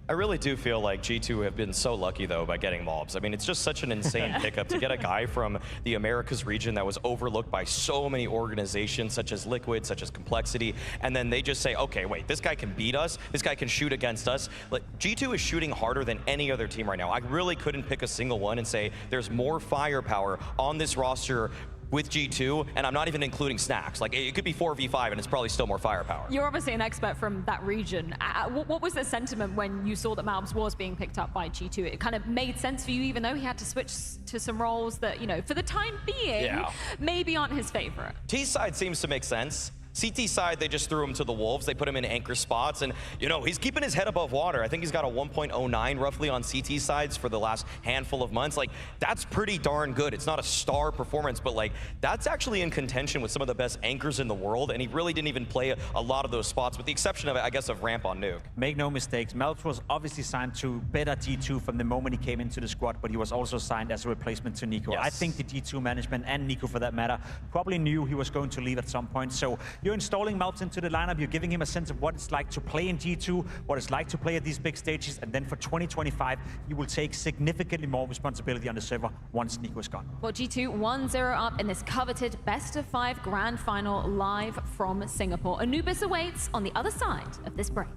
Speaker 3: I really do feel like G2 have been so lucky, though, by getting Malps. I mean, it's just such an insane pickup to get a guy from the Americas region that was overlooked by so many organizations, such as Liquid, such as Complexity, and then they just say, okay, wait, this guy can beat us, this guy can shoot against us. Like, G2 is shooting harder than any other team right now. I really couldn't pick a single one and say there's more firepower on this roster with G2, and I'm not even including Snacks. Like, it could be 4v5, and it's probably still more firepower.
Speaker 2: You're obviously an expert from that region. What was the sentiment when you saw that Malps was being picked up by G2? It kind of made sense for you, even though he had to switch to some roles that, for the time being, maybe aren't his favorite.
Speaker 3: T-side seems to make sense. CT side, they just threw him to the Wolves. They put him in anchor spots, and he's keeping his head above water. I think he's got a 1.09 roughly on CT sides for the last handful of months. Like, that's pretty darn good. It's not a star performance, but like, that's actually in contention with some of the best anchors in the world, and he really didn't even play a lot of those spots, with the exception of, I guess, of Ramp on Nuke.
Speaker 1: Make no mistakes, Malps was obviously signed to better G2 from the moment he came into the squad, but he was also signed as a replacement to Nico.
Speaker 3: Yes.
Speaker 1: I think the G2 management, and Nico for that matter, probably knew he was going to leave at some point, so you're installing Malps into the lineup, you're giving him a sense of what it's like to play in G2, what it's like to play at these big stages, and then for 2025, you will take significantly more responsibility on the server once Nico is gone.
Speaker 2: Well, G2 1-0 up in this coveted best-of-5 grand final live from Singapore. Anubis awaits on the other side of this break.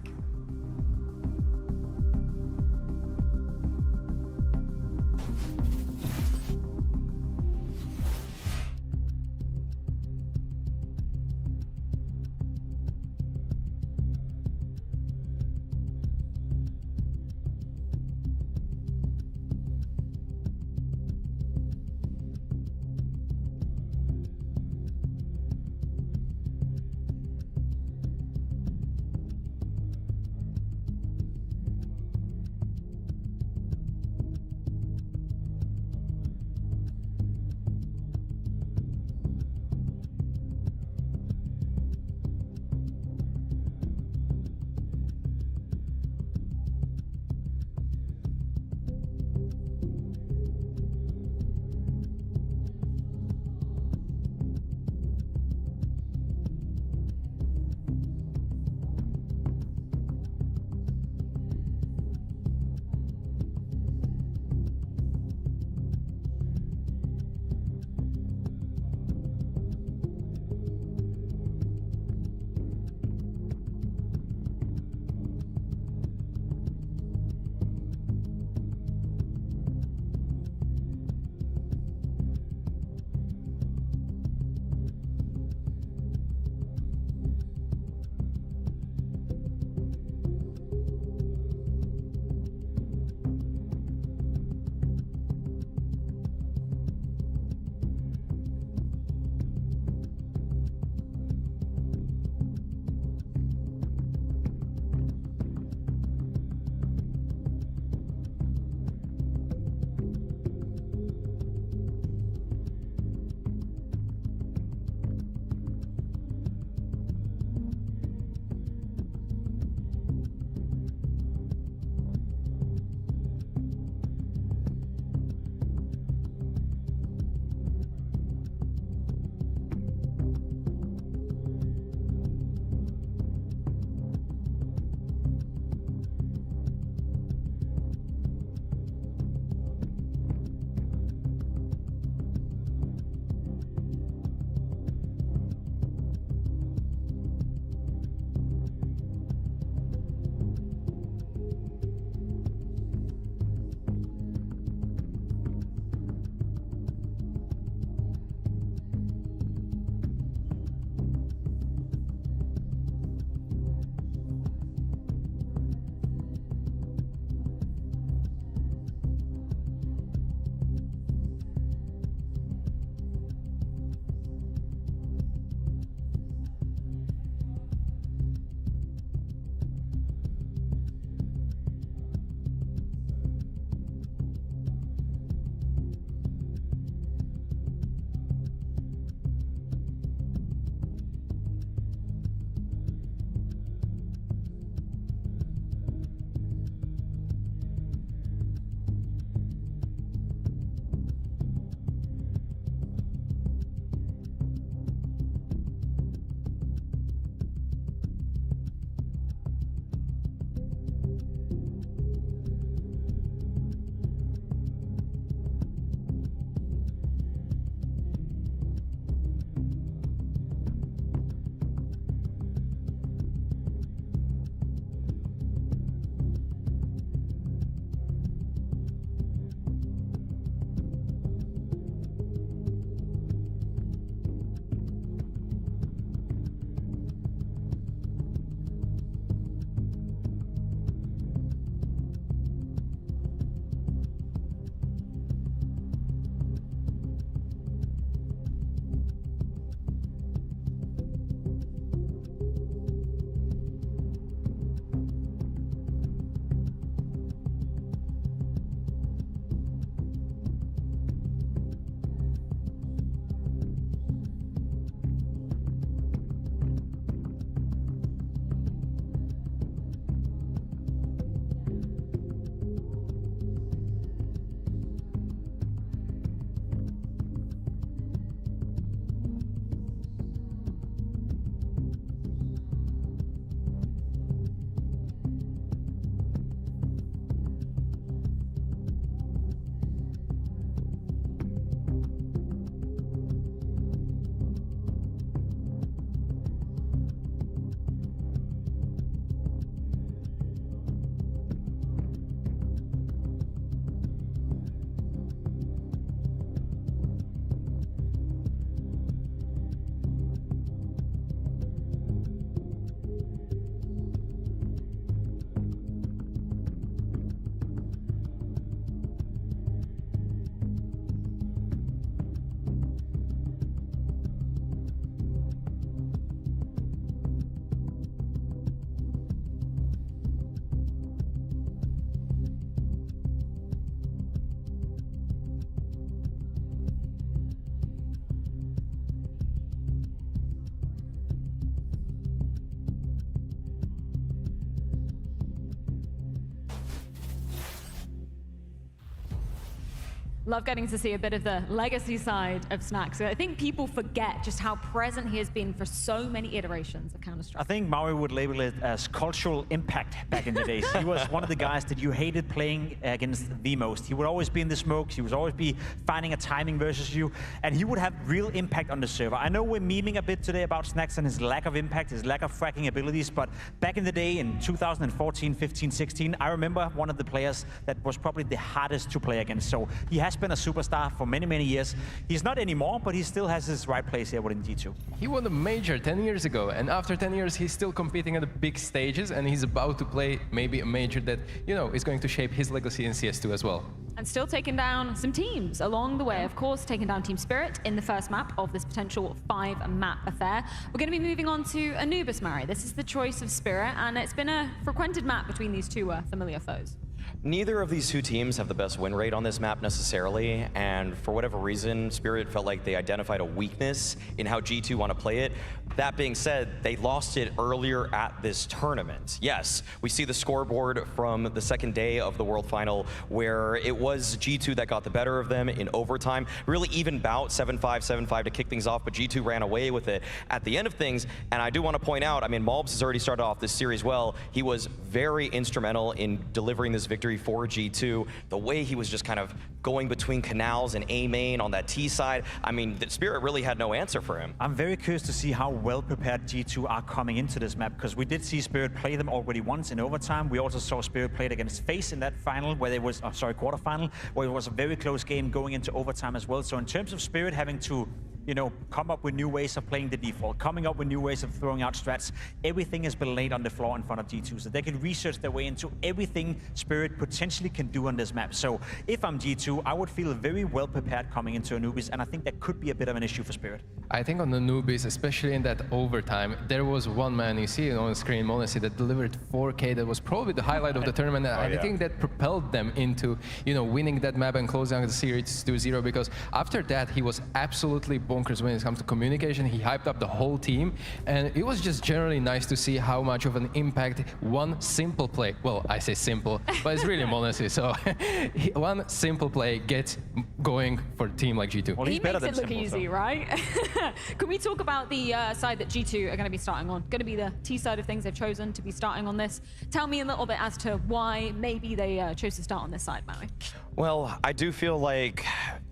Speaker 2: Love getting to see a bit of the legacy side of Snax. I think people forget just how present he has been for so many iterations of Counter-Strike.
Speaker 1: I think Mario would label it as cultural impact back in the days. He was one of the guys that you hated playing against the most. He would always be in the smokes, he would always be finding a timing versus you, and he would have real impact on the server. I know we're memeing a bit today about Snax and his lack of impact, his lack of fracking abilities, but back in the day in 2014, 15, 16, I remember one of the players that was probably the hardest to play against. So he has been a superstar for many, many years. He's not anymore, but he still has his right place here within G2.
Speaker 4: He won a major 10 years ago, and after 10 years, he's still competing at the big stages, and he's about to play maybe a major that, you know, is going to shape his legacy in CS2 as well.
Speaker 2: And still taking down some teams along the way. Of course, taking down Team Spirit in the first map of this potential 5-map affair. We're going to be moving on to Anubis, Mari. This is the choice of Spirit, and it's been a frequented map between these two familiar foes.
Speaker 3: Neither of these two teams have the best win rate on this map necessarily, and for whatever reason, Spirit felt like they identified a weakness in how G2 want to play it. That being said, they lost it earlier at this tournament. Yes, we see the scoreboard from the second day of the World Final where it was G2 that got the better of them in overtime. Really even bout, 7-5, 7-5 to kick things off, but G2 ran away with it at the end of things. And I do want to point out, I mean, Malbs has already started off this series well. He was very instrumental in delivering this victory for G2. The way he was just kind of going between canals and A main on that T side, I mean, the Spirit really had no answer for him.
Speaker 1: I'm very curious to see how well prepared G2 are coming into this map, because we did see Spirit play them already once in overtime. We also saw Spirit played against FaZe in that final, where they was, quarterfinal, where it was a very close game going into overtime as well. So in terms of Spirit having to, you know, come up with new ways of playing the default, coming up with new ways of throwing out strats, everything has been laid on the floor in front of G2, so they can research their way into everything Spirit potentially can do on this map. So if I'm G2, I would feel very well prepared coming into Anubis, and I think that could be a bit of an issue for Spirit.
Speaker 4: I think on Anubis, especially in that overtime, there was one man, you see it on the screen, Monesi, that delivered 4K. That was probably the highlight of the tournament. And I think that propelled them into, you know, winning that map and closing out the series 2-0, because after that, he was absolutely bonkers when it comes to communication. He hyped up the whole team, and it was just generally nice to see how much of an impact one simple play, well, I say simple, but it's really Monesi, so one simple play gets going for a team like G2.
Speaker 2: Well, he makes it look easy, right? Can we talk about the side that G2 are going to be starting on? Going to be the T side of things. They've chosen to be starting on this. Tell me a little bit as to why maybe they chose to start on this side, Maui.
Speaker 3: Well, I do feel like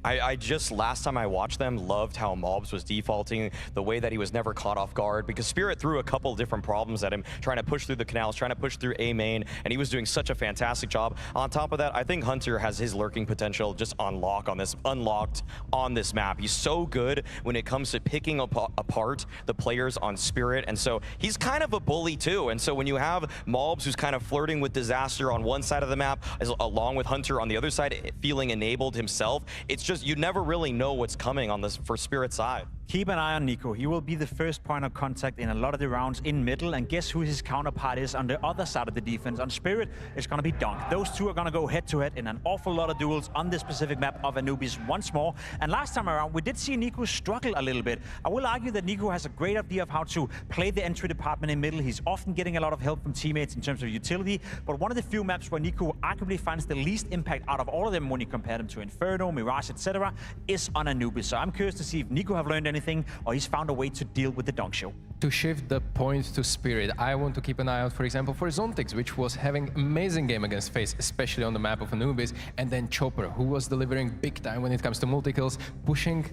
Speaker 3: I just, last time I watched them, loved how Malbs was defaulting, the way that he was never caught off guard, because Spirit threw a couple different problems at him, trying to push through the canals, trying to push through A main, and he was doing such a fantastic job. On top of that, I think Hunter has his lurking potential just unlocked on this map. He's so good when it comes to picking apart the players on Spirit, and so he's kind of a bully too. And so when you have Malbs, who's kind of flirting with disaster on one side of the map, along with Hunter on the other side, feeling enabled himself, it's just, you never really know what's coming on this for Spirit side.
Speaker 1: Keep an eye on Nico. He will be the first point of contact in a lot of the rounds in middle, and guess who his counterpart is on the other side of the defense? On Spirit, it's going to be Dunk. Those two are going to go head-to-head in an awful lot of duels on this specific map of Anubis once more. And last time around, we did see Nico struggle a little bit. I will argue that Nico has a great idea of how to play the entry department in middle. He's often getting a lot of help from teammates in terms of utility, but one of the few maps where Nico arguably finds the least impact out of all of them when you compare them to Inferno, Mirage, etc., is on Anubis. So I'm curious to see if Nico have learned anything, or he's found a way to deal with the dunk show.
Speaker 4: To shift the point to Spirit, I want to keep an eye out, for example, for Zontix, which was having amazing game against FaZe, especially on the map of Anubis, and then Chopper, who was delivering big time when it comes to multi-kills, pushing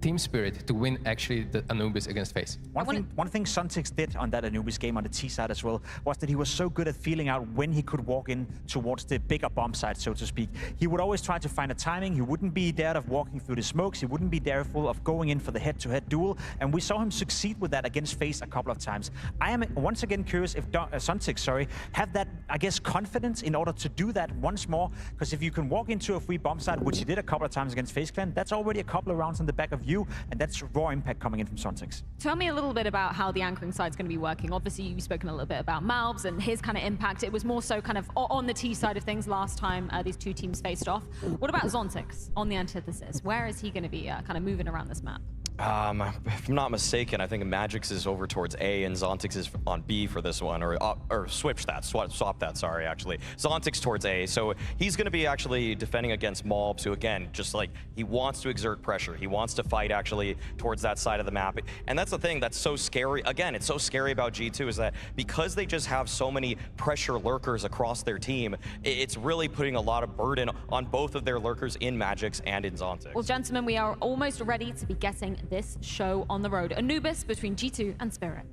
Speaker 4: Team Spirit to win actually the Anubis against FaZe.
Speaker 1: One thing Zontix did on that Anubis game on the T side as well was that he was so good at feeling out when he could walk in towards the bigger bomb side, so to speak. He would always try to find a timing. He wouldn't be there of walking through the smokes. He wouldn't be there full of going in for the head-to-head duel, and we saw him succeed with that against FaZe a couple of times. I am once again curious if Zontix, have that, I guess, confidence in order to do that once more, because if you can walk into a free bomb side, which he did a couple of times against FaZe Clan, that's already a couple of rounds on the back of you, and that's raw impact coming in from Zontix.
Speaker 2: Tell me a little bit about how the anchoring side is going to be working. Obviously, you've spoken a little bit about Malbs and his kind of impact. It was more so kind of on the T side of things last time these two teams faced off. What about Zontix on the antithesis? Where is he going to be kind of moving around this map?
Speaker 3: If I'm not mistaken, I think Magix is over towards A and Zontix is on B for this one, or switch that, swap that, sorry, actually. Zontix towards A, so he's gonna be actually defending against Mobs, who again, just like, he wants to exert pressure. He wants to fight actually towards that side of the map. And that's the thing that's so scary, again, it's so scary about G2 is that because they just have so many pressure lurkers across their team, it's really putting a lot of burden on both of their lurkers in Magix and in Zontix.
Speaker 2: Well, gentlemen, we are almost ready to be getting this show on the road. Anubis between G2 and Spirit.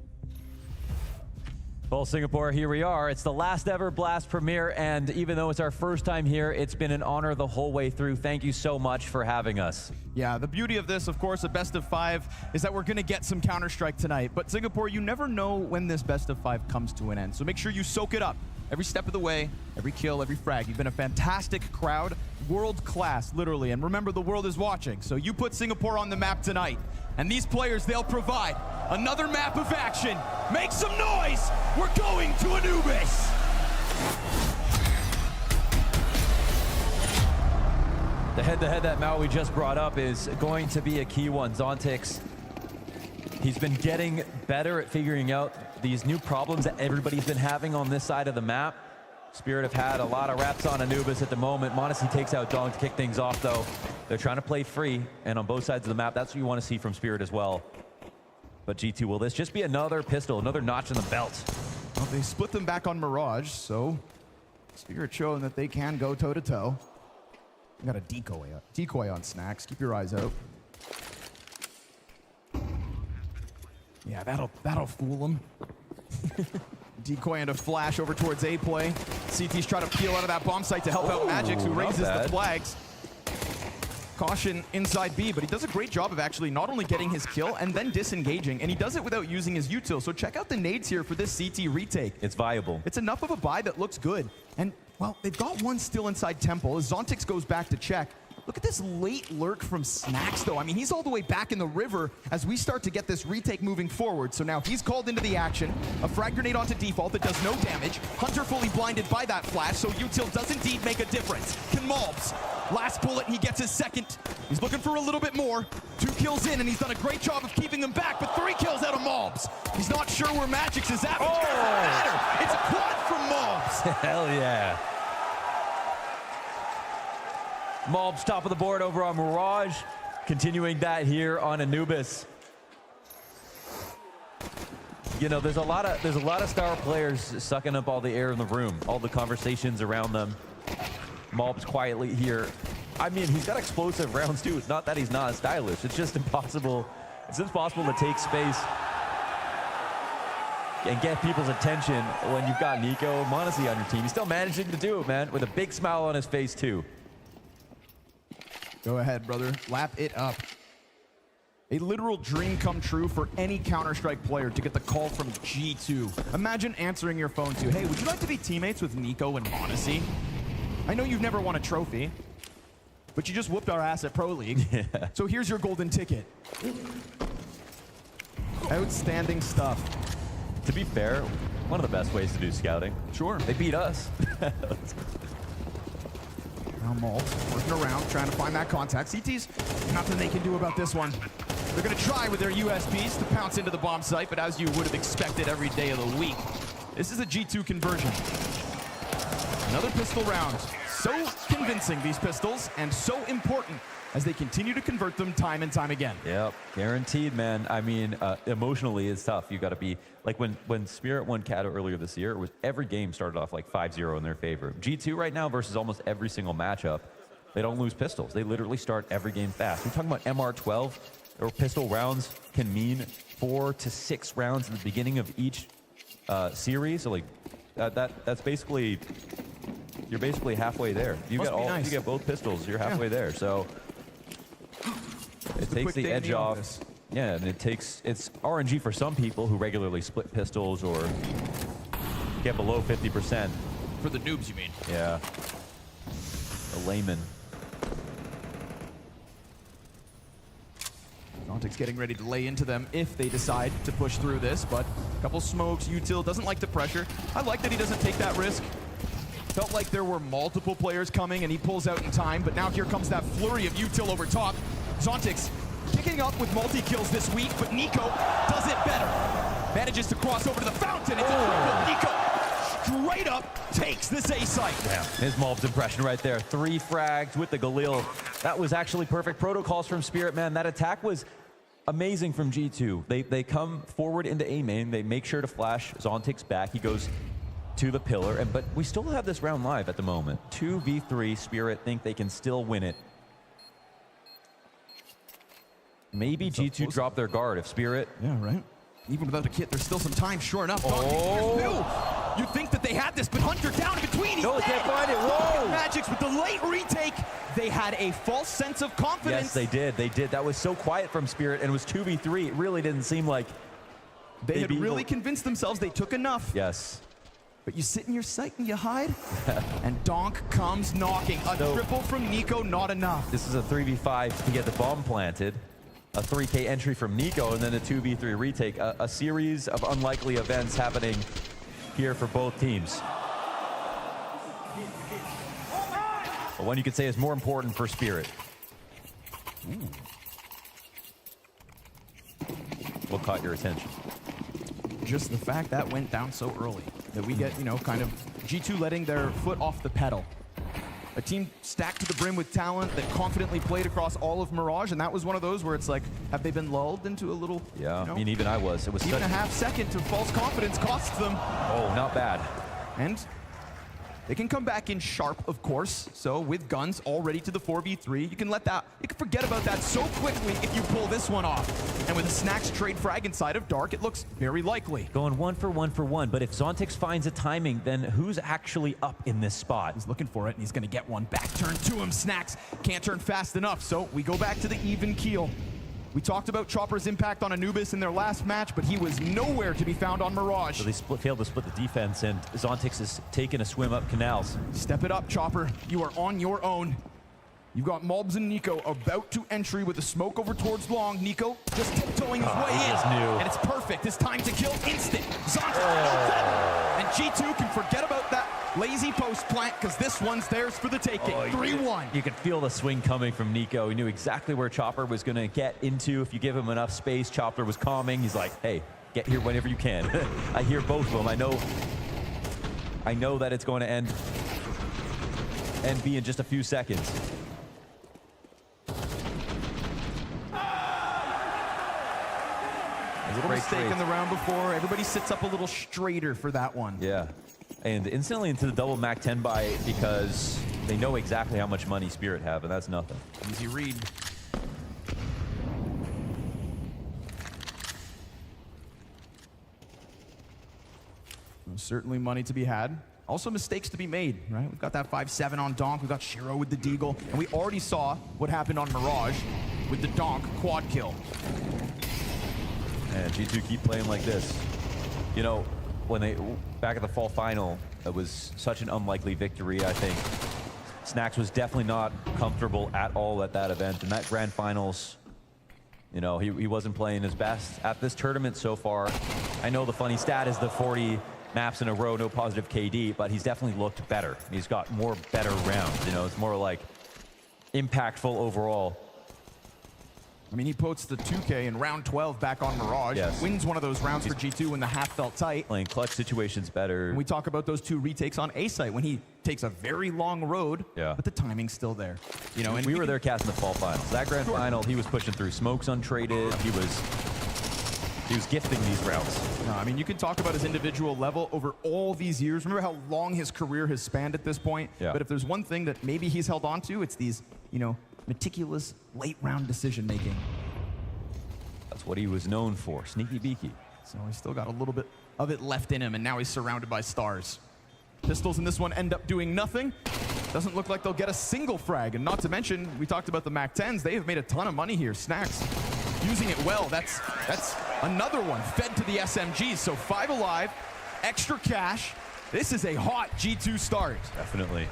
Speaker 16: Well, Singapore, here we are. It's the last ever Blast premiere, and even though it's our first time here, it's been an honor the whole way through. Thank you so much for having us.
Speaker 12: Yeah, the beauty of this, of course, a best of 5, is that we're going to get some Counter-Strike tonight. But Singapore, you never know when this best of 5 comes to an end, so make sure you soak it up. Every step of the way, every kill, every frag. You've been a fantastic crowd, world class, literally. And remember, the world is watching, so you put Singapore on the map tonight. And these players, they'll provide another map of action. Make some noise! We're going to Anubis!
Speaker 16: The head-to-head that Maui just brought up is going to be a key one. Zontix, he's been getting better at figuring out these new problems that everybody's been having on this side of the map. Spirit have had a lot of reps on Anubis at the moment. m0NESY takes out Dong to kick things off, though. They're trying to play free, and on both sides of the map, that's what you want to see from Spirit as well. But G2, will this just be another pistol, another notch in the belt?
Speaker 12: Well, they split them back on Mirage, so Spirit showing that they can go toe-to-toe. Got a decoy on Snacks. Keep your eyes out. Yeah, that'll fool them. Decoy and a flash over towards A play. CT's trying to peel out of that bomb site to help out Magix, who raises the flags. Caution inside B, but he does a great job of actually not only getting his kill and then disengaging, and he does it without using his util. So check out the nades here for this CT retake.
Speaker 16: It's viable.
Speaker 12: It's enough of a buy that looks good. And, well, they've got one still inside Temple as Zontix goes back to check. Look at this late lurk from Snacks, though. I mean, he's all the way back in the river as we start to get this retake moving forward. So now he's called into the action. A frag grenade onto default that does no damage. Hunter fully blinded by that flash, so util does indeed make a difference. Can Mobs. Last bullet, and he gets his second. He's looking for a little bit more. 2 kills in, and he's done a great job of keeping them back, but 3 kills out of Mobs. He's not sure where Magix is at. But it doesn't matter. It's a quad from Mobs.
Speaker 16: Hell yeah. Mobs top of the board over on Mirage, continuing that here on Anubis. You know, there's a lot of star players sucking up all the air in the room, all the conversations around them. Mobs quietly here. I mean, he's got explosive rounds too. It's not that he's not stylish. It's just impossible. It's impossible to take space and get people's attention when you've got Nico and m0NESY on your team. He's still managing to do it, man, with a big smile on his face too.
Speaker 12: Go ahead, brother. Lap it up. A literal dream come true for any Counter-Strike player to get the call from G2. Imagine answering your phone to, hey, would you like to be teammates with Nico and m0NESY? I know you've never won a trophy, but you just whooped our ass at Pro League. Yeah. So here's your golden ticket. Outstanding stuff.
Speaker 16: To be fair, one of the best ways to do scouting.
Speaker 12: Sure.
Speaker 16: They beat us.
Speaker 12: Now Malt working around, trying to find that contact. CT's nothing they can do about this one. They're going to try with their USPs to pounce into the bomb site, but as you would have expected every day of the week, this is a G2 conversion. Another pistol round. So convincing, these pistols, and so important as they continue to convert them time and time again.
Speaker 16: Yep, guaranteed, man. I mean, emotionally, it's tough. You got to be, like when Spirit won Kato earlier this year, it was every game started off like 5-0 in their favor. G2 right now versus almost every single matchup, they don't lose pistols. They literally start every game fast. We're talking about MR12, or pistol rounds can mean 4 to 6 rounds at the beginning of each series. So like, that's basically, you're basically halfway there. You get all, you get both pistols, you're halfway there. So it takes the edge off. Yeah, and it's RNG for some people who regularly split pistols or get below 50%.
Speaker 12: For the noobs, you mean?
Speaker 16: Yeah. A layman.
Speaker 12: Zontix getting ready to lay into them if they decide to push through this, but a couple smokes. Util doesn't like the pressure. I like that he doesn't take that risk. Felt like there were multiple players coming and he pulls out in time, but now here comes that flurry of Util over top. Zontix kicking up with multi-kills this week, but Nico does it better. Manages to cross over to the fountain. It's a triple. Nico straight up takes this A site.
Speaker 16: Yeah, his Mulb's impression right there. 3 frags with the Galil. That was actually perfect protocols from Spirit, man. That attack was amazing from G2. They come forward into A main. They make sure to flash Zontic's back. He goes to the pillar, but we still have this round live at the moment. 2v3. Spirit think they can still win it. Maybe G2 drop their guard if Spirit.
Speaker 12: Yeah, right. Even without a kit, there's still some time. Sure enough, you'd think that they had this, but Hunter down in between. He's
Speaker 16: no, can't find it. Whoa!
Speaker 12: Magics with the late retake. They had a false sense of confidence.
Speaker 16: Yes, they did. They did. That was so quiet from Spirit, and it was 2v3. It really didn't seem like
Speaker 12: they had really convinced themselves they took enough.
Speaker 16: Yes.
Speaker 12: But you sit in your sight and you hide, and Donk comes knocking. A triple from Nico, not enough.
Speaker 16: This is a 3v5 to get the bomb planted. A 3K entry from Nico, and then a 2v3 retake. A series of unlikely events happening here for both teams. But one you could say is more important for Spirit. Ooh. What caught your attention?
Speaker 12: Just the fact that went down so early. That we get, you know, kind of G2 letting their foot off the pedal. A team stacked to the brim with talent that confidently played across all of Mirage, and that was one of those where it's like, have they been lulled into a little,
Speaker 16: yeah,
Speaker 12: you know,
Speaker 16: I mean, even I was. It was
Speaker 12: even a half second to false confidence costs them.
Speaker 16: Oh, not bad.
Speaker 12: And they can come back in sharp, of course. So with guns all ready to the 4v3, you can forget about that so quickly if you pull this one off. And with a Snacks trade frag inside of Dark, it looks very likely.
Speaker 16: Going 1 for 1 for 1, but if Zontix finds a timing, then who's actually up in this spot?
Speaker 12: He's looking for it, and he's gonna get one. Back turn to him, Snacks can't turn fast enough, so we go back to the even keel. We talked about Chopper's impact on Anubis in their last match, but he was nowhere to be found on Mirage.
Speaker 16: So they failed to split the defense, and Zontix is taking a swim up canals.
Speaker 12: Step it up, Chopper. You are on your own. You've got Mulbs and Nico about to entry with a smoke over towards long. Nico just tiptoeing his way in. And it's perfect. His time to kill instant. Zontix and G2 can forget about that lazy post plant because this one's theirs for the taking. 3-1.
Speaker 16: You could feel the swing coming from Nico. He knew exactly where Chopper was going to get into. If you give him enough space, Chopper was calming. He's like, hey, get here whenever you can. I hear both of them. I know that it's going to end in just a few seconds.
Speaker 12: A little mistake in the round before. Everybody sits up a little straighter for that one.
Speaker 16: Yeah. And instantly into the double Mac 10 buy because they know exactly how much money Spirit have, and that's nothing.
Speaker 12: Easy read. Certainly money to be had. Also mistakes to be made, right? We've got that 5-7 on Donk. We've got Shiro with the Deagle. And we already saw what happened on Mirage with the Donk quad kill.
Speaker 16: And G2 keep playing like this. You know, when they back at the fall final, it was such an unlikely victory. I think Snacks was definitely not comfortable at all at that event. And that grand finals, you know, he wasn't playing his best at this tournament so far. I know the funny stat is the 40 maps in a row, no positive KD, but he's definitely looked better. He's got more better rounds. You know, it's more like impactful overall.
Speaker 12: I mean, he puts the 2K in round 12 back on Mirage.
Speaker 16: Yes.
Speaker 12: Wins one of those rounds for G2 when the half felt tight.
Speaker 16: Playing clutch situations better.
Speaker 12: And we talk about those 2 retakes on A site when he takes a very long road,
Speaker 16: yeah,
Speaker 12: but the timing's still there. You know, and
Speaker 16: we were there casting the fall finals. That grand final, he was pushing through smokes untraded. He was gifting these rounds.
Speaker 12: No, I mean, you can talk about his individual level over all these years. Remember how long his career has spanned at this point?
Speaker 16: Yeah.
Speaker 12: But if there's one thing that maybe he's held on to, it's these, you know, meticulous late round decision making.
Speaker 16: That's what he was known for, sneaky beaky.
Speaker 12: So he's still got a little bit of it left in him, and now he's surrounded by stars. Pistols in this one end up doing nothing. Doesn't look like they'll get a single frag, and not to mention, we talked about the Mac 10s. They have made a ton of money here. Snacks using it well. That's another one fed to the SMGs. So 5 alive, extra cash. This is a hot G2 start.
Speaker 16: Definitely.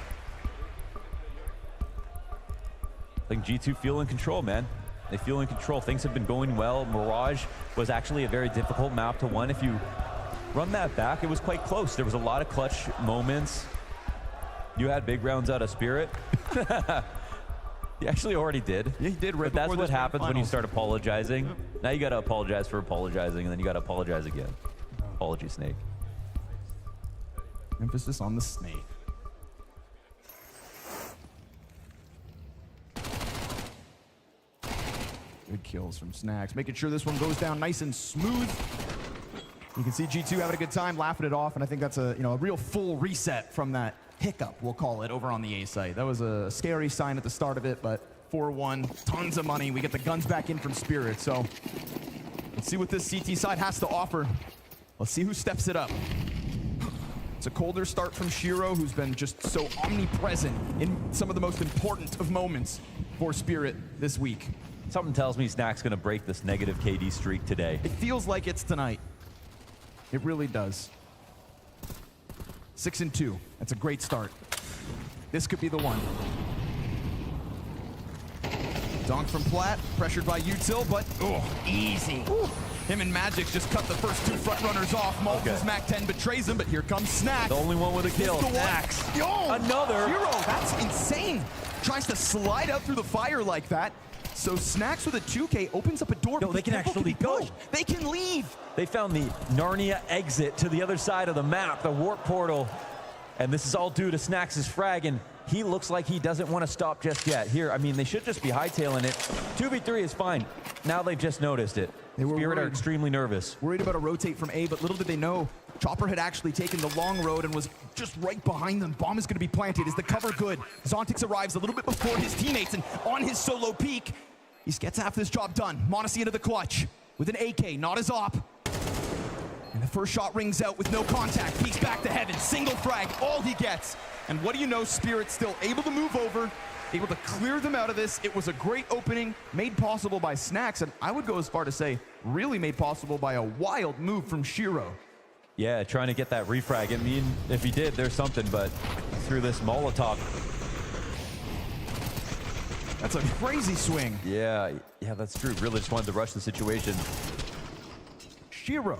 Speaker 16: I think G2 feel in control, man. They feel in control. Things have been going well. Mirage was actually a very difficult map to win. If you run that back, it was quite close. There was a lot of clutch moments. You had big rounds out of Spirit. He actually already did.
Speaker 12: Yeah, he did. Right,
Speaker 16: but that's
Speaker 12: before
Speaker 16: what
Speaker 12: this
Speaker 16: happens when you
Speaker 12: finals.
Speaker 16: start apologizing. Now you got to apologize for apologizing, and then you got to apologize again. Apology, Snake.
Speaker 12: Emphasis on the snake. Good kills from Snacks, making sure this one goes down nice and smooth. You can see G2 having a good time, laughing it off, and I think that's a a real full reset from that hiccup, we'll call it, over on the A site. That was a scary sign at the start of it, but 4-1, tons of money. We get the guns back in from Spirit, so let's see what this CT side has to offer. Let's see who steps it up. It's a colder start from Shiro, who's been just so omnipresent in some of the most important of moments for Spirit this week.
Speaker 16: Something tells me Snack's going to break this negative KD streak today.
Speaker 12: It feels like it's tonight. It really does. 6-2. That's a great start. This could be the one. Donk from Platt, pressured by Util, but easy. Ooh. Him and Magic just cut the first two front runners off. Malton's Mac 10 betrays him, but here comes Snack.
Speaker 16: The only one with a kill. Snacks. Another.
Speaker 12: Shiro, that's insane. Tries to slide out through the fire like that. So Snacks with a 2K opens up a door.
Speaker 16: No, they can actually go.
Speaker 12: They can leave.
Speaker 16: They found the Narnia exit to the other side of the map, the warp portal. And this is all due to Snacks' frag, and he looks like he doesn't want to stop just yet. Here, I mean, they should just be hightailing it. 2v3 is fine. Now they've just noticed it. Spirit are extremely nervous.
Speaker 12: Worried about a rotate from A, but little did they know, Chopper had actually taken the long road and was just right behind them. Bomb is going to be planted. Is the cover good? Zontix arrives a little bit before his teammates, and on his solo peak, he gets half this job done. Monacy into the clutch with an AK, not his op. And the first shot rings out with no contact. Peeks back to heaven, single frag, all he gets. And what do you know, Spirit still able to move over, able to clear them out of this. It was a great opening, made possible by Snacks, and I would go as far to say, really made possible by a wild move from Shiro.
Speaker 16: Yeah, trying to get that refrag. I mean, if he did, there's something, but through this Molotov.
Speaker 12: That's a crazy swing.
Speaker 16: Yeah, that's true. Really just wanted to rush the situation.
Speaker 12: Shiro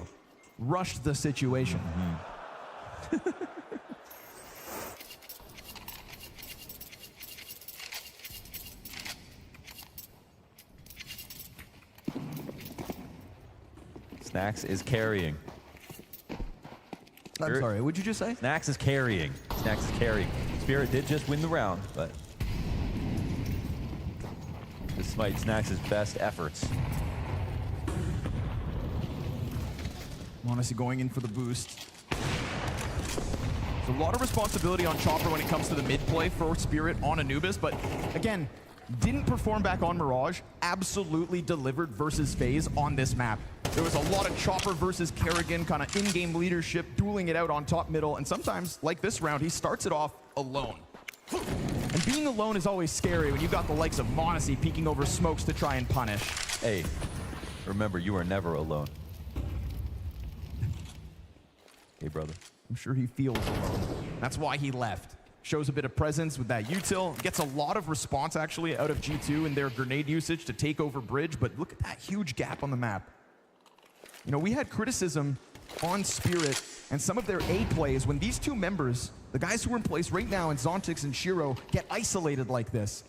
Speaker 12: rushed the situation.
Speaker 16: Snacks is carrying.
Speaker 12: I'm sorry, what'd you just say?
Speaker 16: Snacks is carrying. Snacks is carrying. Spirit did just win the round, but despite Snacks' best efforts.
Speaker 12: Monacy going in for the boost. There's a lot of responsibility on Chopper when it comes to the mid play for Spirit on Anubis, but again, didn't perform back on Mirage, absolutely delivered versus FaZe on this map. There was a lot of Chopper versus Kerrigan, kind of in-game leadership, dueling it out on top middle, and sometimes, like this round, he starts it off alone. And being alone is always scary when you've got the likes of Monacy peeking over smokes to try and punish.
Speaker 16: Hey, remember, you are never alone. Hey, brother.
Speaker 12: I'm sure he feels alone. That's why he left. Shows a bit of presence with that util. Gets a lot of response, actually, out of G2 in their grenade usage to take over bridge, but look at that huge gap on the map. You know, we had criticism on Spirit and some of their A plays when these two members, the guys who are in place right now in Zontix and Shiro, get isolated like this.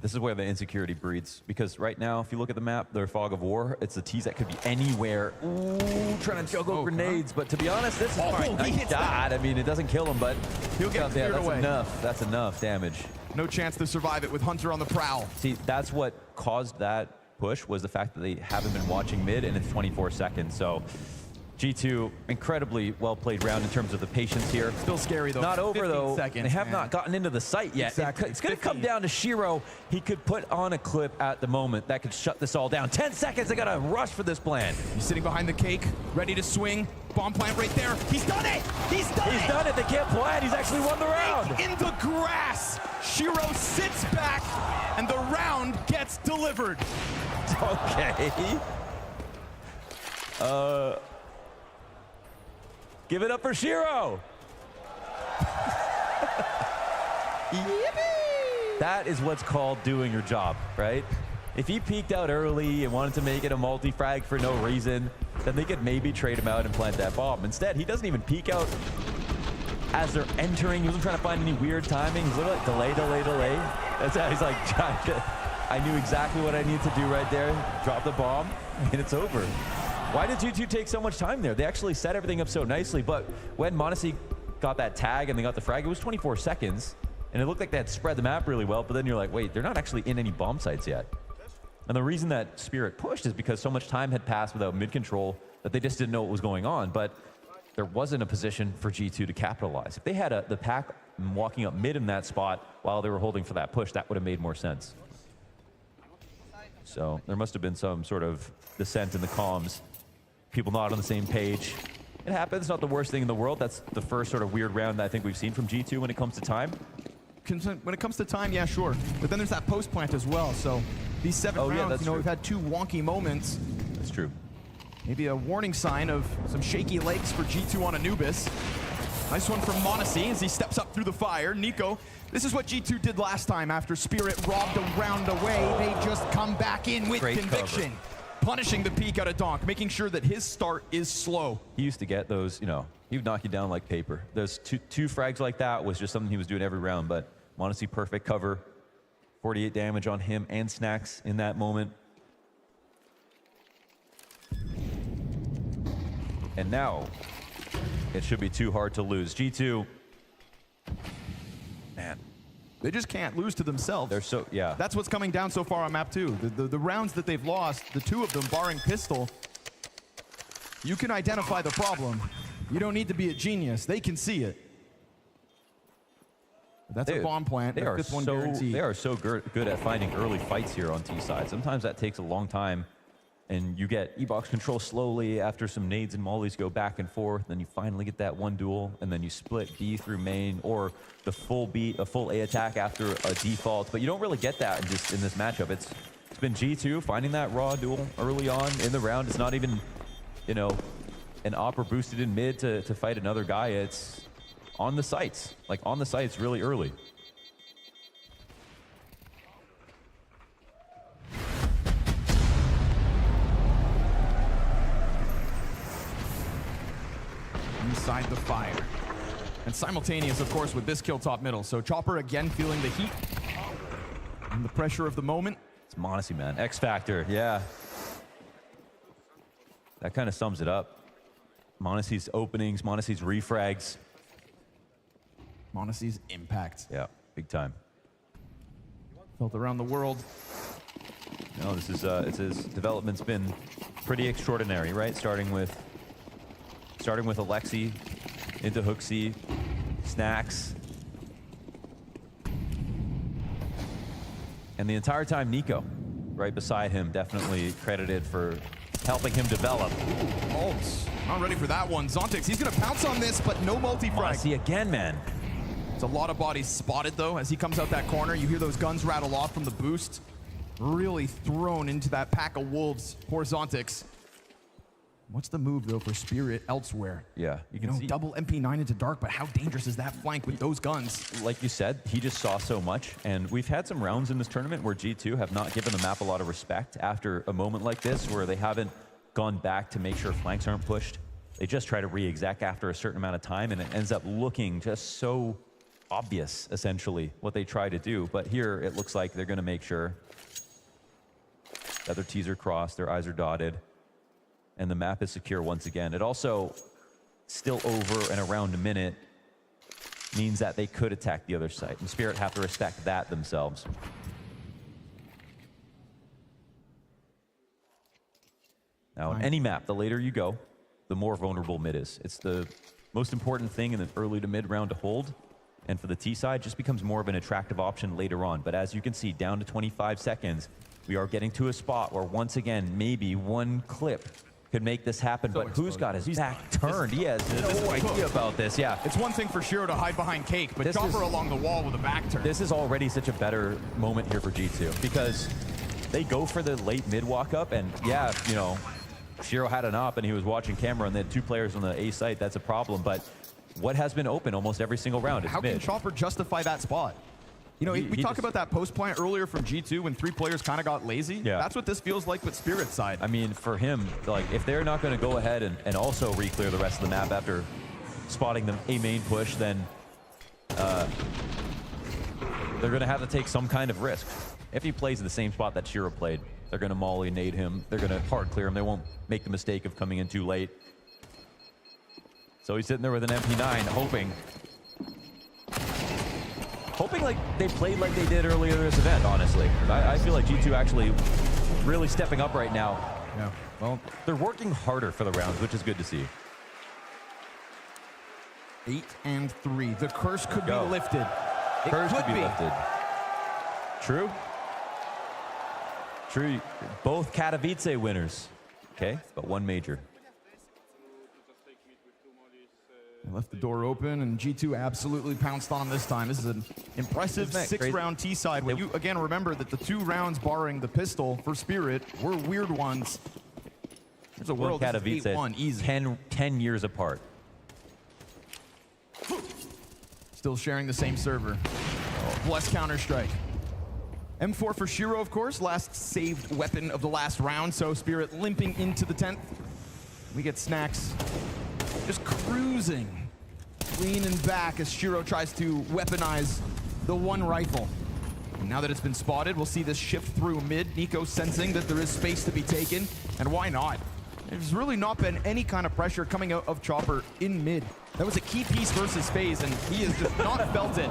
Speaker 16: This is where the insecurity breeds, because right now, if you look at the map, their fog of war, it's the T's that could be anywhere. Ooh, trying to juggle grenades, but to be honest, this is fine. He hits that. I mean, it doesn't kill him, but
Speaker 12: he'll get cleared away.
Speaker 16: Enough. That's enough damage.
Speaker 12: No chance to survive it with Hunter on the prowl.
Speaker 16: See, that's what caused that push, was the fact that they haven't been watching mid, and it's 24 seconds, so G2, incredibly well-played round in terms of the patience here.
Speaker 12: Still scary, though.
Speaker 16: Not over, though.
Speaker 12: Seconds,
Speaker 16: they have not gotten into the site yet.
Speaker 12: Exactly.
Speaker 16: It's going to come down to Shiro. He could put on a clip at the moment that could shut this all down. 10 seconds, they got to rush for this plan.
Speaker 12: He's sitting behind the cake, ready to swing. Bomb plant right there. He's done it! He's done it!
Speaker 16: He's done it. They can't plant. He's actually won the round.
Speaker 12: In the grass, Shiro sits back, and the round gets delivered.
Speaker 16: Okay. Give it up for Shiro. That is what's called doing your job, right? If he peeked out early and wanted to make it a multi-frag for no reason, then they could maybe trade him out and plant that bomb. Instead, he doesn't even peek out as they're entering. He wasn't trying to find any weird timing. He's literally like delay, delay, delay. That's how he's like trying to, I knew exactly what I need to do right there. Drop the bomb, and it's over. Why did G2 take so much time there? They actually set everything up so nicely, but when m0NESY got that tag and they got the frag, it was 24 seconds, and it looked like they had spread the map really well, but then you're like, wait, they're not actually in any bomb sites yet. And the reason that Spirit pushed is because so much time had passed without mid control that they just didn't know what was going on, but there wasn't a position for G2 to capitalize. If they had the pack walking up mid in that spot while they were holding for that push, that would have made more sense. So there must have been some sort of dissent in the comms. People not on the same page. It happens, not the worst thing in the world. That's the first sort of weird round that I think we've seen from G2 when it comes to time.
Speaker 12: When it comes to time, yeah, sure. But then there's that post plant as well. So these 7 rounds, we've had 2 wonky moments.
Speaker 16: That's true.
Speaker 12: Maybe a warning sign of some shaky legs for G2 on Anubis. Nice one from m0NESY as he steps up through the fire. Nico, this is what G2 did last time after Spirit robbed a round away. They just come back in with conviction. Punishing the peak out of Donk, making sure that his start is slow.
Speaker 16: He used to get those, you know, he would knock you down like paper. Those two frags like that was just something he was doing every round, but m0NESY perfect cover. 48 damage on him and Snacks in that moment. And now, it should be too hard to lose. G2, man.
Speaker 12: They just can't lose to themselves.
Speaker 16: They're so, yeah.
Speaker 12: That's what's coming down so far on map 2. The rounds that they've lost, the 2 of them, barring Pistol, you can identify the problem. You don't need to be a genius. They can see it. That's a bomb plant.
Speaker 16: They are so good at finding early fights here on T side. Sometimes that takes a long time, and you get E-box control slowly after some nades and mollies go back and forth. Then you finally get that one duel, and then you split B through main, or the full B, a full A attack after a default. But you don't really get that in this matchup. It's been G2 finding that raw duel early on in the round. It's not even, you know, an opera boosted in mid to fight another guy. It's on the sites, like on the sites really early.
Speaker 12: Inside the fire. And simultaneous, of course, with this kill top middle. So Chopper again feeling the heat and the pressure of the moment.
Speaker 16: It's m0NESY, man. X Factor, yeah. That kind of sums it up. m0NESY's openings, m0NESY's refrags.
Speaker 12: m0NESY's impact.
Speaker 16: Yeah, big time.
Speaker 12: Felt around the world.
Speaker 16: No, this is his development's been pretty extraordinary, right? Starting with Alexi into Hooksy, Snacks. And the entire time, Nico, right beside him, definitely credited for helping him develop.
Speaker 12: Maltz, not ready for that one. Zontix, he's gonna pounce on this, but no multi-frag.
Speaker 16: m0NESY again, man.
Speaker 12: It's a lot of bodies spotted, though, as he comes out that corner. You hear those guns rattle off from the boost. Really thrown into that pack of wolves. Poor Zontix. What's the move, though, for Spirit elsewhere?
Speaker 16: Yeah,
Speaker 12: you can see double MP9 into dark, but how dangerous is that flank with those guns?
Speaker 16: Like you said, he just saw so much, and we've had some rounds in this tournament where G2 have not given the map a lot of respect after a moment like this, where they haven't gone back to make sure flanks aren't pushed. They just try to re-exec after a certain amount of time, and it ends up looking just so obvious, essentially, what they try to do. But here, it looks like they're going to make sure that their T's are crossed, their I's are dotted, and the map is secure once again. It also, still over and around a minute, means that they could attack the other side, and Spirit have to respect that themselves. Now, on any map, the later you go, the more vulnerable mid is. It's the most important thing in the early to mid round to hold, and for the T side, just becomes more of an attractive option later on. But as you can see, down to 25 seconds, we are getting to a spot where, once again, maybe one clip could make this happen, but who's got his back turned? He has no idea about this, yeah.
Speaker 12: It's one thing for Shiro to hide behind Cake, but Chopper along the wall with a back turn.
Speaker 16: This is already such a better moment here for G2, because they go for the late mid walk up, and yeah, you know, Shiro had an op and he was watching camera and they had 2 players on the A site, that's a problem, but what has been open almost every single round is
Speaker 12: How
Speaker 16: mid.
Speaker 12: can Chopper justify that spot? You know, we talked about that post plant earlier from G2 when 3 players kind of got lazy.
Speaker 16: Yeah.
Speaker 12: That's what this feels like with Spirit's side.
Speaker 16: I mean, for him, like, if they're not going to go ahead and also re-clear the rest of the map after spotting them a main push, then they're going to have to take some kind of risk. If he plays in the same spot that Shiro played, they're going to molly nade him. They're going to hard clear him. They won't make the mistake of coming in too late. So he's sitting there with an MP9, hoping like they played like they did earlier in this event, honestly. I feel like G2 actually really stepping up right now.
Speaker 12: Yeah, well,
Speaker 16: they're working harder for the rounds, which is good to see.
Speaker 12: 8 and 3. The curse could be lifted.
Speaker 16: Curse could be lifted. True. True. Both Katowice winners. Okay, but one major.
Speaker 12: They left the door open, and G2 absolutely pounced on this time. This is an impressive 6-round T-side. When you, again, remember that the 2 rounds barring the pistol for Spirit were weird ones. There's a world that's 8-1, easy.
Speaker 16: 10 years apart.
Speaker 12: Still sharing the same server. Bless Counter-Strike. M4 for Shiro, of course, last saved weapon of the last round, so Spirit limping into the 10th. We get Snacks just cruising, leaning back as Shiro tries to weaponize the one rifle. And now that it's been spotted, we'll see this shift through mid. Nico sensing that there is space to be taken, and why not? There's really not been any kind of pressure coming out of Chopper in mid. That was a key piece versus FaZe, and he has just not felt it.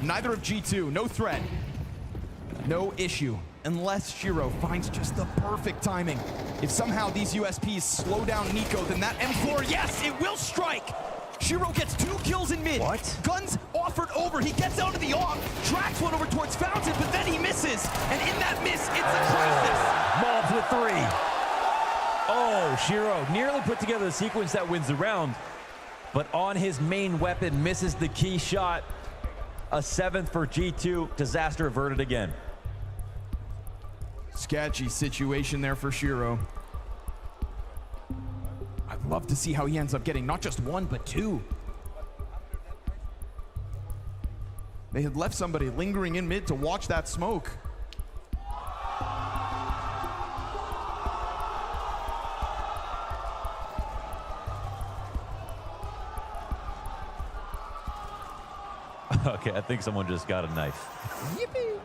Speaker 12: Neither of G2, no threat, no issue, unless Shiro finds just the perfect timing. If somehow these USPs slow down Nico, then that M4, yes, it will strike! Shiro gets 2 kills in mid. What? Guns offered over. He gets out of the off, tracks one over towards Fountain, but then he misses. And in that miss, it's a crisis.
Speaker 16: Mobs with 3. Oh, Shiro nearly put together the sequence that wins the round, but on his main weapon, misses the key shot. A 7th for G2. Disaster averted again.
Speaker 12: Sketchy situation there for Shiro. I'd love to see how he ends up getting not just 1, but 2. They had left somebody lingering in mid to watch that smoke.
Speaker 16: Okay, I think someone just got a knife.
Speaker 12: Yippee!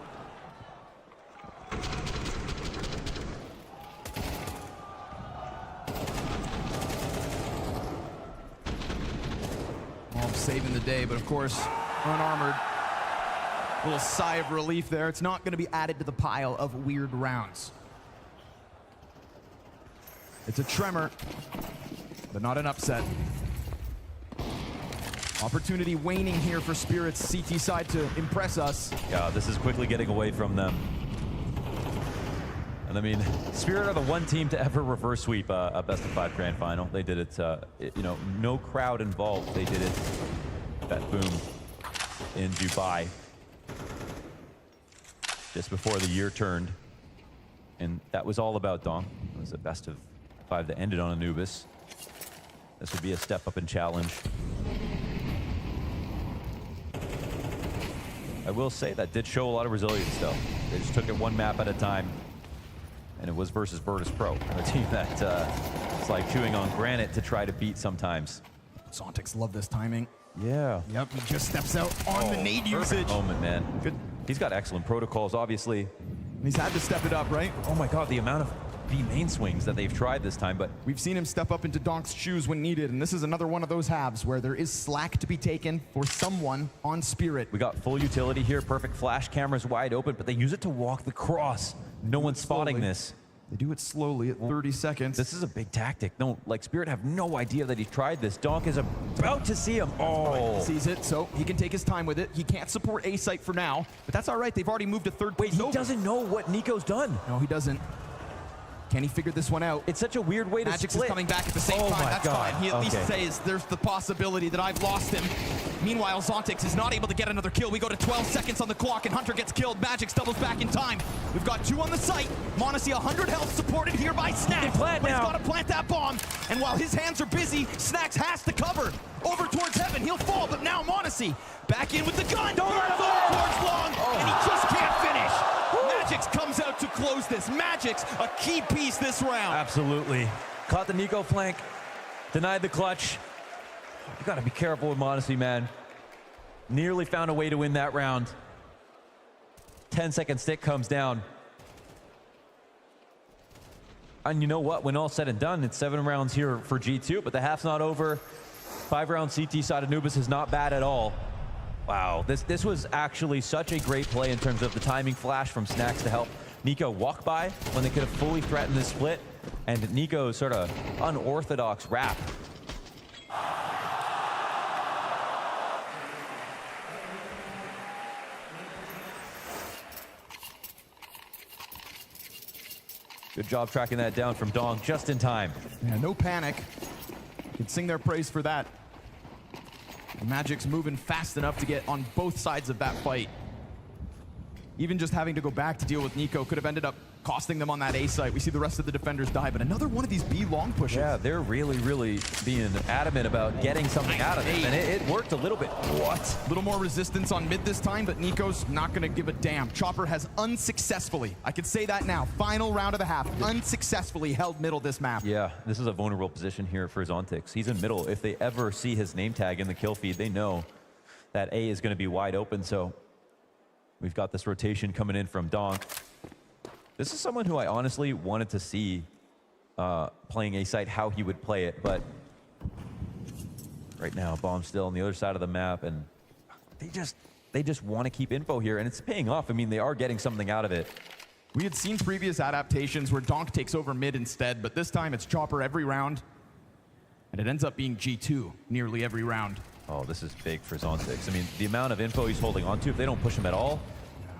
Speaker 12: Mob saving the day, but of course, unarmored. A little sigh of relief there. It's not going to be added to the pile of weird rounds. It's a tremor, but not an upset. Opportunity waning here for Spirit's CT side to impress us.
Speaker 16: Yeah, this is quickly getting away from them. And I mean, Spirit are the one team to ever reverse sweep a best-of-5 grand final. They did it, you know, no crowd involved. They did it, that boom, in Dubai. Just before the year turned. And that was all about Donk. It was a best-of-5 that ended on Anubis. This would be a step up in challenge. I will say that did show a lot of resilience, though. They just took it one map at a time, and it was versus Virtus Pro, a team that it's like chewing on granite to try to beat sometimes.
Speaker 12: Zontics love this timing.
Speaker 16: Yeah.
Speaker 12: Yep, he just steps out on the nade usage.
Speaker 16: Moment, man. Good. He's got excellent protocols, obviously.
Speaker 12: He's had to step it up, right?
Speaker 16: Oh my God, the amount of B main swings that they've tried this time, but
Speaker 12: we've seen him step up into Donk's shoes when needed, and this is another one of those halves where there is slack to be taken for someone on Spirit.
Speaker 16: We got full utility here, perfect flash cameras wide open, but they use it to walk the cross. No one's spotting this.
Speaker 12: They do it slowly at 30 seconds.
Speaker 16: This is a big tactic. No, like Spirit have no idea that he tried this. Donk is about to see him. Oh.
Speaker 12: Sees it, so he can take his time with it. He can't support A site for now, but that's all right. They've already moved to third.
Speaker 16: Wait, he doesn't know what Nico's done.
Speaker 12: No, he doesn't. Can he figure this one out?
Speaker 16: It's such a weird way to
Speaker 12: Magix
Speaker 16: split.
Speaker 12: is coming back at the same time. That's
Speaker 16: God.
Speaker 12: fine. He at least says there's the possibility that I've lost him. Meanwhile, Zontics is not able to get another kill. We go to 12 seconds on the clock, and Hunter gets killed. Magix doubles back in time. We've got 2 on the site. m0NESY 100 health supported here by Snacks. But he's got to plant that bomb. And while his hands are busy, Snacks has to cover. Over towards heaven. He'll fall, but now m0NESY back in with the gun.
Speaker 16: Don't let him
Speaker 12: towards long, and he just can't finish. Magix comes out to close this. Magix, a key piece this round.
Speaker 16: Absolutely. Caught the Nico flank. Denied the clutch. You gotta be careful with Modesty, man. Nearly found a way to win that round. 10-second stick comes down. And you know what? When all said and done, it's 7 rounds here for G2, but the half's not over. 5-round CT side Anubis is not bad at all. Wow, this was actually such a great play in terms of the timing flash from Snacks to help Nico walk by when they could have fully threatened this split. And Nico's sort of unorthodox wrap. Good job tracking that down from Dong just in time.
Speaker 12: Yeah, no panic. Can sing their praise for that. Magic's moving fast enough to get on both sides of that fight. Even just having to go back to deal with Nico could have ended up costing them on that A site. We see the rest of the defenders die, but another one of these B long pushes.
Speaker 16: Yeah, they're really being adamant about getting something out of it, and it worked a little bit. What?
Speaker 12: A little more resistance on mid this time, but Nico's not going to give a damn. Chopper has unsuccessfully, I can say that now, final round of the half, unsuccessfully held middle this map.
Speaker 16: Yeah, this is a vulnerable position here for Zontix. He's in middle. If they ever see his name tag in the kill feed, they know that A is going to be wide open, so we've got this rotation coming in from Donk. This is someone who I honestly wanted to see playing A site, how he would play it, but right now, Bomb's still on the other side of the map, and they just want to keep info here, and it's paying off. I mean, they are getting something out of it.
Speaker 12: We had seen previous adaptations where Donk takes over mid instead, but this time it's Chopper every round, and it ends up being G2 nearly every round.
Speaker 16: Oh, this is big for Zontix. I mean, the amount of info he's holding onto, if they don't push him at all,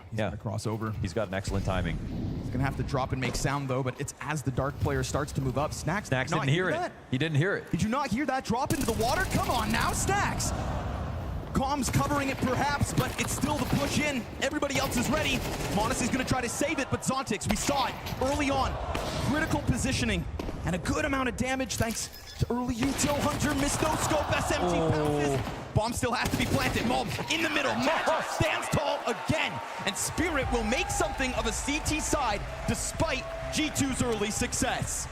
Speaker 12: he's gonna cross over.
Speaker 16: He's got an excellent timing.
Speaker 12: He's gonna have to drop and make sound though, but it's as the Dark player starts to move up. Snacks
Speaker 16: didn't hear it. He didn't hear it.
Speaker 12: Did you not hear that drop into the water? Come on now, Snacks! Comms covering it perhaps, but it's still the push in. Everybody else is ready. Monasty's gonna try to save it, but Zontix, we saw it early on. Critical positioning and a good amount of damage thanks to early util. Hunter missed no scope, SMT bounces. Bomb still has to be planted. Mob in the middle. Magic stands tall again. And Spirit will make something of a CT side despite G2's early success.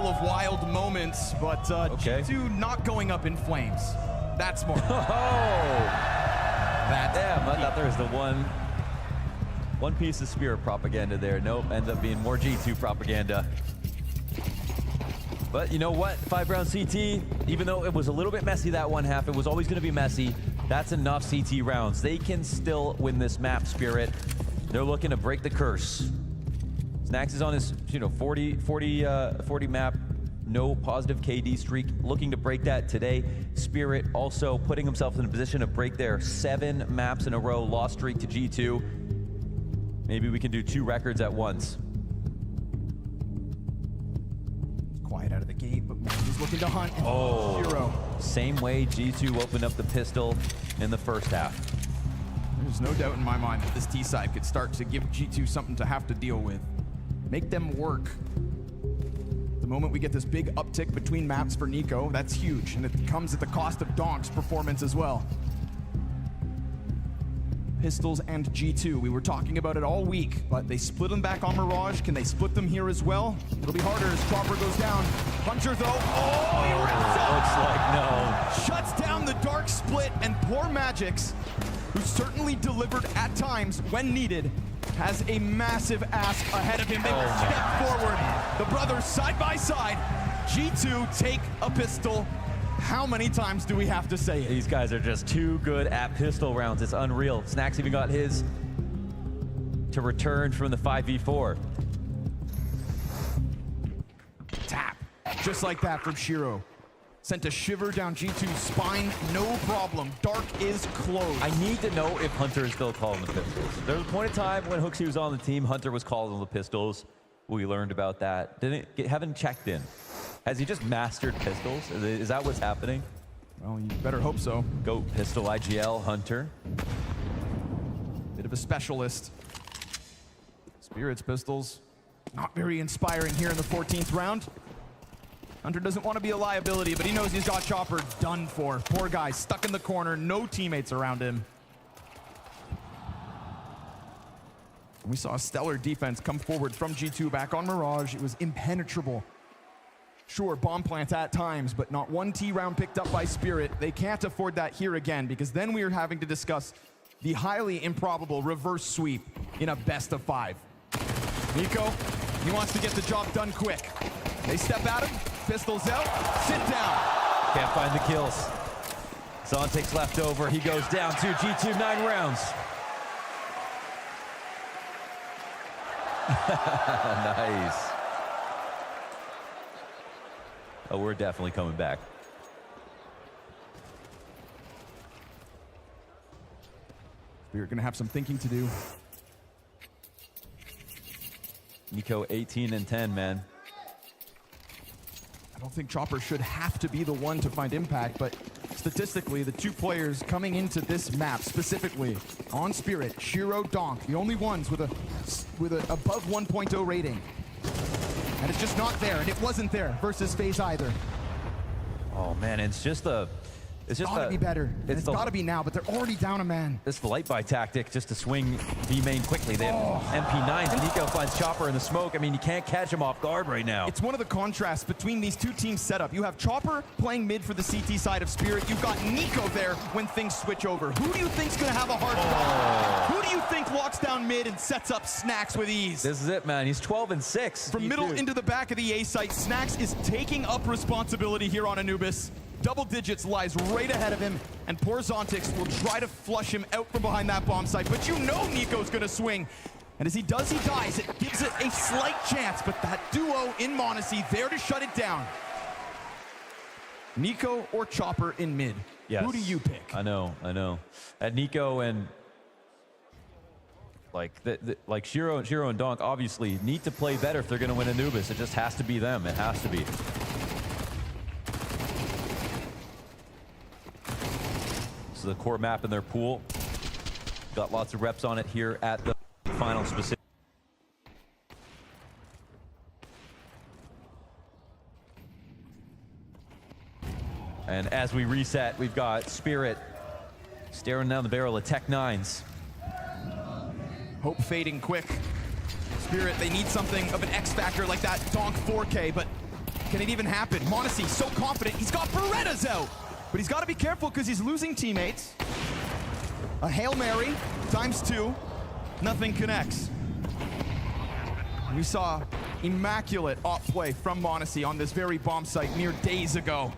Speaker 12: couple of wild moments, but G2 not going up in flames. That's more.
Speaker 16: Damn, I thought there was the one piece of Spirit propaganda there. Nope, ended up being more G2 propaganda. But you know what? 5-round CT, even though it was a little bit messy that one half, it was always going to be messy. That's enough CT rounds. They can still win this map, Spirit. They're looking to break the curse. Snax is on his 40 map, no positive KD streak, looking to break that today. Spirit also putting himself in a position to break their 7 maps in a row loss streak to G2. Maybe we can do 2 records at once.
Speaker 12: Quiet out of the gate, but he's looking to hunt.
Speaker 16: Oh,
Speaker 12: Shiro.
Speaker 16: Same way G2 opened up the pistol in the first half.
Speaker 12: There's no doubt in my mind that this T side could start to give G2 something to have to deal with. Make them work. The moment we get this big uptick between maps for Nico, that's huge, and it comes at the cost of Donk's performance as well. Pistols and G2, we were talking about it all week, but they split them back on Mirage. Can they split them here as well? It'll be harder as Chopper goes down. Hunter though, he wraps up!
Speaker 16: Looks like no.
Speaker 12: Shuts down the dark split, and poor Magix, who certainly delivered at times when needed, has a massive ask ahead of him. They will step forward. The brothers side by side. G2 take a pistol. How many times do we have to say it?
Speaker 16: These guys are just too good at pistol rounds. It's unreal. Snax even got his to return from the 5v4.
Speaker 12: Tap. Just like that from Shiro. Sent a shiver down G2's spine, no problem. Dark is closed.
Speaker 16: I need to know if Hunter is still calling the pistols. There was a point in time when Hooksy was on the team, Hunter was calling the pistols. We learned about that. Haven't checked in. Has he just mastered pistols? Is that what's happening?
Speaker 12: Well, you better hope so.
Speaker 16: Go pistol IGL, Hunter.
Speaker 12: Bit of a specialist. Spirit's pistols, not very inspiring here in the 14th round. Hunter doesn't want to be a liability, but he knows he's got Chopper done for. Poor guy, stuck in the corner, no teammates around him. We saw a stellar defense come forward from G2 back on Mirage. It was impenetrable. Sure, bomb plant at times, but not one T round picked up by Spirit. They can't afford that here again, because then we are having to discuss the highly improbable reverse sweep in a best of 5. Nico, he wants to get the job done quick. They step at him, pistols out, sit down.
Speaker 16: Can't find the kills. Zontic's left over, he goes down to G2, 9 rounds. Nice. Oh, we're definitely coming back.
Speaker 12: We're gonna have some thinking to do.
Speaker 16: Nico 18 and 10, man.
Speaker 12: I don't think Chopper should have to be the one to find impact, but statistically, the 2 players coming into this map specifically on Spirit, Shiro, Donk, the only ones with a above 1.0 rating. And it's just not there, and it wasn't there versus FaZe either.
Speaker 16: Oh man, it's just
Speaker 12: gotta be better. It's gotta be now, but they're already down a man.
Speaker 16: This light buy tactic just to swing B main quickly. They have MP9s. Nico finds Chopper in the smoke. I mean, you can't catch him off guard right now.
Speaker 12: It's one of the contrasts between these 2 teams setup. You have Chopper playing mid for the CT side of Spirit. You've got Nico there when things switch over. Who do you think's gonna have a hard time? Who do you think locks down mid and sets up Snax with ease?
Speaker 16: This is it, man. He's 12 and 6.
Speaker 12: From middle into the back of the A site, Snax is taking up responsibility here on Anubis. Double digits lies right ahead of him, and poor Zontix will try to flush him out from behind that bomb site, but you know Nico's gonna swing. And as he does, he dies. It gives it a slight chance, but that duo in Monacy there to shut it down. Nico or Chopper in mid?
Speaker 16: Yes.
Speaker 12: Who do you pick?
Speaker 16: I know. At Nico and like Shiro and Donk obviously need to play better if they're gonna win Anubis. It just has to be them. It has to be. This is the core map in their pool. Got lots of reps on it here at the final specific. And as we reset, we've got Spirit staring down the barrel of Tech 9s.
Speaker 12: Hope fading quick. Spirit, they need something of an X factor like that Donk 4K, but Can it even happen? m0NESY so confident. He's got Berettas out. But he's got to be careful because he's losing teammates. A Hail Mary ×2. Nothing connects. We saw immaculate op play from m0NESY on this very bomb site mere days ago.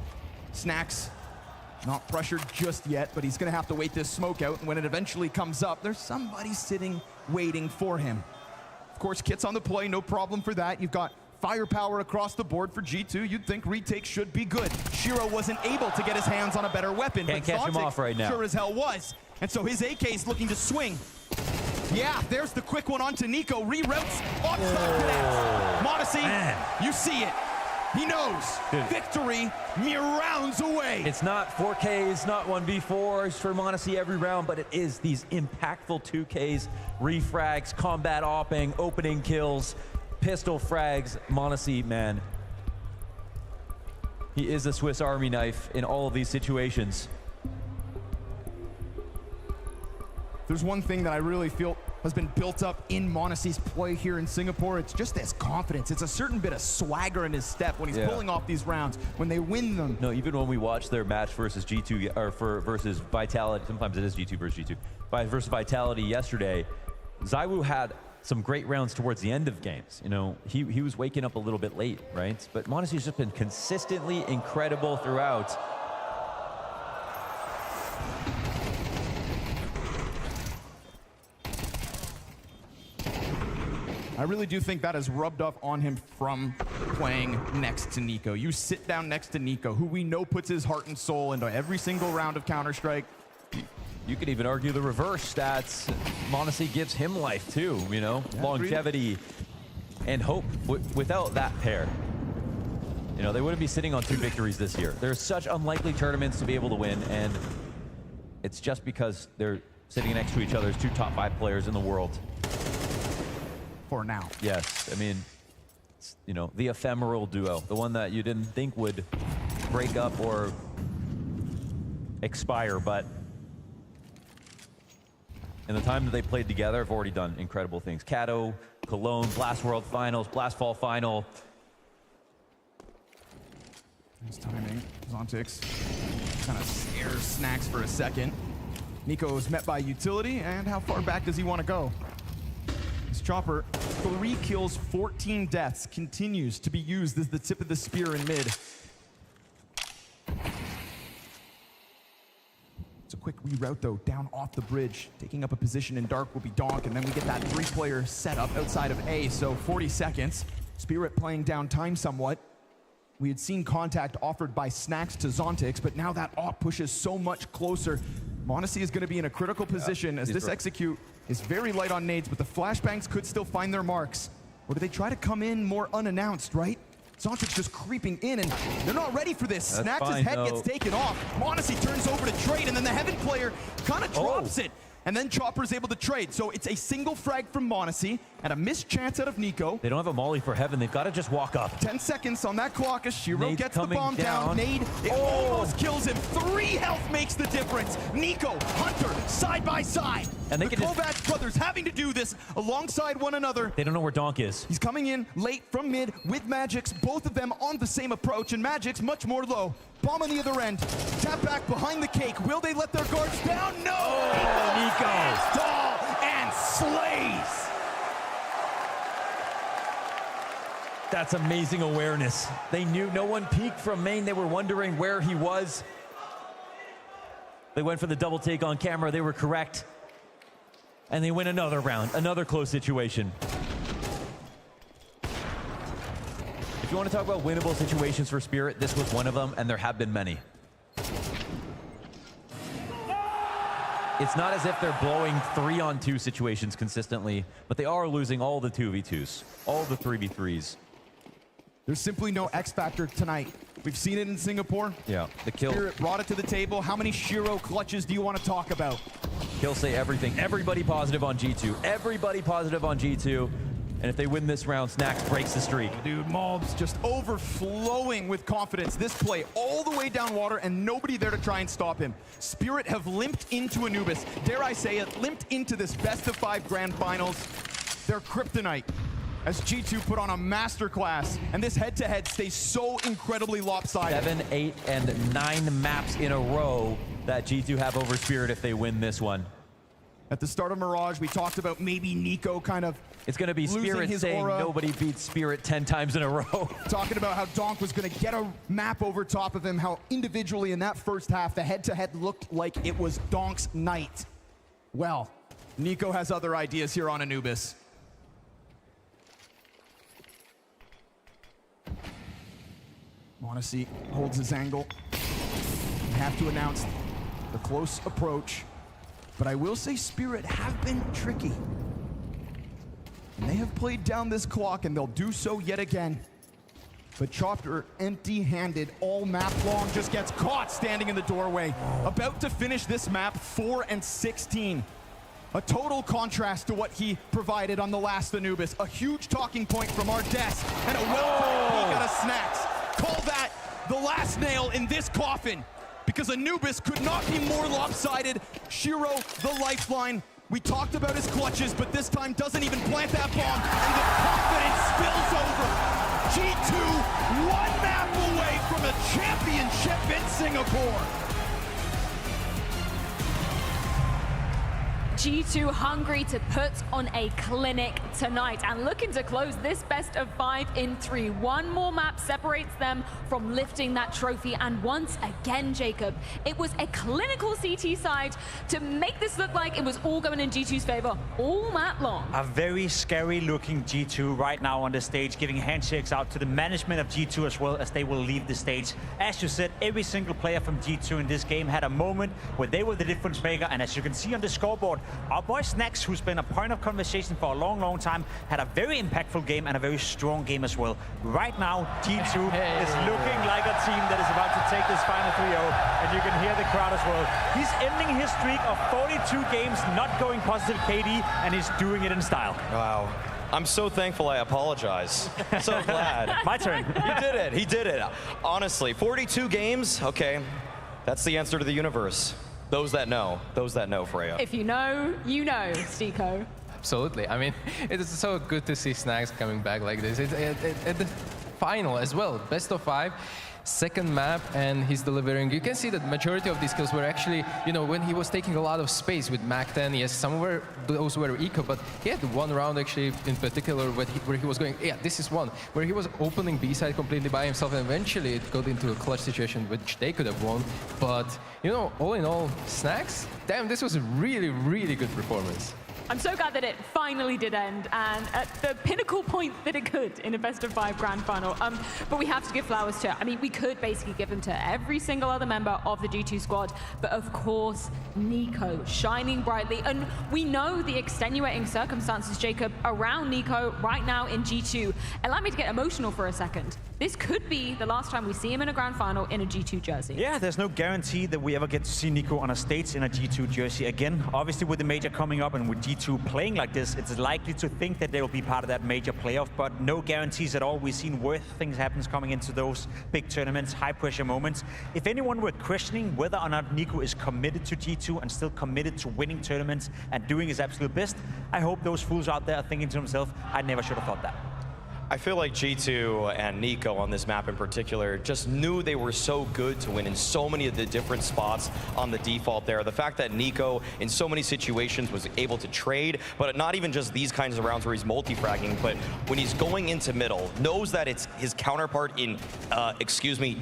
Speaker 12: Snax not pressured just yet, but he's going to have to wait this smoke out. And when it eventually comes up, there's somebody sitting, waiting for him. Of course, Kit's on the play, no problem for that. You've got firepower across the board for G2. You'd think retake should be good. Shiro wasn't able to get his hands on a better weapon,
Speaker 16: Can't
Speaker 12: but
Speaker 16: catch him off right now.
Speaker 12: Sure as hell was. And so his AK is looking to swing. Yeah, there's the quick one onto Nico. Reroutes. Onside connects. m0NESY, you see it. He knows.
Speaker 16: Dude.
Speaker 12: Victory mere rounds away.
Speaker 16: It's not 4Ks, not 1v4s for m0NESY every round, but it is these impactful 2Ks, refrags, combat opping, opening kills, pistol frags. m0NESY, man, he is a Swiss Army knife in all of these situations.
Speaker 12: There's one thing that I really feel has been built up in m0NESY's play here in Singapore. It's just this confidence. It's a certain bit of swagger in his step when he's pulling off these rounds, when they win them.
Speaker 16: No, even when we watch their match versus G2, or versus Vitality, sometimes it is G2 versus G2, versus Vitality yesterday, ZywOo had some great rounds towards the end of games. You know, he was waking up a little bit late, right? But m0NESY's just been consistently incredible throughout.
Speaker 12: I really do think that has rubbed off on him from playing next to Nico. You sit down next to Nico, who we know puts his heart and soul into every single round of Counter-Strike.
Speaker 16: You could even argue the reverse stats. m0NESY gives him life too, you know, longevity and hope. Without that pair, you know, they wouldn't be sitting on 2 victories this year. There's such unlikely tournaments to be able to win, and it's just because they're sitting next to each other as 2 top 5 players in the world.
Speaker 12: For now.
Speaker 16: Yes, I mean, it's, you know, the ephemeral duo, the one that you didn't think would break up or expire, but in the time that they played together, have already done incredible things. Kato, Cologne, Blast World Finals, Blast Fall Final.
Speaker 12: Nice timing. Zontix kind of scares Snax for a second. Nico is met by utility, and how far back does he want to go? This Chopper, 3 kills, 14 deaths, continues to be used as the tip of the spear in mid. It's a quick reroute though, down off the bridge. Taking up a position in dark will be Donk, and then we get that 3-player setup outside of A, so 40 seconds. Spirit playing down time somewhat. We had seen contact offered by Snax to Zontix, but now that op pushes so much closer. m0NESY is going to be in a critical position as this execute is very light on nades, but the flashbangs could still find their marks. Or do they try to come in more unannounced, right? Zontix just creeping in, and they're not ready for this. Snax's head gets taken off. m0NESY turns over to trade, and then the Heaven player kind of drops it. And then Chopper's able to trade. So it's a single frag from m0NESY and a missed chance out of Nico.
Speaker 16: They don't have a molly for Heaven. They've got to just walk up.
Speaker 12: 10 seconds on that clock as Shiro
Speaker 16: Nade's
Speaker 12: gets the bomb down. Nade, it almost kills him. 3 health makes the difference. Nico, Hunter, side by side.
Speaker 16: And they
Speaker 12: the
Speaker 16: can
Speaker 12: Kovacs brothers having to do this alongside one another.
Speaker 16: They don't know where Donk is.
Speaker 12: He's coming in late from mid with Magix, both of them on the same approach, and Magix much more low. Bomb on the other end. Tap back behind the cake. Will they let their guards down? No!
Speaker 16: Nico!
Speaker 12: Tall and slays!
Speaker 16: That's amazing awareness. They knew no one peeked from main. They were wondering where he was. They went for the double take on camera. They were correct. And they win another round, another close situation. If you want to talk about winnable situations for Spirit, this was one of them, and there have been many. It's not as if they're blowing 3-on-2 situations consistently, but they are losing all the 2v2s, all the 3v3s.
Speaker 12: There's simply no X factor tonight. We've seen it in Singapore.
Speaker 16: Yeah, the kill.
Speaker 12: Spirit brought it to the table. How many Shiro clutches do you want to talk about?
Speaker 16: Kill say everything. Everybody positive on G2. Everybody positive on G2. And if they win this round, Snax breaks the streak.
Speaker 12: Dude, Mob's just overflowing with confidence. This play all the way down water and nobody there to try and stop him. Spirit have limped into Anubis. Dare I say it, limped into this best-of-5 grand finals. They're kryptonite. as G2 put on a masterclass, and this head-to-head stays so incredibly lopsided.
Speaker 16: 7, 8, and 9 maps in a row that G2 have over Spirit if they win this one.
Speaker 12: At the start of Mirage, we talked about maybe Nico kind of
Speaker 16: It's going to be Spirit saying
Speaker 12: aura.
Speaker 16: Nobody beats Spirit 10 times in a row.
Speaker 12: Talking about how Donk was going to get a map over top of him, how individually in that first half, the head-to-head looked like it was Donk's night. Well, Nico has other ideas here on Anubis. Monacy holds his angle. We have to announce the close approach. But I will say Spirit have been tricky. And they have played down this clock, and they'll do so yet again. But Chopper, empty-handed all map long, just gets caught standing in the doorway. About to finish this map 4 and 16. A total contrast to what he provided on the last Anubis. A huge talking point from our desk, and a well-timed peek out of Snacks. Call that the last nail in this coffin, because Anubis could not be more lopsided. Shiro, the lifeline. We talked about his clutches, but this time doesn't even plant that bomb, and the confidence spills over. G2 one map away from a championship in Singapore.
Speaker 2: G2 hungry to put on a clinic tonight and looking to close this best of 5 in 3. One more map separates them from lifting that trophy, and once again, Jacob, it was a clinical CT side to make this look like it was all going in G2's favor all map long.
Speaker 1: A very scary looking G2 right now on the stage, giving handshakes out to the management of G2 as well as they will leave the stage. As you said, every single player from G2 in this game had a moment where they were the difference maker, and as you can see on the scoreboard, our boy Snacks, who's been a point of conversation for a long, long time, had a very impactful game and a very strong game as well. Right now, G2 is looking like a team that is about to take this final 3-0, and you can hear the crowd as well. He's ending his streak of 42 games not going positive KD, and he's doing it in style.
Speaker 3: Wow. I'm so thankful I apologize. So glad.
Speaker 1: My turn.
Speaker 3: He did it. He did it. Honestly, 42 games? Okay. That's the answer to the universe. Those that know, Freya.
Speaker 2: If you know, Stiko.
Speaker 4: Absolutely. I mean, it is so good to see Snacks coming back like this. At the final as well, best of 5. Second map, and he's delivering. You can see that majority of these kills were actually, you know, when he was taking a lot of space with Mac 10. Yes, some were, those were eco, but he had one round actually in particular where he was going, yeah, this is one, where he was opening B-side completely by himself, and eventually it got into a clutch situation which they could have won. But, you know, all in all, Snacks, damn, this was a really, really good performance.
Speaker 2: I'm so glad that it finally did end, and at the pinnacle point that it could in a best of 5 grand final. But we have to give flowers to, I mean, we could basically give them to every single other member of the G2 squad, but of course, Nico shining brightly. And we know the extenuating circumstances, Jacob, around Nico right now in G2. Allow me to get emotional for a second. This could be the last time we see him in a grand final in a G2 jersey.
Speaker 1: Yeah, there's no guarantee that we ever get to see Nico on a stage in a G2 jersey again. Obviously, with the major coming up and with G2 playing like this, it's likely to think that they will be part of that major playoff, but no guarantees at all. We've seen worse things happen coming into those big tournaments, high-pressure moments. If anyone were questioning whether or not Nico is committed to G2 and still committed to winning tournaments and doing his absolute best, I hope those fools out there are thinking to themselves, I never should have thought that.
Speaker 3: I feel like G2 and Nico on this map in particular just knew they were so good to win in so many of the different spots on the default there. The fact that Nico in so many situations was able to trade, but not even just these kinds of rounds where he's multi-fragging, but when he's going into middle, knows that it's his counterpart in,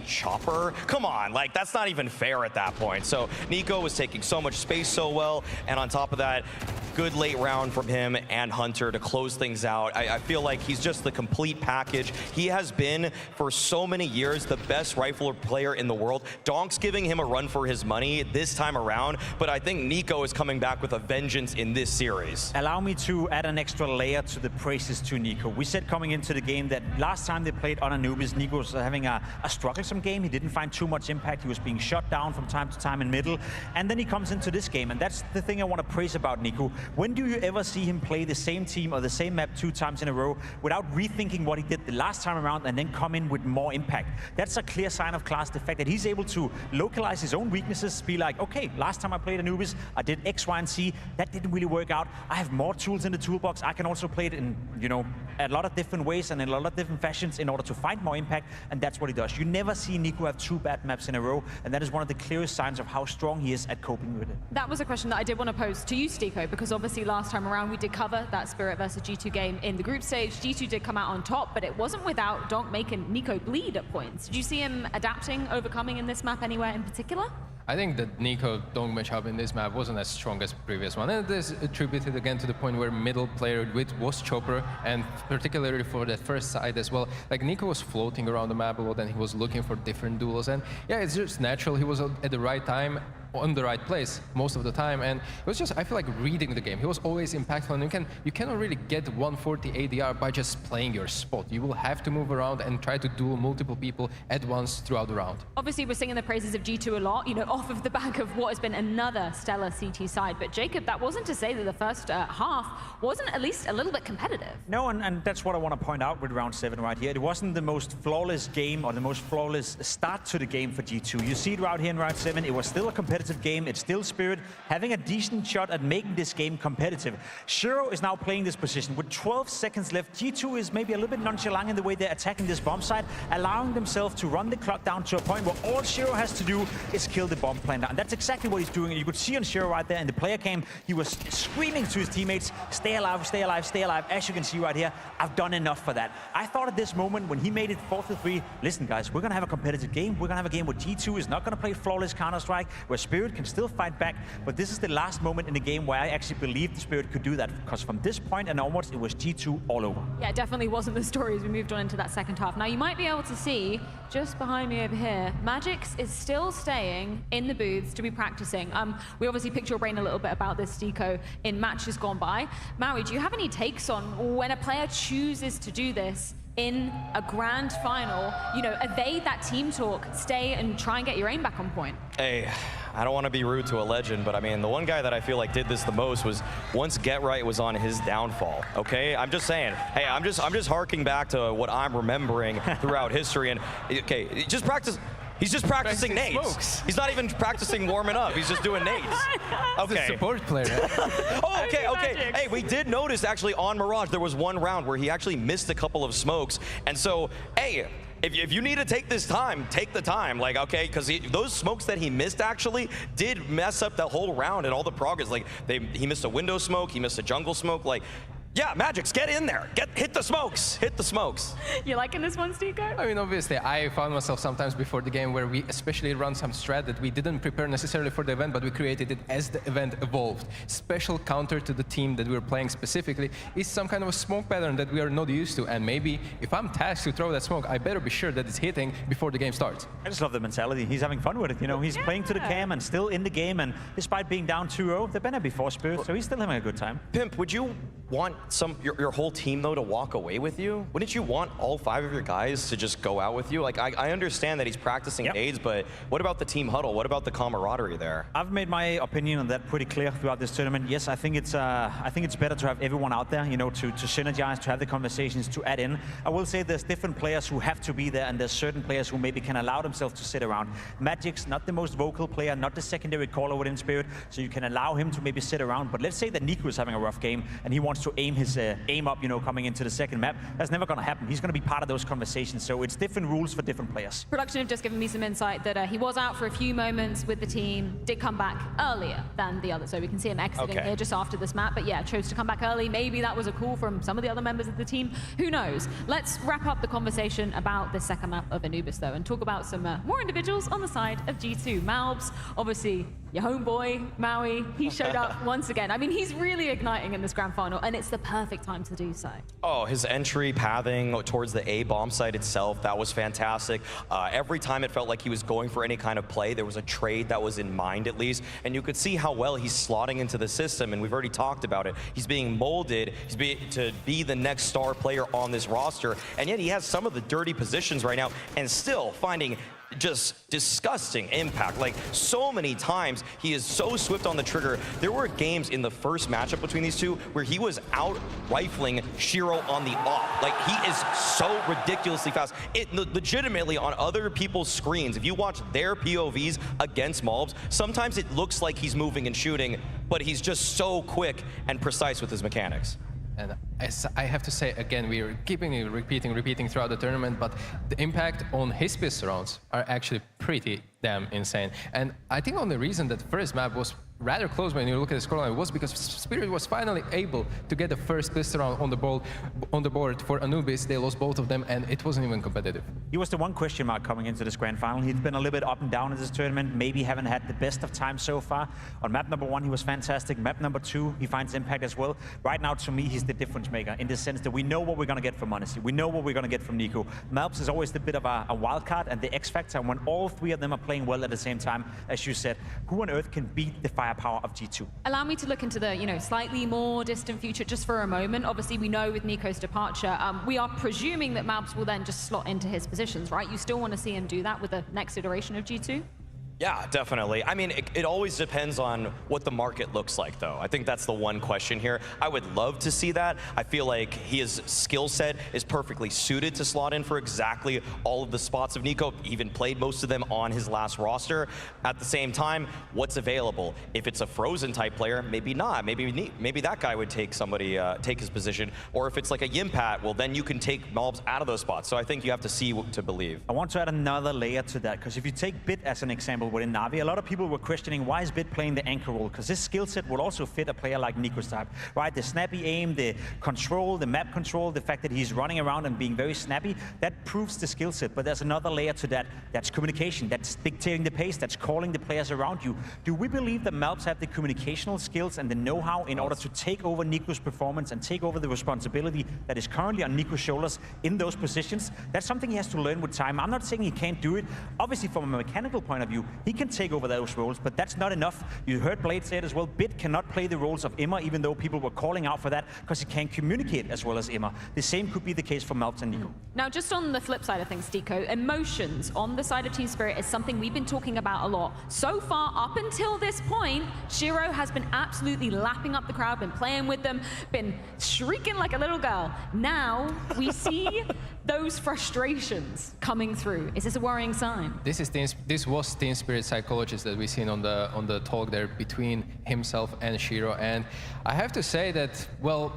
Speaker 3: Chopper? Come on, like that's not even fair at that point. So Nico was taking so much space so well, and on top of that, good late round from him and Hunter to close things out. I feel like he's just the complete package. He has been, for so many years, the best rifler player in the world. Donk's giving him a run for his money this time around, but I think Nico is coming back with a vengeance in this series.
Speaker 1: Allow me to add an extra layer to the praises to Nico. We said coming into the game that last time they played on Anubis, Nico was having a strugglesome game. He didn't find too much impact. He was being shut down from time to time in middle. And then he comes into this game, and that's the thing I want to praise about Nico. When do you ever see him play the same team or the same map 2 times in a row without rethinking what he did the last time around and then come in with more impact? That's a clear sign of class, the fact that he's able to localize his own weaknesses, be like, okay, last time I played Anubis, I did X, Y, and Z. That didn't really work out. I have more tools in the toolbox. I can also play it in, you know, a lot of different ways and in a lot of different fashions in order to find more impact, and that's what he does. You never see Nico have 2 bad maps in a row, and that is one of the clearest signs of how strong he is at coping with it.
Speaker 2: That was a question that I did want to pose to you, Stiko, because obviously last time around we did cover that Spirit versus G2 game in the group stage. G2 did come out on top, but it wasn't without Donk making Nico bleed at points. Did you see him adapting, overcoming in this map anywhere in particular?
Speaker 4: I think that Nico Donk matchup in this map wasn't as strong as previous one, and this attributed again to the point where middle player with was Chopper, and particularly for that first side as well. Like Nico was floating around the map a lot, and he was looking for different duels, and yeah, it's just natural. He was at the right time, on the right place most of the time, and it was just, I feel like, reading the game. He was always impactful, and you cannot really get 140 ADR by just playing your spot. You will have to move around and try to duel multiple people at once throughout the round.
Speaker 2: Obviously, we're singing the praises of G2 a lot, you know, off of the back of what has been another stellar CT side. But Jacob, that wasn't to say that the first half wasn't at least a little bit competitive.
Speaker 1: No, and that's what I want to point out with round 7 right here. It wasn't the most flawless game or the most flawless start to the game for G2. You see it right here in round 7. It was still a competitive game. It's still Spirit having a decent shot at making this game competitive. Shiro is now playing this position with 12 seconds left. G2 is maybe a little bit nonchalant in the way they're attacking this bomb site, allowing themselves to run the clock down to a point where all Shiro has to do is kill the bomb planter. And that's exactly what he's doing. And you could see on Shiro right there in the player cam, he was screaming to his teammates, stay alive, stay alive, stay alive. As you can see right here, I've done enough for that. I thought at this moment when he made it 4-3, listen guys, we're going to have a competitive game. We're going to have a game where G2 is not going to play flawless Counter-Strike, where Spirit can still fight back, but this is the last moment in the game where I actually believe the Spirit could do that, because from this point and onwards, it was G2 all over.
Speaker 2: Yeah, it definitely wasn't the story as we moved on into that second half. Now, you might be able to see, just behind me over here, Magix is still staying in the booths to be practicing. We obviously picked your brain a little bit about this, Stiko, in matches gone by. Maui, do you have any takes on when a player chooses to do this in a grand final, you know, evade that team talk, stay and try and get your aim back on point?
Speaker 3: Hey, I don't want to be rude to a legend, but I mean, the one guy that I feel like did this the most was once Get Right was on his downfall, okay? I'm just saying, hey, I'm just harking back to what I'm remembering throughout history, and okay, just practice. He's just practicing nades. Smokes. He's not even practicing warming up. He's just doing nades. Okay.
Speaker 4: He's a support player.
Speaker 3: Oh, okay, okay. Hey, we did notice actually on Mirage there was one round where he actually missed a couple of smokes, and so, hey, if you need to take this time, take the time. Like, okay, because those smokes that he missed actually did mess up the whole round and all the progress. Like, he missed a window smoke, he missed a jungle smoke. Like, yeah, Magix, get in there. Hit the smokes. Hit the smokes.
Speaker 2: You liking this one, Stiko?
Speaker 4: I mean, obviously, I found myself sometimes before the game where we especially run some strat that we didn't prepare necessarily for the event, but we created it as the event evolved. Special counter to the team that we were playing specifically is some kind of a smoke pattern that we are not used to. And maybe if I'm tasked to throw that smoke, I better be sure that it's hitting before the game starts.
Speaker 1: I just love the mentality. He's having fun with it. You know, he's playing to the cam and still in the game. And despite being down 2-0, they've been there before, Spirit, so he's still having a good time.
Speaker 3: Pimp, would you want your whole team though to walk away with you? Wouldn't you want all 5 of your guys to just go out with you? Like, I understand that he's practicing nades, but what about the team huddle? What about the camaraderie there?
Speaker 1: I've made my opinion on that pretty clear throughout this tournament. Yes, I think it's better to have everyone out there, you know, to synergize, to have the conversations, to add in. I will say there's different players who have to be there, and there's certain players who maybe can allow themselves to sit around. Magix, not the most vocal player, not the secondary caller within Spirit, so you can allow him to maybe sit around. But let's say that Nico is having a rough game and he wants to aim his aim up, you know, coming into the second map. That's never going to happen. He's going to be part of those conversations, so it's different rules for different players.
Speaker 2: Production have just given me some insight that he was out for a few moments with the team, did come back earlier than the others, so we can see him exiting here just after this map, but yeah, chose to come back early. Maybe that was a call from some of the other members of the team. Who knows? Let's wrap up the conversation about the second map of Anubis, though, and talk about some more individuals on the side of G2. Malbs, obviously, your homeboy, Maui, he showed up once again. I mean, he's really igniting in this grand final, and it's the perfect time to do so.
Speaker 3: Oh, his entry pathing towards the A bomb site itself, that was fantastic. Every time it felt like he was going for any kind of play, there was a trade that was in mind at least, and you could see how well he's slotting into the system, and we've already talked about it. He's being molded to be the next star player on this roster, and yet he has some of the dirty positions right now and still finding just disgusting impact. Like, so many times, he is so swift on the trigger. There were games in the first matchup between these two where he was out-rifling Shiro on the off. Like, he is so ridiculously fast. It legitimately, on other people's screens, if you watch their POVs against Malbs, sometimes it looks like he's moving and shooting, but he's just so quick and precise with his mechanics.
Speaker 4: And as I have to say, again, we are keeping repeating throughout the tournament, but the impact on his pistol rounds are actually pretty damn insane. And I think on the reason that first map was rather close when you look at the scoreline was because Spirit was finally able to get the first pistol round on the board for Anubis. They lost both of them, and it wasn't even competitive.
Speaker 1: He was the one question mark coming into this grand final. He'd been a little bit up and down in this tournament, maybe haven't had the best of times so far. On map number 1, he was fantastic. Map number 2, he finds impact as well. Right now, to me, he's the difference maker in the sense that we know what we're going to get from m0NESY. We know what we're going to get from Nico. Malbs is always a bit of a wild card and the X factor. And when all three of them are playing well at the same time, as you said, who on earth can beat the firepower of G2?
Speaker 2: Allow me to look into the, slightly more distant future just for a moment. Obviously, we know with Nico's departure, we are presuming that Malbs will then just slot into his positions, right? You still want to see him do that with the next iteration of G2?
Speaker 3: Yeah, definitely. I mean, it always depends on what the market looks like, though. I think that's the one question here. I would love to see that. I feel like his skill set is perfectly suited to slot in for exactly all of the spots of Nico. He even played most of them on his last roster. At the same time, what's available? If it's a Frozen type player, maybe not. Maybe that guy would take somebody, take his position. Or if it's like a Yimpat, well, then you can take Malbs out of those spots. So I think you have to see to believe.
Speaker 1: I want to add another layer to that, because if you take Bit as an example, within Na'Vi, a lot of people were questioning why is Bit playing the anchor role, because this skill set would also fit a player like Nico's type, right? The snappy aim, the control, the map control, the fact that he's running around and being very snappy, that proves the skill set. But there's another layer to that. That's communication. That's dictating the pace. That's calling the players around you. Do we believe that Malbs have the communicational skills and the know-how in order to take over Nico's performance and take over the responsibility that is currently on Nico's shoulders in those positions? That's something he has to learn with time. I'm not saying he can't do it. Obviously, from a mechanical point of view, he can take over those roles, but that's not enough. You heard Blade say it as well. Bit cannot play the roles of Emma, even though people were calling out for that, because he can't communicate as well as Emma. The same could be the case for Malbs and Nico.
Speaker 2: Now, just on the flip side of things, Deco, emotions on the side of Team Spirit is something we've been talking about a lot. So far, up until this point, Shiro has been absolutely lapping up the crowd, been playing with them, been shrieking like a little girl. Now, we see those frustrations coming through. Is this a worrying sign?
Speaker 4: This was Team Spirit psychologist that we've seen on the talk there between himself and Shiro, and I have to say that, well,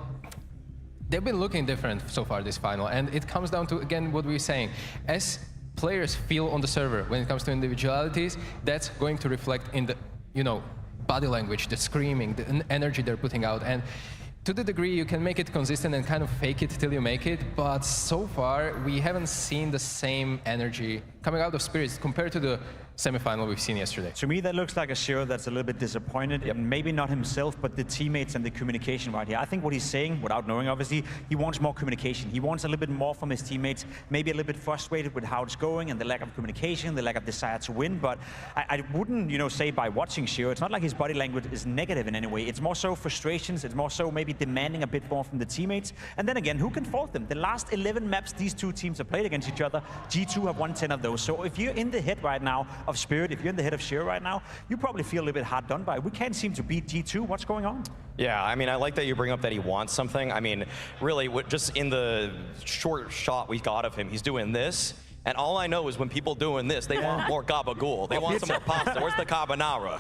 Speaker 4: they've been looking different so far this final, and it comes down to, again, what we're saying. As players feel on the server when it comes to individualities, that's going to reflect in the, body language, the screaming, the energy they're putting out. And to the degree you can make it consistent and kind of fake it till you make it, but so far we haven't seen the same energy coming out of Spirits compared to the semi-final we've seen yesterday.
Speaker 1: To me, that looks like a Shiro that's a little bit disappointed, and maybe not himself, but the teammates and the communication right here. I think what he's saying, without knowing obviously, he wants more communication. He wants a little bit more from his teammates, maybe a little bit frustrated with how it's going and the lack of communication, the lack of desire to win, but I wouldn't, say by watching Shiro, it's not like his body language is negative in any way. It's more so frustrations, it's more so maybe demanding a bit more from the teammates. And then again, who can fault them? The last 11 maps these two teams have played against each other, G2 have won 10 of those. So if you're in the head right now of Spirit, if you're in the head of Shiro right now, you probably feel a little bit hard done by. We can't seem to beat G2. What's going on?
Speaker 3: Yeah, I mean, I like that you bring up that he wants something. I mean, really, just in the short shot we got of him, he's doing this. And all I know is when people doing this, they want more gabagool. They want some more pasta. Where's the carbonara?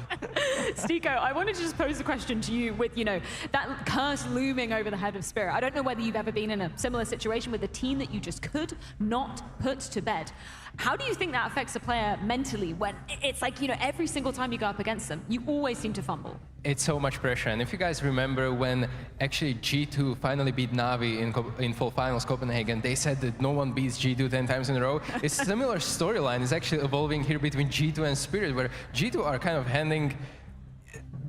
Speaker 2: Stico, I wanted to just pose a question to you with, that curse looming over the head of Spirit. I don't know whether you've ever been in a similar situation with a team that you just could not put to bed. How do you think that affects a player mentally when it's like, every single time you go up against them, you always seem to fumble?
Speaker 4: It's so much pressure. And if you guys remember when actually G2 finally beat Na'Vi in full finals Copenhagen, they said that no one beats G2 10 times in a row. It's a similar storyline is actually evolving here between G2 and Spirit, where G2 are kind of handing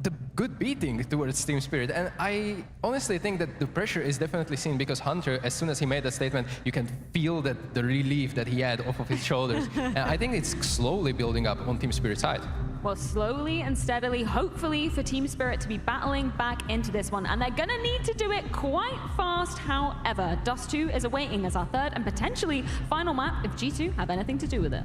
Speaker 4: the good beating towards Team Spirit. And I honestly think that the pressure is definitely seen because Hunter, as soon as he made that statement, you can feel that the relief that he had off of his shoulders. And I think it's slowly building up on Team Spirit's side.
Speaker 2: Well, slowly and steadily, hopefully for Team Spirit to be battling back into this one. And they're going to need to do it quite fast, however. Dust 2 is awaiting as our third and potentially final map if G2 have anything to do with it.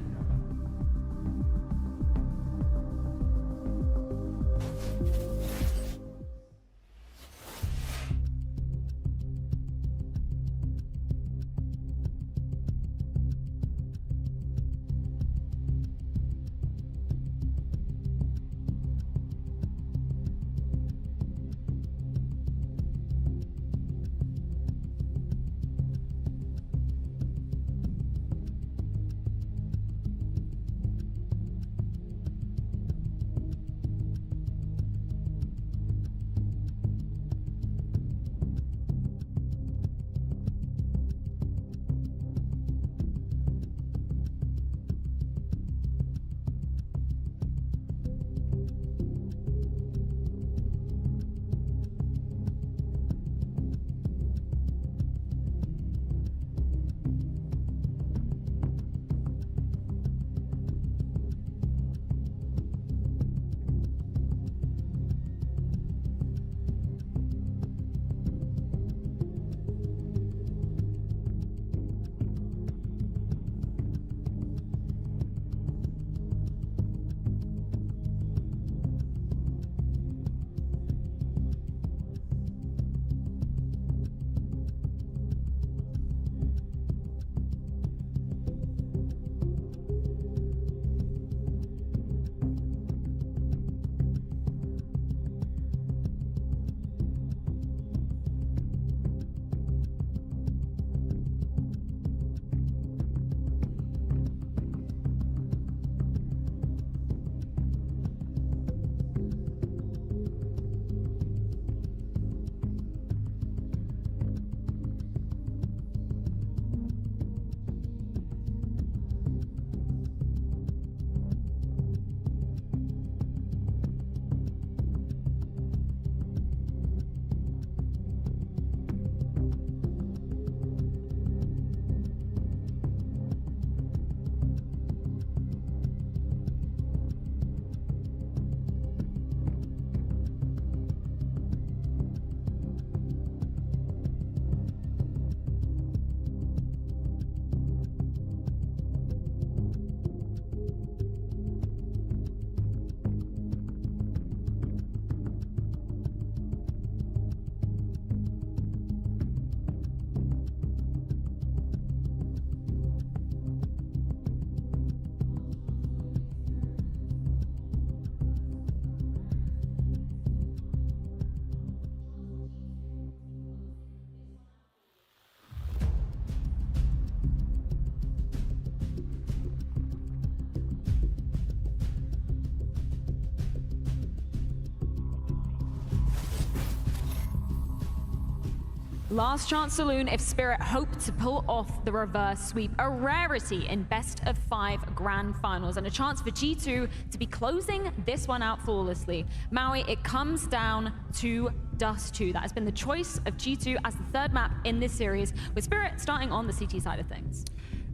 Speaker 2: Last chance saloon if Spirit hope to pull off the reverse sweep, a rarity in best of 5 grand finals, and a chance for G2 to be closing this one out flawlessly. Maui, it comes down to Dust 2. That has been the choice of G2 as the third map in this series, with Spirit starting on the CT side of things.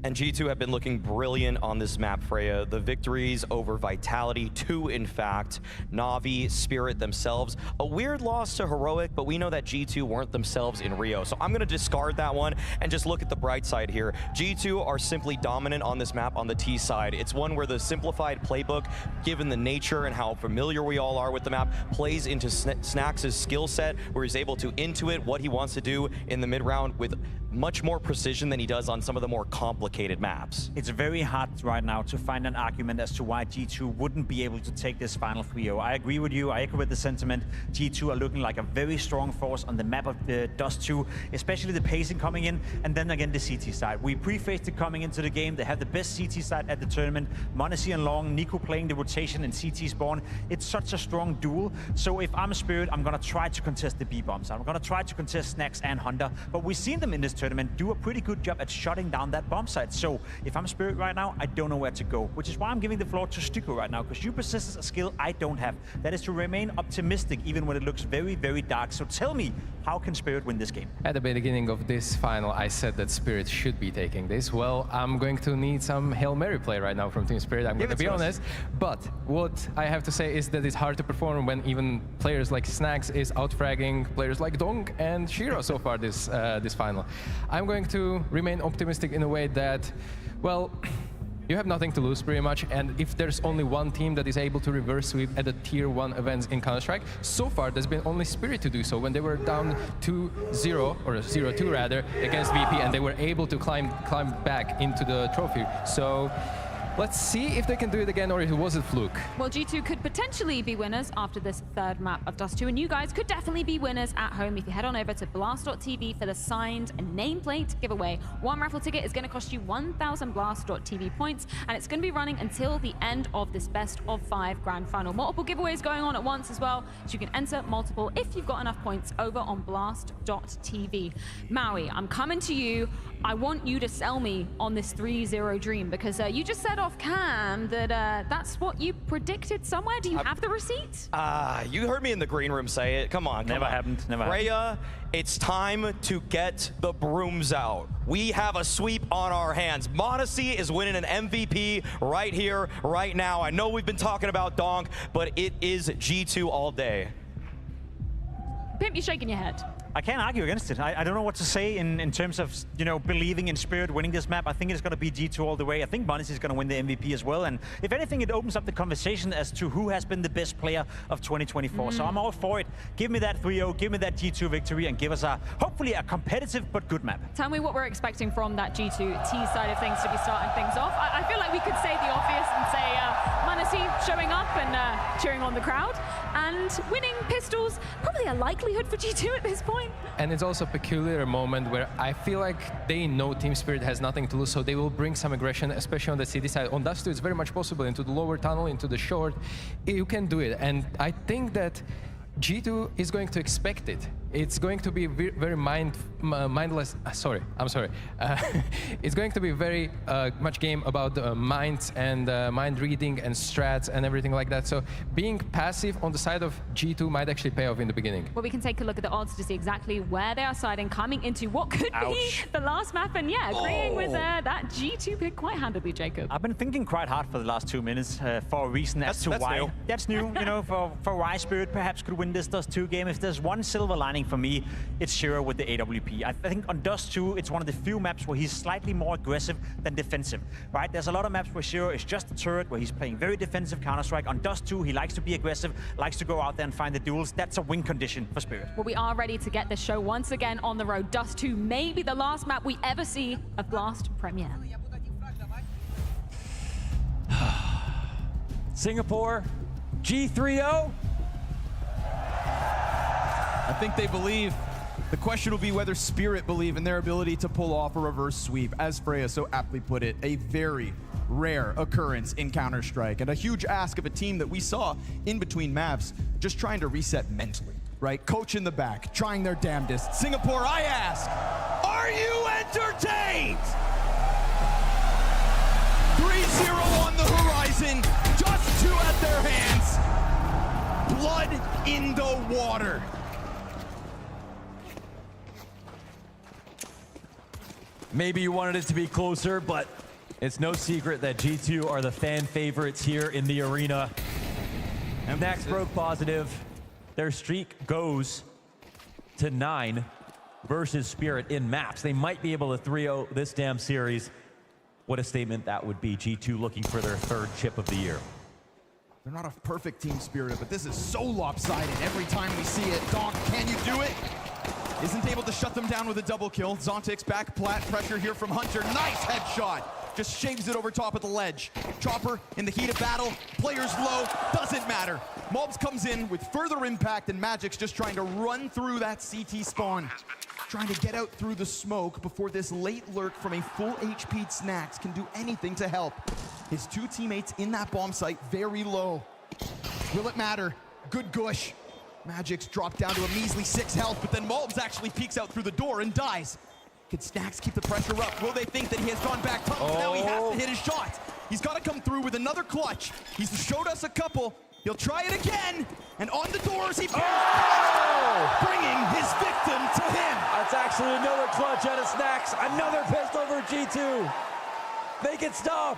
Speaker 3: And G2 have been looking brilliant on this map, Freya. The victories over Vitality, 2 in fact, Na'Vi, Spirit themselves. A weird loss to Heroic, but we know that G2 weren't themselves in Rio. So I'm gonna discard that one and just look at the bright side here. G2 are simply dominant on this map on the T side. It's one where the simplified playbook, given the nature and how familiar we all are with the map, plays into Snax' skill set, where he's able to intuit what he wants to do in the mid-round with much more precision than he does on some of the more complicated maps.
Speaker 1: It's very hard right now to find an argument as to why G2 wouldn't be able to take this final 3-0. I agree with you, I echo with the sentiment. G2 are looking like a very strong force on the map of Dust 2, especially the pacing coming in, and then again the CT side. We prefaced it coming into the game. They have the best CT side at the tournament. m0NESY and Long, Nico playing the rotation and CT spawn. It's such a strong duel. So if I'm Spirit, I'm gonna try to contest the B-bombs. I'm gonna try to contest Snax and Hunter, but we've seen them in this tournament do a pretty good job at shutting down that bomb site. So if I'm Spirit right now, I don't know where to go, which is why I'm giving the floor to Stuko right now, because you possess a skill I don't have. That is to remain optimistic even when it looks very, very dark. So tell me, how can Spirit win this game?
Speaker 4: At the beginning of this final, I said that Spirit should be taking this. Well, I'm going to need some Hail Mary play right now from Team Spirit, I'm going to be honest. But what I have to say is that it's hard to perform when even players like Snax is out-fragging players like Dong and Shiro so far this final. I'm going to remain optimistic in a way that, well, you have nothing to lose pretty much, and if there's only one team that is able to reverse sweep at the tier 1 events in Counter-Strike, so far there's been only Spirit to do so when they were down 2-0, or 0-2 rather, against VP, and they were able to climb back into the trophy. So let's see if they can do it again, or if it was a fluke.
Speaker 2: Well, G2 could potentially be winners after this third map of Dust 2, and you guys could definitely be winners at home if you head on over to blast.tv for the signed nameplate giveaway. One raffle ticket is going to cost you 1,000 blast.tv points, and it's going to be running until the end of this best of 5 grand final. Multiple giveaways going on at once as well, so you can enter multiple if you've got enough points over on blast.tv. Maui, I'm coming to you. I want you to sell me on this 3-0 dream, because you just said off cam that that's what you predicted somewhere. Do you have the receipt?
Speaker 3: You heard me in the green room say it. Come on.
Speaker 1: Never happened. Never happened.
Speaker 3: Freya, it's time to get the brooms out. We have a sweep on our hands. m0NESY is winning an MVP right here, right now. I know we've been talking about Donk, but it is G2 all day.
Speaker 2: Pimp, you're shaking your head.
Speaker 1: I can't argue against it. I don't know what to say in terms of, you know, believing in Spirit winning this map. I think it's going to be G2 all the way. I think m0NESY is going to win the MVP as well. And if anything, it opens up the conversation as to who has been the best player of 2024. So I'm all for it. Give me that 3-0, give me that G2 victory, and give us hopefully a competitive but good map.
Speaker 2: Tell me what we're expecting from that G2 T side of things to be starting things off. I feel like we could say the obvious and say m0NESY showing up and cheering on the crowd. And winning pistols, probably a likelihood for G2 at this point.
Speaker 4: And it's also a peculiar moment where I feel like they know Team Spirit has nothing to lose, so they will bring some aggression, especially on the city side. On Dust 2, it's very much possible into the lower tunnel, into the short. You can do it. And I think that G2 is going to expect it. It's going to be very mindless. Sorry, I'm sorry. It's going to be very much game about minds and mind reading and strats and everything like that. So being passive on the side of G2 might actually pay off in the beginning.
Speaker 2: Well, we can take a look at the odds to see exactly where they are siding, coming into what could be the last map. And yeah, agreeing with that G2 pick quite handily, Jacob.
Speaker 1: I've been thinking quite hard for the last 2 minutes for a reason as to why.
Speaker 3: New.
Speaker 1: That's new, you know, for why Spirit perhaps could win this Dust 2 game. If there's one silver lining for me, it's Shiro with the AWP. I think on Dust 2, it's one of the few maps where he's slightly more aggressive than defensive, right? There's a lot of maps where Shiro is just a turret, where he's playing very defensive Counter-Strike. On Dust 2, he likes to be aggressive, likes to go out there and find the duels. That's a win condition for Spirit.
Speaker 2: Well, we are ready to get this show once again on the road. Dust 2 may be the last map we ever see of Blast Premiere.
Speaker 17: Singapore, G3-0.
Speaker 12: I think they believe. The question will be whether Spirit believe in their ability to pull off a reverse sweep. As Freya so aptly put it, a very rare occurrence in Counter-Strike, and a huge ask of a team that we saw in between maps just trying to reset mentally. right? Coach in the back, trying their damnedest. Singapore, I ask, are you entertained? 3-0 on the horizon, just 2 at their hands. Blood in the water.
Speaker 16: Maybe you wanted it to be closer, but it's no secret that G2 are the fan favorites here in the arena. And Max broke positive. Their streak goes to 9 versus Spirit in maps. They might be able to 3-0 this damn series. What a statement that would be. G2 looking for their 3rd chip of the year.
Speaker 12: They're not a perfect team, Spirit, but this is so lopsided every time we see it. Donk, can you do it? Isn't able to shut them down with a double kill. Zontic's back plat pressure here from Hunter. Nice headshot. Just shaves it over top of the ledge. Chopper in the heat of battle. Players low. Doesn't matter. Mobs comes in with further impact, and Magic's just trying to run through that CT spawn. Trying to get out through the smoke before this late lurk from a full HP'd Snacks can do anything to help. His 2 teammates in that bomb site very low. Will it matter? Good gush. Magic's dropped down to a measly 6 health, but then Mulbs actually peeks out through the door and dies. Can Snacks keep the pressure up? Will they think that he has gone back tunnels? Now he has to hit his shot. He's got to come through with another clutch. He's showed us a couple. He'll try it again. And on the doors, he bringing his victim to him.
Speaker 17: That's actually another clutch out of Snacks. Another pistol for G2. Make it stop.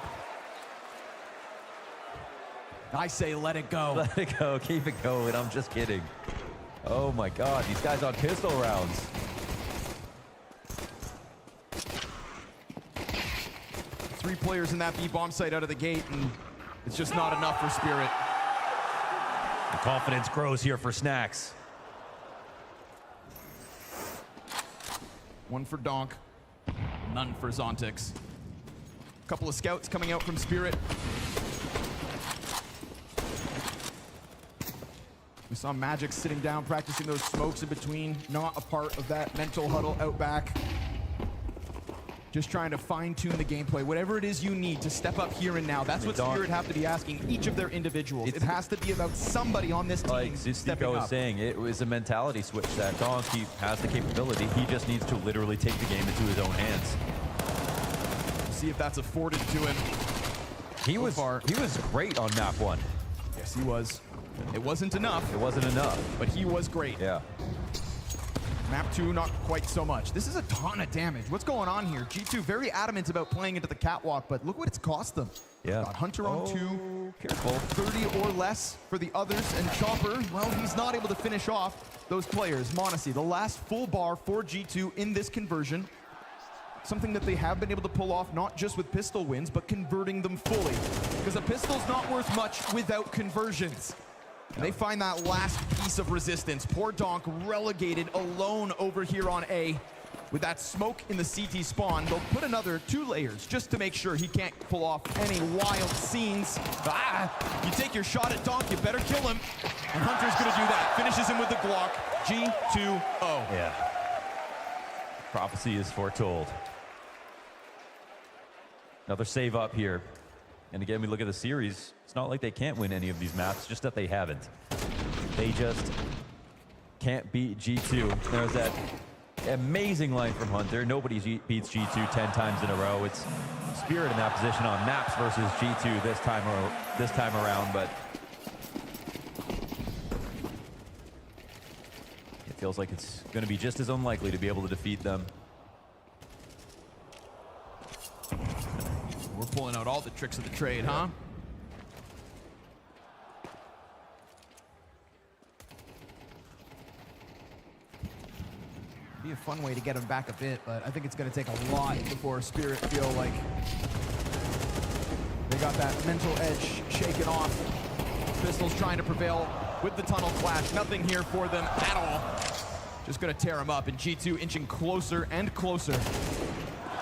Speaker 12: I say let it go.
Speaker 16: Let it go, keep it going, I'm just kidding. Oh my God, these guys on pistol rounds.
Speaker 12: Three players in that B bomb site out of the gate, and it's just not enough for Spirit.
Speaker 16: The confidence grows here for Snacks.
Speaker 12: One for Donk, none for Zontix. A couple of scouts coming out from Spirit. We saw Magic sitting down, practicing those smokes in between, not a part of that mental huddle out back. Just trying to fine-tune the gameplay. Whatever it is you need to step up here and now, that's what Spirit have to be asking each of their individuals. It has to be about somebody on this team
Speaker 16: like
Speaker 12: stepping up.
Speaker 16: was saying, it was a mentality switch that Donkey has the capability. He just needs to literally take the game into his own hands.
Speaker 12: See if that's afforded to him.
Speaker 16: He was great on map 1.
Speaker 12: Yes, he was. It wasn't enough.
Speaker 16: It wasn't enough.
Speaker 12: But he was great.
Speaker 16: Yeah.
Speaker 12: Map 2, not quite so much. This is a ton of damage. What's going on here? G2 very adamant about playing into the catwalk, but look what it's cost them.
Speaker 16: Yeah.
Speaker 12: Got Hunter on 2.
Speaker 16: Careful.
Speaker 12: 30 or less for the others. And Chopper, well, he's not able to finish off those players. Monacy, the last full bar for G2 in this conversion. Something that they have been able to pull off, not just with pistol wins, but converting them fully. Because a pistol's not worth much without conversions. And they find that last piece of resistance. Poor Donk relegated alone over here on A. With that smoke in the CT spawn, they'll put another 2 layers just to make sure he can't pull off any wild scenes. You take your shot at Donk, you better kill him. And Hunter's gonna do that. Finishes him with the Glock. G2-0.
Speaker 16: Yeah. Prophecy is foretold. Another save up here. And again, we look at the series, it's not like they can't win any of these maps, just that they haven't. They just can't beat G2. There's that amazing line from Hunter. Nobody beats G2 10 times in a row. It's Spirit in that position on maps versus G2 this time around, but it feels like it's going to be just as unlikely to be able to defeat them.
Speaker 12: We're pulling out all the tricks of the trade, huh? Be a fun way to get him back a bit, but I think it's going to take a lot before Spirit feel like they got that mental edge shaken off. Pistols trying to prevail with the tunnel clash. Nothing here for them at all. Just going to tear him up, and G2 inching closer and closer.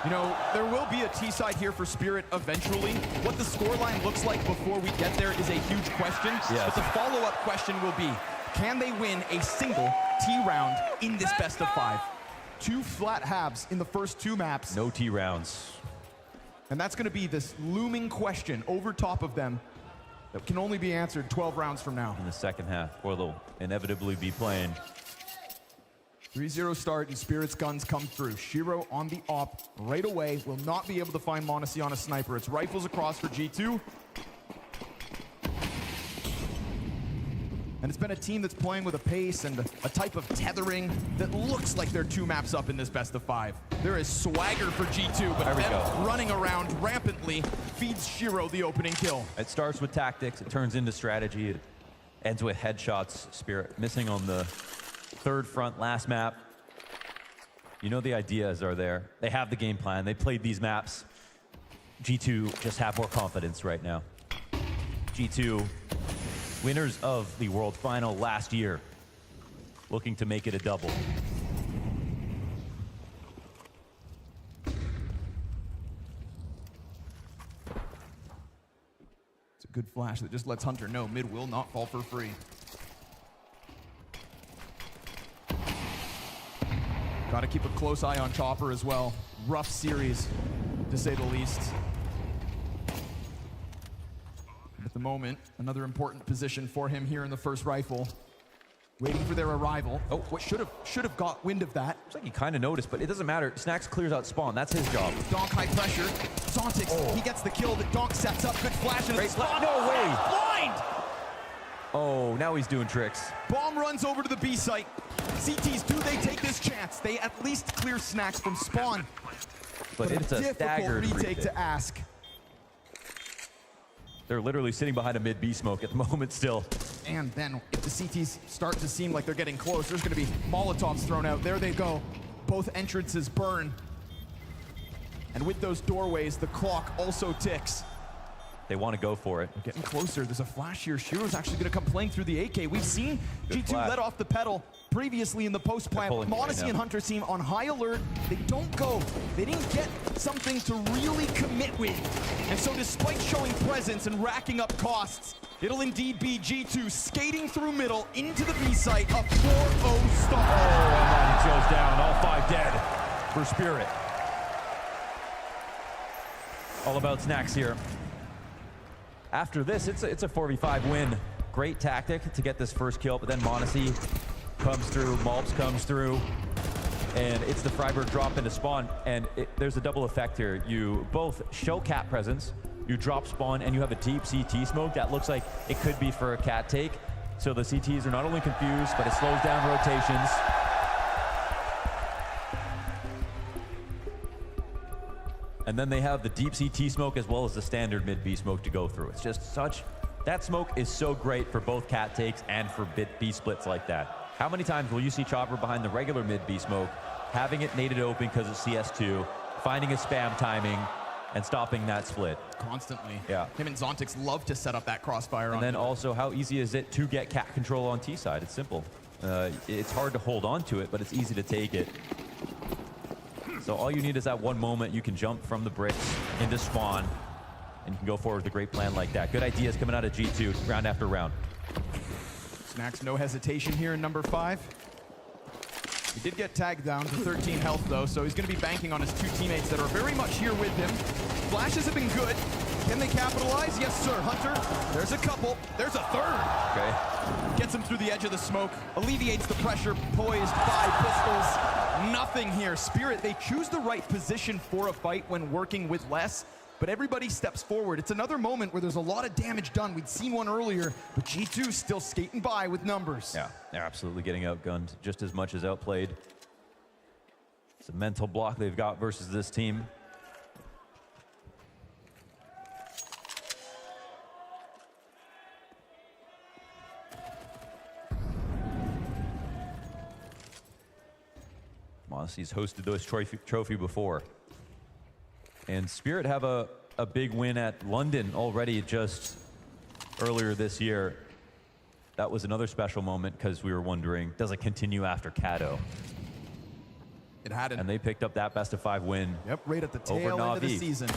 Speaker 12: You know, there will be a T-side here for Spirit eventually. What the scoreline looks like before we get there is a huge question.
Speaker 16: Yes.
Speaker 12: But the follow-up question will be, can they win a single T round in this best of 5? 2 flat halves in the first 2 maps.
Speaker 16: No T rounds.
Speaker 12: And that's going to be this looming question over top of them that can only be answered 12 rounds from now.
Speaker 16: In the second half, or they'll inevitably be playing.
Speaker 12: 3-0 start and Spirit's guns come through. Shiro on the op right away. Will not be able to find m0NESY on a sniper. It's rifles across for G2. And it's been a team that's playing with a pace and a type of tethering that looks like they're 2 maps up in this best of 5. There is swagger for G2, but them running around rampantly feeds Shiro the opening kill.
Speaker 16: It starts with tactics, it turns into strategy, it ends with headshots. Spirit missing on the third front last map. You know the ideas are there. They have the game plan. They played these maps. G2 just have more confidence right now. G2, winners of the World Final last year, looking to make it a double.
Speaker 12: It's a good flash that just lets Hunter know mid will not fall for free. Got to keep a close eye on Chopper as well. Rough series, to say the least. At the moment, another important position for him here in the first rifle. Waiting for their arrival. Oh, what should have got wind of that.
Speaker 16: Looks like he kind of noticed, but it doesn't matter. Snacks clears out spawn. That's his job.
Speaker 12: Donk high pressure. Zontix, he gets the kill that Donk sets up. Good flash into the spawn.
Speaker 16: No way.
Speaker 12: Blind!
Speaker 16: Oh, now he's doing tricks.
Speaker 12: Bomb runs over to the B site. CTs, do they take this chance? They at least clear Snacks from spawn.
Speaker 16: But it's a staggered
Speaker 12: retake to ask.
Speaker 16: They're literally sitting behind a mid B smoke at the moment still.
Speaker 12: And then if the CTs start to seem like they're getting close, there's going to be Molotovs thrown out. There they go. Both entrances burn. And with those doorways, the clock also ticks.
Speaker 16: They want to go for it.
Speaker 12: Getting closer. There's a flash here. Shiro's actually going to come playing through the AK. We've seen G2 let off the pedal previously in the post plant. m0NESY and Hunter seem on high alert. They don't go. They didn't get something to really commit with. And so despite showing presence and racking up costs, it'll indeed be G2 skating through middle into the B site. A 4-0 stop.
Speaker 16: Oh, and goes down. All 5 dead for Spirit. All about Snacks here. After this, it's a 4v5 win. Great tactic to get this first kill, but then m0NESY comes through, Malps comes through, and it's the Freiburg drop into spawn, and there's a double effect here. You both show cat presence, you drop spawn, and you have a deep CT smoke that looks like it could be for a cat take. So the CTs are not only confused, but it slows down rotations. And then they have the deep CT smoke as well as the standard mid B smoke to go through. It's just that smoke is so great for both cat takes and for B splits like that. How many times will you see Chopper behind the regular mid B smoke, having it naded open because of CS2, finding a spam timing, and stopping that split?
Speaker 12: Constantly.
Speaker 16: Yeah.
Speaker 12: Him and Zontix love to set up that crossfire.
Speaker 16: And then also, how easy is it to get cat control on T side? It's simple. It's hard to hold on to it, but it's easy to take it. So all you need is that one moment you can jump from the bricks into spawn, and you can go forward with a great plan like that. Good ideas coming out of G2 round after round.
Speaker 12: Snacks, no hesitation here in number 5. He did get tagged down to 13 health though, so he's going to be banking on his 2 teammates that are very much here with him. Flashes have been good. Can they capitalize? Yes, sir. Hunter, there's a couple. There's a third.
Speaker 16: Okay.
Speaker 12: Gets him through the edge of the smoke. Alleviates the pressure. Poised, 5 pistols. Nothing here. Spirit, they choose the right position for a fight when working with less, but everybody steps forward. It's another moment where there's a lot of damage done. We'd seen one earlier, but G2 still skating by with numbers.
Speaker 16: Yeah, they're absolutely getting outgunned just as much as outplayed. It's a mental block they've got versus this team. m0NESY's hosted those trophy before. And Spirit have a big win at London already just earlier this year. That was another special moment because we were wondering, does it continue after Cato?
Speaker 12: It hadn't.
Speaker 16: And they picked up that best of 5 win.
Speaker 12: Yep, right at the tail end of the season.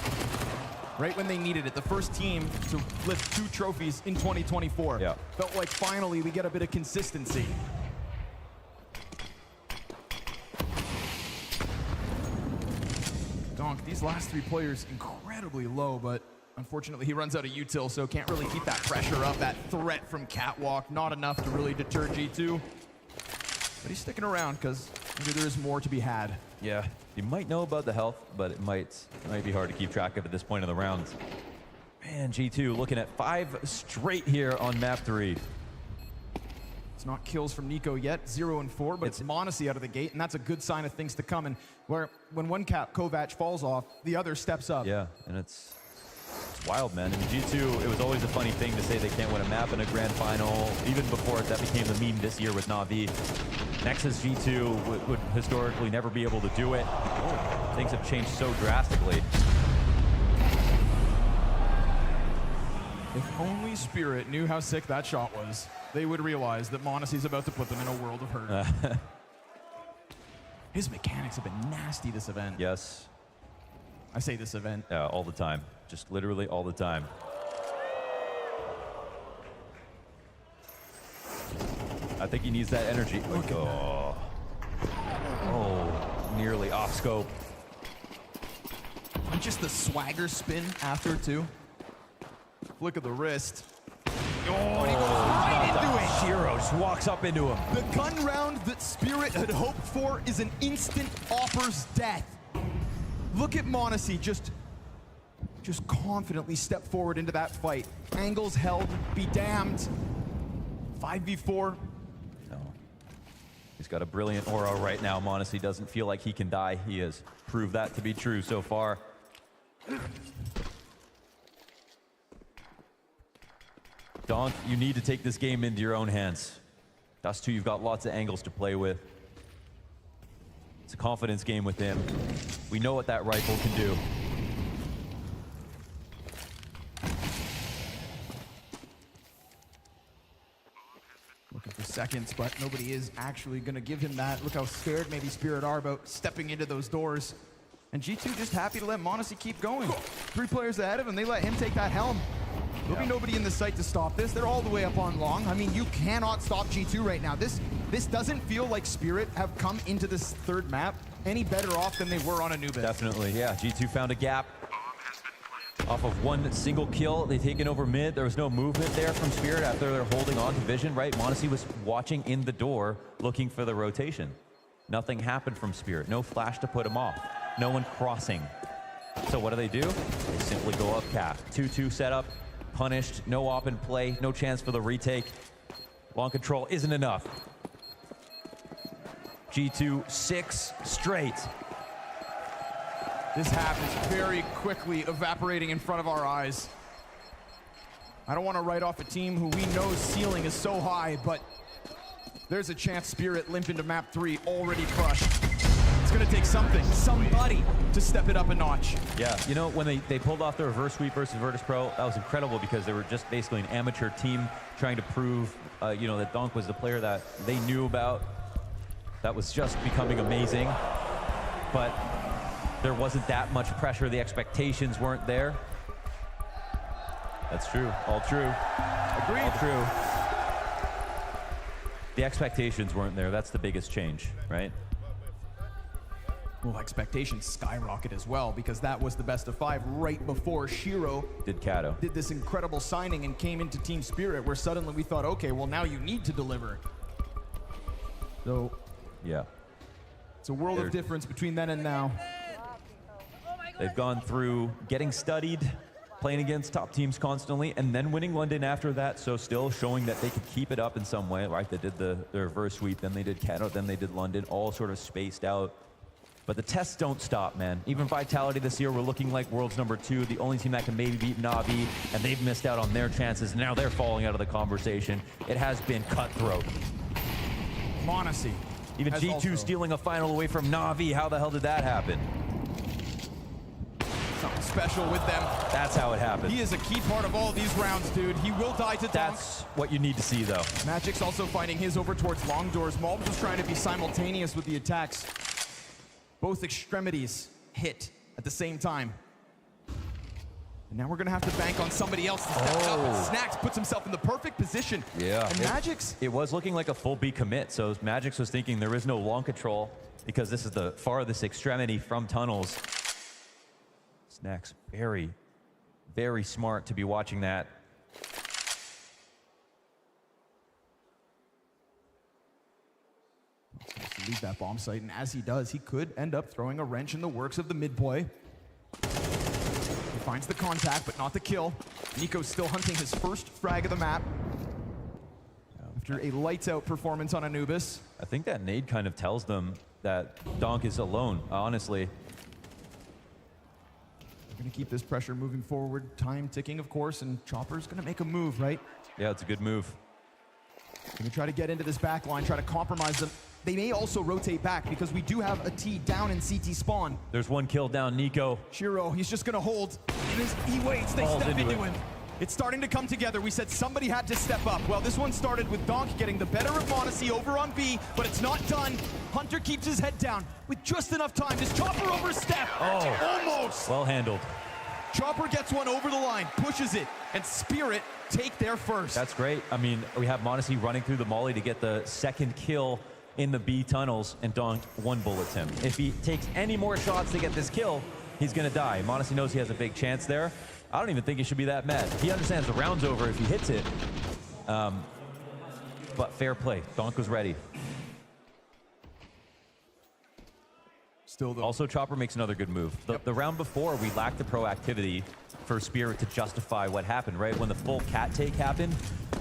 Speaker 12: Right when they needed it. The first team to lift 2 trophies in 2024.
Speaker 16: Yeah.
Speaker 12: Felt like finally we get a bit of consistency. Donk, these last 3 players incredibly low, but Unfortunately, he runs out of util, so can't really keep that pressure up. That threat from Catwalk, not enough to really deter G2. But he's sticking around because maybe there is more to be had.
Speaker 16: Yeah, you might know about the health, but it might be hard to keep track of at this point in the round. Man, G2 looking at 5 straight here on map 3.
Speaker 12: It's not kills from Nico yet, 0 and 4, but it's m0NESY out of the gate, and that's a good sign of things to come. And where when one Kovac falls off, the other steps up.
Speaker 16: Yeah, and it's wild, man. I mean, G2, it was always a funny thing to say they can't win a map in a grand final. Even before that became the meme this year with Na'Vi. Nexus G2 would historically never be able to do it. Things have changed so drastically.
Speaker 12: If only Spirit knew how sick that shot was, they would realize that m0NESY's about to put them in a world of hurt. His mechanics have been nasty this event.
Speaker 16: Yes.
Speaker 12: I say this event.
Speaker 16: All the time. Just literally all the time. I think he needs that energy. Oh, nearly off scope.
Speaker 12: And just the swagger spin after, too. Flick of the wrist. Oh, and he goes right into it.
Speaker 16: Shiro just walks up into him.
Speaker 12: The gun round that Spirit had hoped for is an instant offers death. Look at m0NESY just confidently step forward into that fight. Angles held, be damned. 5v4.
Speaker 16: No. He's got a brilliant aura right now. m0NESY doesn't feel like he can die. He has proved that to be true so far. Donk, you need to take this game into your own hands. Dust 2, you've got lots of angles to play with. It's a confidence game with him. We know what that rifle can do.
Speaker 12: Looking for seconds, but nobody is actually going to give him that. Look how scared maybe Spirit are about stepping into those doors. And G2 just happy to let m0NESY keep going. 3 players ahead of him, they let him take that helm. There'll be nobody in the sight to stop this. They're all the way up on long. I mean, you cannot stop G2 right now. This doesn't feel like Spirit have come into this third map any better off than they were on Anubis.
Speaker 16: Definitely, yeah. G2 found a gap. Off of one single kill, they've taken over mid. There was no movement there from Spirit after they're holding on to vision, right? m0NESY was watching in the door, looking for the rotation. Nothing happened from Spirit. No flash to put him off. No one crossing. So what do? They simply go up cap. 2-2 setup. Punished, no op in play, no chance for the retake. Long control isn't enough. G2 6 straight.
Speaker 12: This half is very quickly evaporating in front of our eyes. I don't want to write off a team who we know ceiling is so high, but there's a chance Spirit limp into map 3 already crushed. It's going to take somebody to step it up a notch.
Speaker 16: Yeah, you know, when they pulled off the reverse sweep versus Virtus Pro, that was incredible because they were just basically an amateur team trying to prove, you know, that Donk was the player that they knew about. That was just becoming amazing. But there wasn't that much pressure. The expectations weren't there. That's true. All true.
Speaker 12: Agreed.
Speaker 16: All true. The expectations weren't there. That's the biggest change, right?
Speaker 12: Well, expectations skyrocket as well because that was the best of 5 right before Shiro did this incredible signing and came into Team Spirit where suddenly we thought, okay, well now you need to deliver. So,
Speaker 16: yeah,
Speaker 12: it's a world of difference between then and now.
Speaker 16: They've gone through getting studied, playing against top teams constantly, and then winning London after that, so still showing that they could keep it up in some way, right? They did the reverse sweep, then they did Cato, then they did London, all sort of spaced out. But the tests don't stop, man. Even Vitality this year, we're looking like world's #2, the only team that can maybe beat Na'Vi, and they've missed out on their chances. Now they're falling out of the conversation. It has been cutthroat.
Speaker 12: m0NESY.
Speaker 16: Even G2 stealing a final away from Na'Vi. How the hell did that happen?
Speaker 12: Something special with them.
Speaker 16: That's how it happened.
Speaker 12: He is a key part of all of these rounds, dude. He will die to Donk.
Speaker 16: That's what you need to see, though.
Speaker 12: Magic's also finding his over towards long doors. Malbs was trying to be simultaneous with the attacks. Both extremities hit at the same time. And now we're going to have to bank on somebody else to step up. And Snacks puts himself in the perfect position.
Speaker 16: Yeah.
Speaker 12: And Magic's...
Speaker 16: It was looking like a full B commit, so Magic's was thinking there is no long control because this is the farthest extremity from tunnels. Snacks very, Very smart to be watching that.
Speaker 12: To leave that bomb site, and as he does, he could end up throwing a wrench in the works of the mid-play. He finds the contact, but not the kill. Nico's still hunting his first frag of the map after a lights-out performance on Anubis.
Speaker 16: I think that nade kind of tells them that Donk is alone, honestly.
Speaker 12: They're going to keep this pressure moving forward. Time ticking, of course, and Chopper's going to make a move, right?
Speaker 16: Yeah, it's a good move.
Speaker 12: Going to try to get into this back line, try to compromise them. They may also rotate back because we do have a T down in CT spawn.
Speaker 16: There's one kill down, Nico.
Speaker 12: Shiro, he's just going to hold. He waits, they step into him. It's starting to come together. We said somebody had to step up. Well, this one started with Donk getting the better of Monacy over on B, but it's not done. Hunter keeps his head down with just enough time. Does Chopper overstep?
Speaker 16: Oh,
Speaker 12: almost.
Speaker 16: Well handled.
Speaker 12: Chopper gets one over the line, pushes it, and Spirit take their first.
Speaker 16: That's great. I mean, we have Monacy running through the molly to get the second kill in the B tunnels, and Donk one bullets him. If he takes any more shots to get this kill, he's gonna die. Monacy knows he has a big chance there. I don't even think he should be that mad. He understands the round's over if he hits it. But fair play. Donk was ready.
Speaker 12: Still though.
Speaker 16: Also, Chopper makes another good move. The round before, we lacked the proactivity for Spirit to justify what happened, right? When the full cat take happened,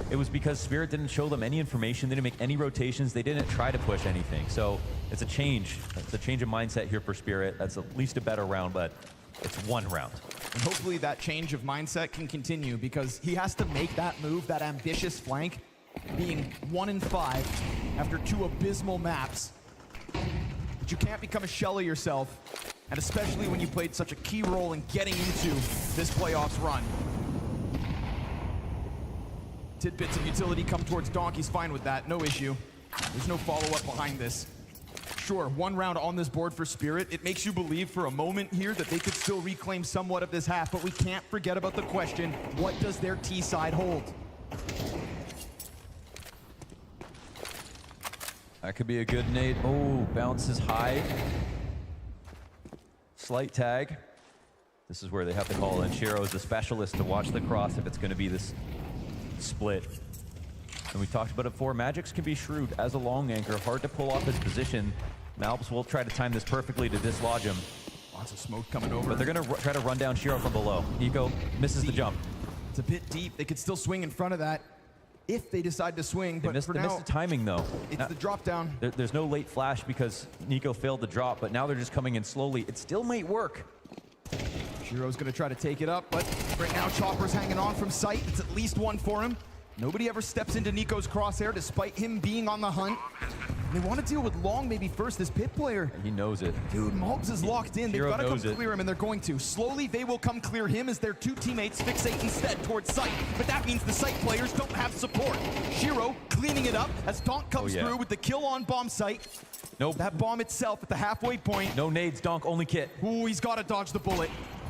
Speaker 16: it was because Spirit didn't show them any information, they didn't make any rotations, they didn't try to push anything. So it's a change. It's a change of mindset here for Spirit. That's at least a better round, but it's one round.
Speaker 12: And hopefully that change of mindset can continue because he has to make that move, that ambitious flank, being 1 in 5 after 2 abysmal maps. But you can't become a shell of yourself, and especially when you played such a key role in getting into this playoffs run. Tidbits of utility come towards Donk, he's fine with that, no issue. There's no follow-up behind this. Sure, 1 round on this board for Spirit. It makes you believe for a moment here that they could still reclaim somewhat of this half, but we can't forget about the question, what does their T side hold?
Speaker 16: That could be a good nade. Oh, bounces high. Slight tag. This is where they have to call in. Shiro is the specialist to watch the cross if it's going to be this split. And we talked about it before. Magix can be shrewd as a long anchor. Hard to pull off his position. Malps will try to time this perfectly to dislodge him.
Speaker 12: Lots of smoke coming over.
Speaker 16: But they're going to try to run down Shiro from below. Nico misses the jump.
Speaker 12: It's a bit deep. They could still swing in front of that if they decide to swing. But for now,
Speaker 16: they missed the timing, though.
Speaker 12: It's the drop down.
Speaker 16: There's no late flash because Nico failed the drop, but now they're just coming in slowly. It still might work.
Speaker 12: Shiro's going to try to take it up, but right now Chopper's hanging on from sight. It's at least 1 for him. Nobody ever steps into Nico's crosshair despite him being on the hunt. They want to deal with Long maybe first, this pit player.
Speaker 16: He knows it.
Speaker 12: Dude, Mobs is locked in. They've got to come clear him, and they're going to. Slowly, they will come clear him as their 2 teammates fixate instead towards sight. But that means the sight players don't have support. Shiro cleaning it up as Donk comes through with the kill on bomb site.
Speaker 16: Nope.
Speaker 12: That bomb itself at the halfway point.
Speaker 16: No nades, Donk, only kit.
Speaker 12: Ooh, he's got to dodge the bullet.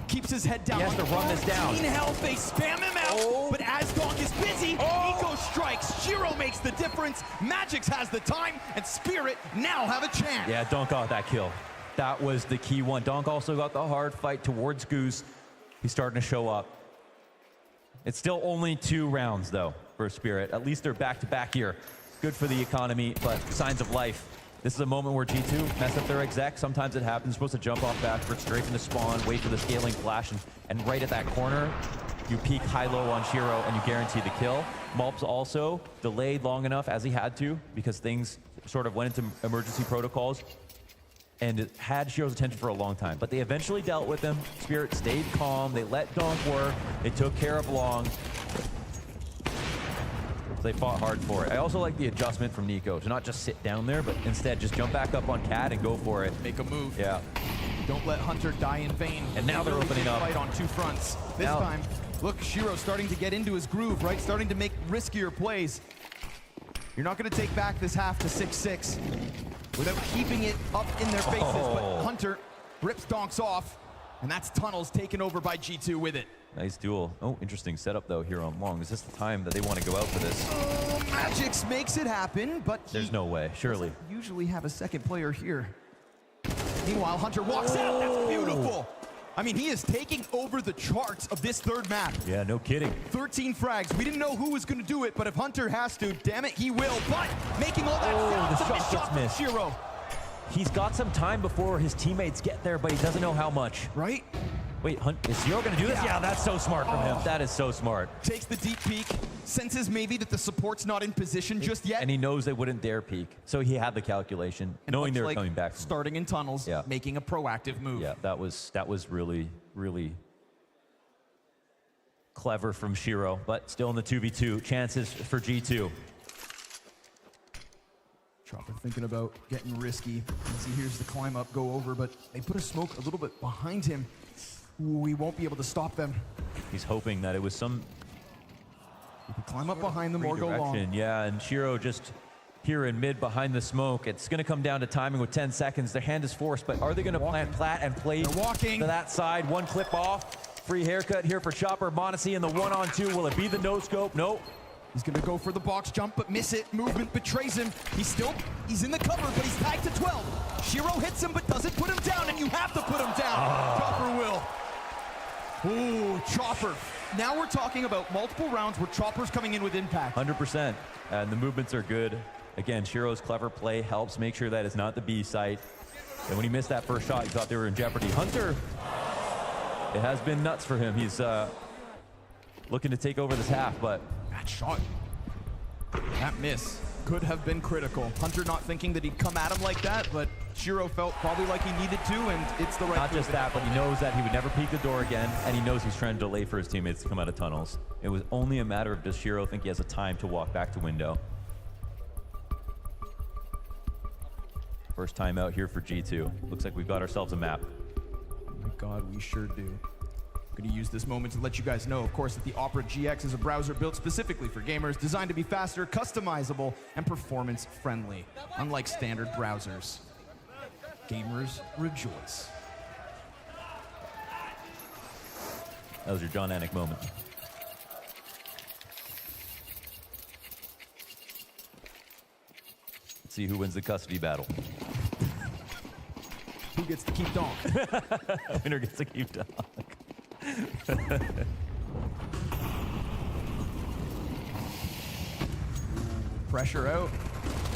Speaker 12: Keeps his head down.
Speaker 16: He has to run this down.
Speaker 12: Health, they spam him out, but as Donk is busy, Nico strikes. Shiro makes the difference. Magix has the time, and Spirit now have a chance.
Speaker 16: Yeah, Donk got that kill. That was the key one. Donk also got the hard fight towards Goose. He's starting to show up. It's still only 2 rounds, though, for Spirit. At least they're back-to-back here. Good for the economy, but signs of life. This is a moment where G2 mess up their exec. Sometimes it happens. You're supposed to jump off backwards, straight into spawn, wait for the scaling flash, and right at that corner, you peek high-low on Shiro, and you guarantee the kill. Malps also delayed long enough, as he had to, because things sort of went into emergency protocols, and it had Shiro's attention for a long time. But they eventually dealt with him. Spirit stayed calm. They let Donk work. They took care of Long. They fought hard for it. I also like the adjustment from Nico to not just sit down there, but instead just jump back up on Cat and go for it.
Speaker 12: Make a move.
Speaker 16: Yeah.
Speaker 12: Don't let Hunter die in vain.
Speaker 16: And now they're opening up.
Speaker 12: Fight on 2 fronts. This time, look, Shiro starting to get into his groove, right? Starting to make riskier plays. You're not going to take back this half to 6-6 without keeping it up in their faces. But Hunter rips Donks off, and that's tunnels taken over by G2 with it.
Speaker 16: Nice duel. Oh, interesting setup, though, here on Long. Is this the time that they want to go out for this?
Speaker 12: Magix makes it happen, but
Speaker 16: there's no way, surely.
Speaker 12: Usually have a second player here. Meanwhile, Hunter walks out. That's beautiful. I mean, he is taking over the charts of this third map.
Speaker 16: Yeah, no kidding.
Speaker 12: 13 frags. We didn't know who was going to do it, but if Hunter has to, damn it, he will. But making all that sound,
Speaker 16: the shot gets missed.
Speaker 12: Shiro.
Speaker 16: He's got some time before his teammates get there, but he doesn't know how much.
Speaker 12: Right?
Speaker 16: Wait, is Shiro going to do this? Yeah, that's so smart from him. That is so smart.
Speaker 12: Takes the deep peek, senses maybe that the support's not in position just yet.
Speaker 16: And he knows they wouldn't dare peek. So he had the calculation,
Speaker 12: and
Speaker 16: knowing they were
Speaker 12: like
Speaker 16: coming back.
Speaker 12: Starting in tunnels, making a proactive move.
Speaker 16: Yeah, that was really, really clever from Shiro, but still in the 2v2. Chances for G2.
Speaker 12: Chopper thinking about getting risky as he hears the climb up go over, but they put a smoke a little bit behind him. We won't be able to stop them.
Speaker 16: He's hoping that it was some...
Speaker 12: You can climb up behind them or go long.
Speaker 16: Yeah, and Shiro just here in mid behind the smoke. It's going to come down to timing with 10 seconds. Their hand is forced, but are they going to plant plat and play to that side? One clip off. Free haircut here for Chopper. m0NESY in the 1-on-2. Will it be the no-scope? Nope.
Speaker 12: He's going to go for the box jump, but miss it. Movement betrays him. He's in the cover, but he's tagged to 12. Shiro hits him, but doesn't put him down, and you have to put him down. Chopper will. Ooh, Chopper. Now we're talking about multiple rounds where Chopper's coming in with impact.
Speaker 16: 100%. And the movements are good. Again, Shiro's clever play helps make sure that it's not the B site. And when he missed that first shot, he thought they were in jeopardy. Hunter, it has been nuts for him. He's looking to take over this half, but...
Speaker 12: That shot, that miss could have been critical. Hunter not thinking that he'd come at him like that, but Shiro felt probably like he needed to, and it's the right
Speaker 16: Not just that, but he knows that he would never peek the door again, and he knows he's trying to delay for his teammates to come out of tunnels. It was only a matter of does Shiro think he has a time to walk back to window. First time out here for G2. Looks like we've got ourselves a map.
Speaker 12: Oh my God, we sure do. I'm going to use this moment to let you guys know, of course, that the Opera GX is a browser built specifically for gamers, designed to be faster, customizable, and performance-friendly, unlike standard browsers. Gamers rejoice.
Speaker 16: That was your John Anik moment. Let's see who wins the custody battle.
Speaker 12: Who gets to keep Donk?
Speaker 16: Winner gets to keep Donk.
Speaker 12: Pressure out.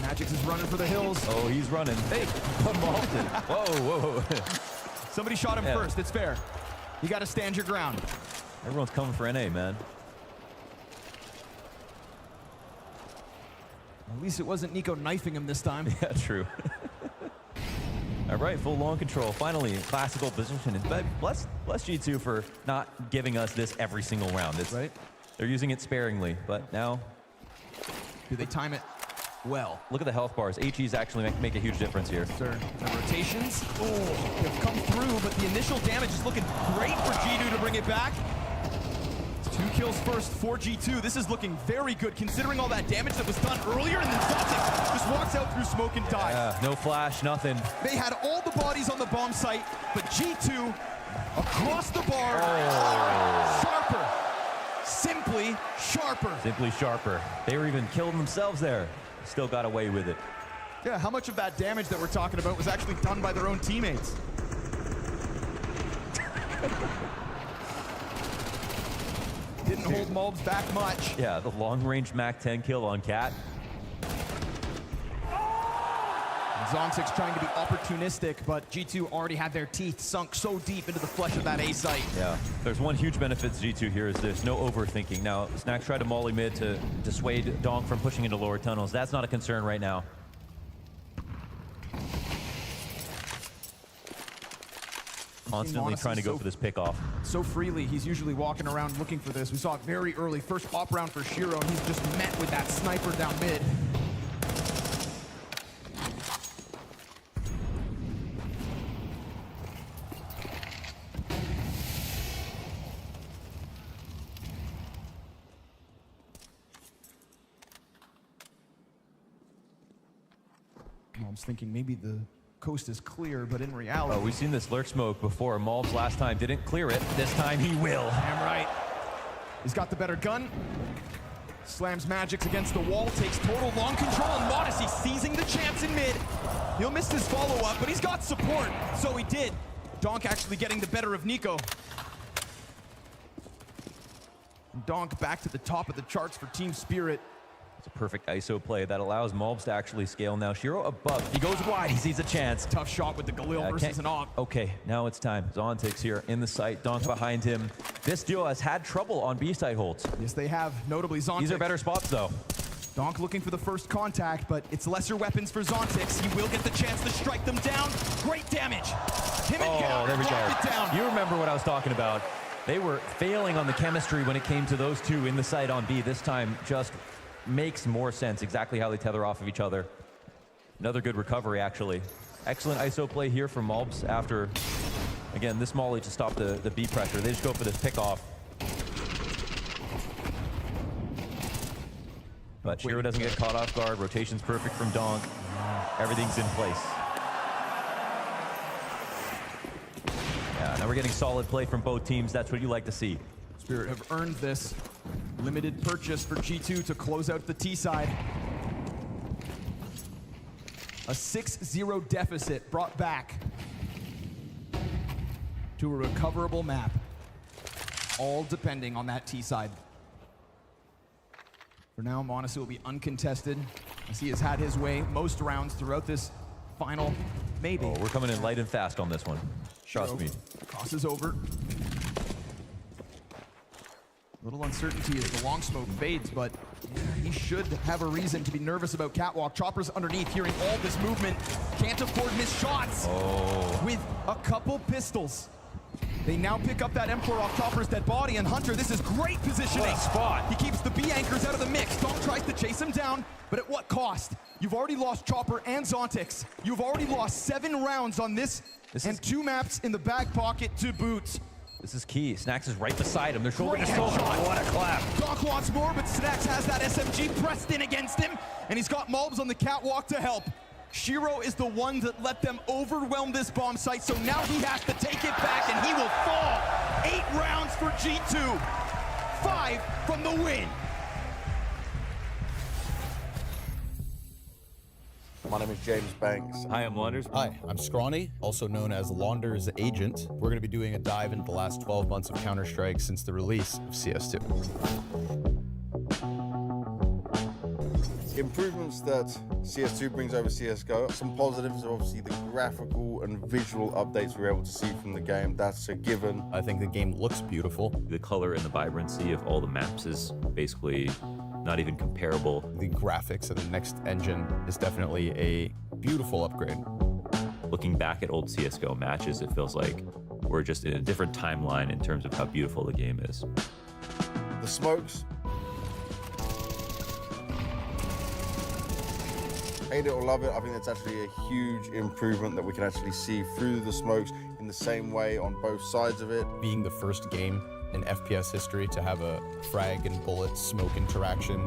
Speaker 12: Magix is running for the hills.
Speaker 16: Oh, he's running. Hey, Malton. Whoa.
Speaker 12: Somebody shot him first. It's fair. You got to stand your ground.
Speaker 16: Everyone's coming for NA, man.
Speaker 12: At least it wasn't Nico knifing him this time.
Speaker 16: Yeah, true. All right, full long control. Finally, classical position. Bless G2 for not giving us this every single round. It's,
Speaker 12: right.
Speaker 16: They're using it sparingly, but now...
Speaker 12: Do they time it well?
Speaker 16: Look at the health bars. HEs actually make a huge difference here.
Speaker 12: Sir, the rotations, have come through, but the initial damage is looking great for G2 to bring it back. 2 kills first for G2. This is looking very good considering all that damage that was done earlier, and then Celtics just walks out through smoke and dies.
Speaker 16: No flash, nothing.
Speaker 12: They had all the bodies on the bomb site, but G2 across the bar, sharper. Simply sharper.
Speaker 16: Simply sharper. They were even killing themselves there. Still got away with it.
Speaker 12: Yeah, how much of that damage that we're talking about was actually done by their own teammates? Didn't hold Mulbs back much.
Speaker 16: Yeah, the long-range MAC-10 kill on Cat.
Speaker 12: Zontic's trying to be opportunistic, but G2 already had their teeth sunk so deep into the flesh of that A site.
Speaker 16: Yeah, there's one huge benefit to G2 here is there's no overthinking. Now, Snacks tried to molly mid to dissuade Donk from pushing into lower tunnels. That's not a concern right now. Constantly trying to go for this pick-off.
Speaker 12: So freely, he's usually walking around looking for this. We saw it very early. First op round for Shiro, and he's just met with that sniper down mid. I was thinking maybe the coast is clear, but in reality...
Speaker 16: Oh, we've seen this lurk smoke before. Mulbs last time didn't clear it. This time he will.
Speaker 12: Damn right. He's got the better gun. Slams Magix against the wall, takes total long control, and m0NESY seizing the chance in mid. He'll miss his follow-up, but he's got support, so he did. Donk actually getting the better of Nico. Donk back to the top of the charts for Team Spirit.
Speaker 16: It's a perfect ISO play that allows Mulbs to actually scale now. Shiro above. He goes wide. He sees a chance.
Speaker 12: Tough shot with the Galil versus an op.
Speaker 16: Okay, now it's time. Zontix here in the site. Donk behind him. This duo has had trouble on B-side holds.
Speaker 12: Yes, they have. Notably Zontix.
Speaker 16: These are better spots, though.
Speaker 12: Donk looking for the first contact, but it's lesser weapons for Zontix. He will get the chance to strike them down. Great damage. Him and Cal
Speaker 16: there we
Speaker 12: locked it down.
Speaker 16: You remember what I was talking about. They were failing on the chemistry when it came to those two in the site on B. This time just makes more sense exactly how they tether off of each other. Another good recovery, actually. Excellent ISO play here from Mulbs after, again, this molly to stop the B pressure. They just go for this pick off. But Shiro doesn't get caught off guard. Rotation's perfect from Donk. Everything's in place. Yeah, now we're getting solid play from both teams. That's what you like to see.
Speaker 12: Spirit have earned this limited purchase for G2 to close out the T side. A 6-0 deficit brought back to a recoverable map. All depending on that T side. For now, m0NESY will be uncontested as he has had his way most rounds throughout this final, maybe.
Speaker 16: Oh, we're coming in light and fast on this one. Trust me.
Speaker 12: Crosses over. Little uncertainty as the long smoke fades, but he should have a reason to be nervous about Catwalk. Chopper's underneath, hearing all this movement. Can't afford missed shots. With a couple pistols. They now pick up that M4 off Chopper's dead body, and Hunter, this is great positioning.
Speaker 16: What a spot.
Speaker 12: He keeps the B anchors out of the mix. Donk tries to chase him down, but at what cost? You've already lost Chopper and Zontix. You've already lost 7 rounds on this and 2 maps in the back pocket to boot.
Speaker 16: This is key. Snacks is right beside him. They're shouldering
Speaker 12: Great
Speaker 16: a soul.
Speaker 12: headshot.
Speaker 16: What a clap.
Speaker 12: Donk wants more, but Snacks has that SMG pressed in against him, and he's got Mulbs on the catwalk to help. Shiro is the one that let them overwhelm this bomb site, so now he has to take it back, and he will fall. 8 rounds for G2. 5 from the win.
Speaker 18: My name is James Banks.
Speaker 16: Hi, I'm Launders.
Speaker 19: Hi, I'm Scrawny, also known as Launders Agent. We're going to be doing a dive into the last 12 months of Counter-Strike since the release of CS2.
Speaker 18: Improvements that CS2 brings over CSGO. Some positives are obviously the graphical and visual updates we're able to see from the game. That's a given.
Speaker 19: I think the game looks beautiful.
Speaker 20: The color and the vibrancy of all the maps is basically not even comparable.
Speaker 19: The graphics of the next engine is definitely a beautiful upgrade.
Speaker 20: Looking back at old CSGO matches, it feels like we're just in a different timeline in terms of how beautiful the game is.
Speaker 18: The smokes. Hate it or love it, I think that's actually a huge improvement that we can actually see through the smokes in the same way on both sides of it.
Speaker 19: Being the first game in FPS history to have a frag and bullet smoke interaction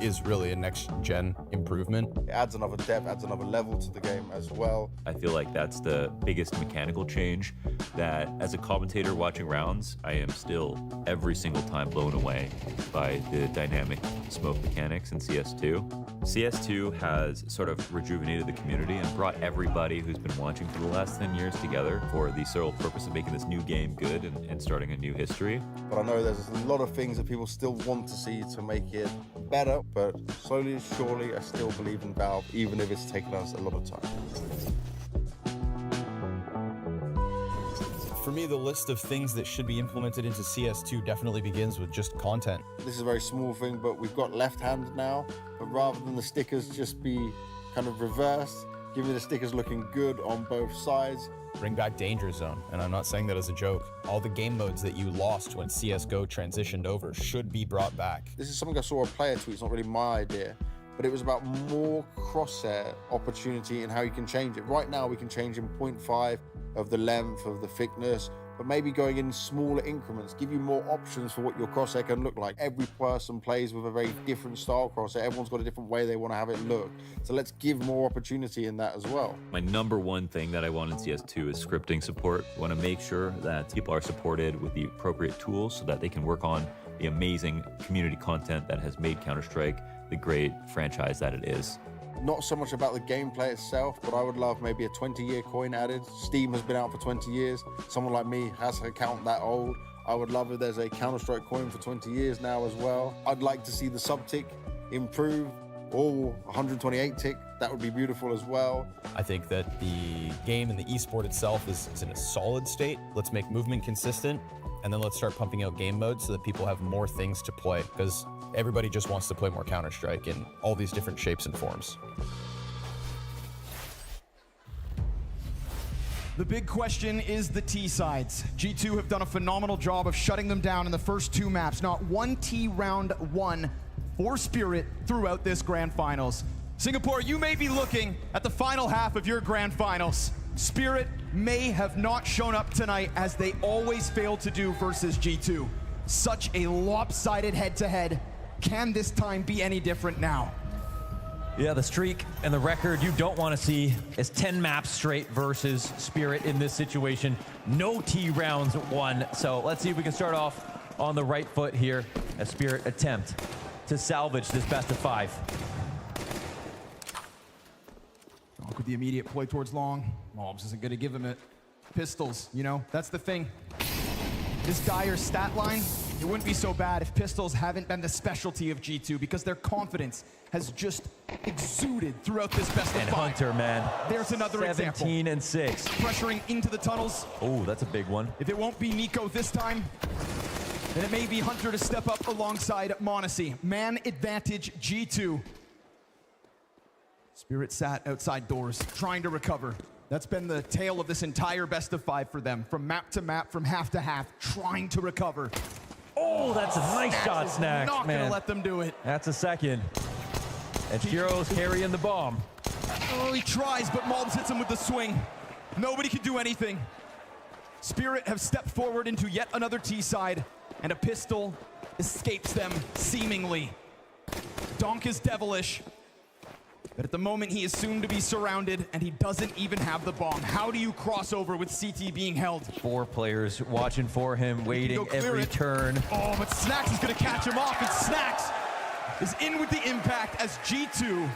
Speaker 19: is really a next-gen improvement.
Speaker 18: It adds another depth, adds another level to the game as well.
Speaker 20: I feel like that's the biggest mechanical change that, as a commentator watching rounds, I am still every single time blown away by the dynamic smoke mechanics in CS2. CS2 has sort of rejuvenated the community and brought everybody who's been watching for the last 10 years together for the sole purpose of making this new game good and starting a new history.
Speaker 18: But I know there's a lot of things that people still want to see to make it better, but slowly and surely I still believe in Valve, even if it's taken us a lot of time.
Speaker 19: For me, the list of things that should be implemented into CS2 definitely begins with just content.
Speaker 18: This is a very small thing, but we've got left hand now, but rather than the stickers just be kind of reversed, give me the stickers looking good on both sides.
Speaker 19: Bring back Danger Zone, and I'm not saying that as a joke. All the game modes that you lost when CSGO transitioned over should be brought back.
Speaker 18: This is something I saw a player tweet, it's not really my idea, but it was about more crosshair opportunity and how you can change it. Right now we can change in 0.5 of the length, of the thickness, but maybe going in smaller increments, give you more options for what your crosshair can look like. Every person plays with a very different style crosshair. Everyone's got a different way they want to have it look. So let's give more opportunity in that as well.
Speaker 20: My #1 thing that I want in CS2 is scripting support. I want to make sure that people are supported with the appropriate tools so that they can work on the amazing community content that has made Counter-Strike the great franchise that it is.
Speaker 18: not so much about the gameplay itself, but I would love maybe a 20-year coin added. Steam has been out for 20 years. Someone like me has an account that old. I would love if there's a Counter-Strike coin for 20 years now as well. I'd like to see the sub-tick improve, or 128 tick. That would be beautiful as well.
Speaker 19: I think that the game and the esport itself is in a solid state. Let's make movement consistent, and then let's start pumping out game modes so that people have more things to play, because everybody just wants to play more Counter-Strike in all these different shapes and forms.
Speaker 12: The big question is the T-sides. G2 have done a phenomenal job of shutting them down in the first 2 maps. Not one T round won for Spirit throughout this Grand Finals. Singapore, you may be looking at the final half of your Grand Finals. Spirit may have not shown up tonight, as they always fail to do versus G2. Such a lopsided head-to-head. Can this time be any different now?
Speaker 16: Yeah, the streak and the record you don't want to see is 10 maps straight versus Spirit in this situation. No T rounds won. So let's see if we can start off on the right foot here as Spirit attempt to salvage this best of 5.
Speaker 12: Donk with the immediate play towards long. Mobs isn't going to give him it. Pistols, you know, that's the thing. This dire stat line, it wouldn't be so bad if pistols haven't been the specialty of G2, because their confidence has just exuded throughout this best of 5.
Speaker 16: And Hunter, man.
Speaker 12: There's another
Speaker 16: 17 and 6.
Speaker 12: Pressuring into the tunnels.
Speaker 16: Oh, that's a big one.
Speaker 12: If it won't be Nico this time, then it may be Hunter to step up alongside m0NESY. Man advantage G2. Spirit sat outside doors, trying to recover. That's been the tale of this entire best of 5 for them. From map to map, from half to half, trying to recover.
Speaker 16: Oh, that's a nice shot, Snacks,
Speaker 12: Not
Speaker 16: man.
Speaker 12: gonna let them do it.
Speaker 16: That's a second. And Shiro's carrying the bomb.
Speaker 12: Oh, he tries, but Mobs hits him with the swing. Nobody can do anything. Spirit have stepped forward into yet another T-side, and a pistol escapes them, seemingly. Donk is devilish, but at the moment he is soon to be surrounded, and he doesn't even have the bomb. How do you cross over with CT being held?
Speaker 16: 4 players watching for him, waiting every turn.
Speaker 12: Oh, but Snacks is gonna catch him off, and Snacks is in with the impact as G2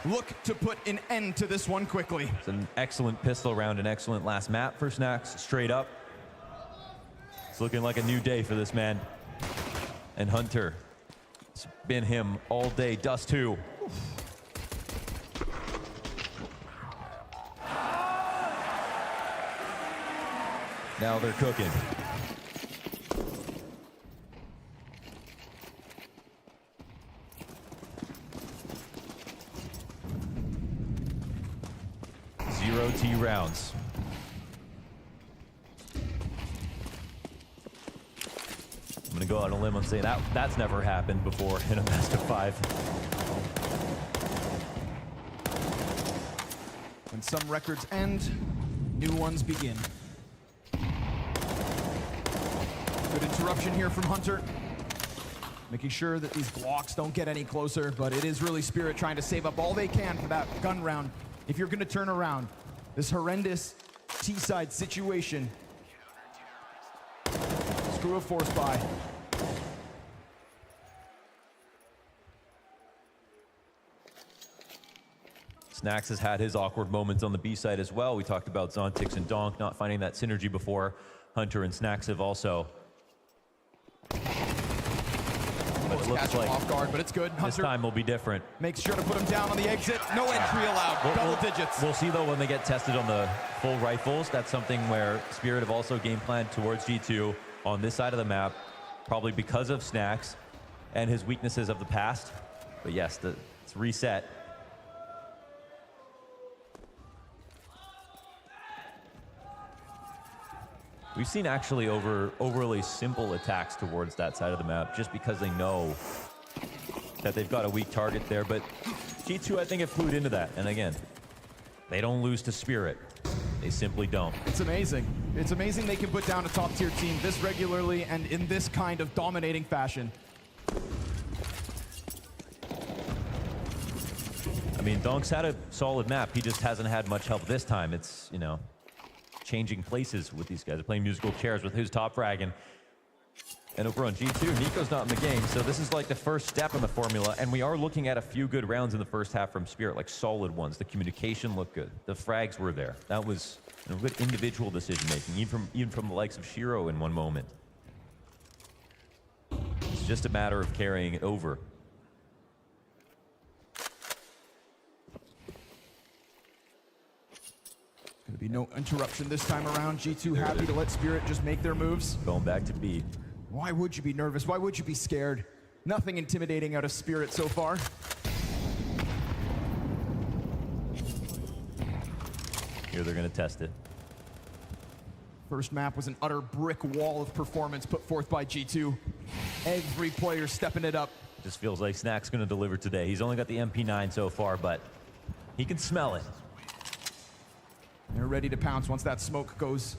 Speaker 12: look to put an end to this one quickly.
Speaker 16: It's an excellent pistol round, an excellent last map for Snacks, straight up. It's looking like a new day for this man. And Hunter, it's been him all day. Dust 2. Now they're cooking. Zero T rounds. I'm gonna go out on a limb and say that's never happened before in a best of 5.
Speaker 12: When some records end, new ones begin. Good interruption here from Hunter. Making sure that these blocks don't get any closer, but it is really Spirit trying to save up all they can for that gun round. If you're gonna turn around this horrendous T-side situation. Screw a force buy.
Speaker 16: Snacks has had his awkward moments on the B side as well. We talked about Zontix and Donk not finding that synergy before. Hunter and Snacks have also. But it looks like
Speaker 12: off guard, but it's good.
Speaker 16: Hunter, this time will be different.
Speaker 12: Makes sure to put him down on the exit. No entry allowed. Double digits.
Speaker 16: We'll see though when they get tested on the full rifles. That's something where Spirit have also game planned towards G2 on this side of the map, probably because of Snacks and his weaknesses of the past. But yes, it's reset. We've seen actually overly simple attacks towards that side of the map just because they know that they've got a weak target there. But G2, I think, have clued into that. And again, they don't lose to Spirit. They simply don't.
Speaker 12: It's amazing. It's amazing they can put down a top-tier team this regularly and in this kind of dominating fashion.
Speaker 16: I mean, Donk's had a solid map. He just hasn't had much help this time. It's, you know, changing places with these guys. They're playing musical chairs with his top frag, and And over on G2, Nico's not in the game, so this is like the first step in the formula, and we are looking at a few good rounds in the first half from Spirit, like solid ones. The communication looked good. The frags were there. That was good individual decision-making, even from the likes of Shiro in one moment. It's just a matter of carrying it over.
Speaker 12: Gonna be no interruption this time around. G2 happy to let Spirit just make their moves.
Speaker 16: Going back to B.
Speaker 12: Why would you be nervous? Why would you be scared? Nothing intimidating out of Spirit so far.
Speaker 16: Here they're gonna test it.
Speaker 12: First map was an utter brick wall of performance put forth by G2. Every player stepping it up.
Speaker 16: Just feels like Snack's gonna deliver today. He's only got the MP9 so far, but he can smell it.
Speaker 12: They're ready to pounce once that smoke goes.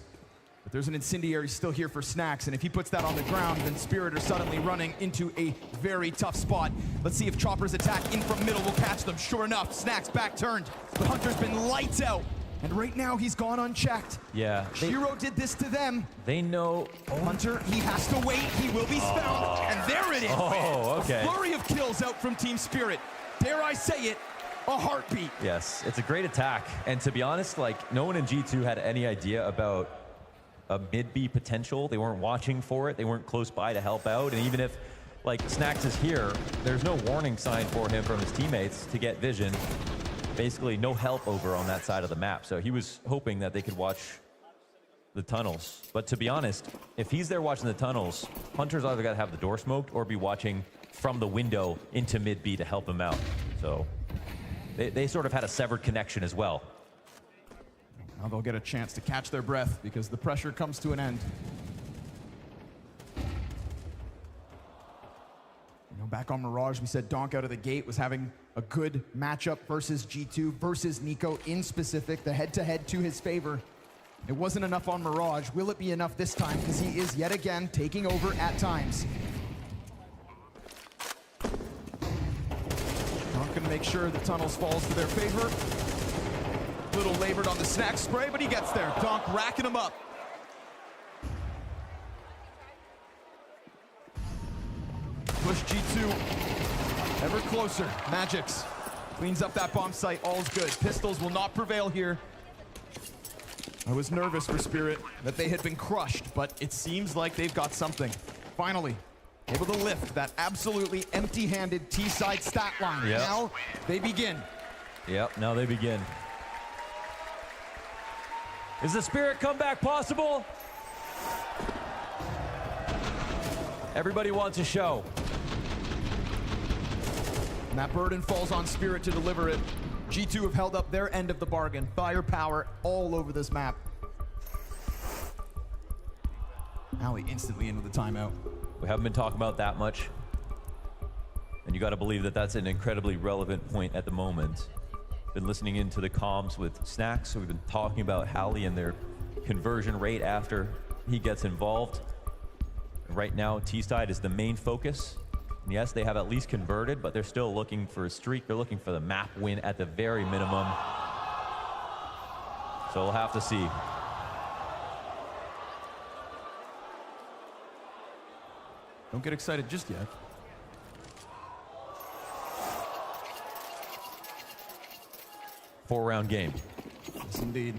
Speaker 12: But there's an incendiary still here for Snacks, and if he puts that on the ground, then Spirit are suddenly running into a very tough spot. Let's see if Chopper's attack in from middle will catch them. Sure enough, Snacks back turned. The Hunter's been lights out, and right now he's gone unchecked.
Speaker 16: Yeah.
Speaker 12: Shiro did this to them.
Speaker 16: They know.
Speaker 12: Hunter, he has to wait. He will be found, and there it is.
Speaker 16: Oh, okay.
Speaker 12: A flurry of kills out from Team Spirit. Dare I say it? A heartbeat.
Speaker 16: Yes, it's a great attack. And to be honest, like, no one in G2 had any idea about a mid-B potential. They weren't watching for it. They weren't close by to help out. And even if, like, Snacks is here, there's no warning sign for him from his teammates to get vision. Basically, no help over on that side of the map. So he was hoping that they could watch the tunnels. But to be honest, if he's there watching the tunnels, Hunter's either got to have the door smoked or be watching from the window into mid-B to help him out. So they sort of had a severed connection as well.
Speaker 12: Now they'll get a chance to catch their breath because the pressure comes to an end. You know, back on Mirage, we said Donk out of the gate was having a good matchup versus G2, versus Nico in specific, the head-to-head to his favor. It wasn't enough on Mirage. Will it be enough this time? Because he is yet again taking over at times. Donk gonna make sure the tunnels falls to their favor. Little labored on the snack spray, but he gets there. Donk racking him up. Push G2 ever closer. Magix cleans up that bomb site. All's good. Pistols will not prevail here. I was nervous for Spirit that they had been crushed, but it seems like they've got something. Finally, able to lift that absolutely empty-handed T-side stat line.
Speaker 16: Yep.
Speaker 12: Now they begin.
Speaker 16: Yep, now they begin. Is the Spirit comeback possible? Everybody wants a show.
Speaker 12: And that burden falls on Spirit to deliver it. G2 have held up their end of the bargain. Firepower all over this map. Ali instantly in with the timeout.
Speaker 16: We haven't been talking about that much. And you got to believe that that's an incredibly relevant point at the moment. Been listening into the comms with Snacks, so we've been talking about Hallie and their conversion rate after he gets involved. Right now, T-side is the main focus. And yes, they have at least converted, but they're still looking for a streak. They're looking for the map win at the very minimum. So we'll have to see.
Speaker 12: Don't get excited just yet.
Speaker 16: Four-round game.
Speaker 12: Yes, indeed.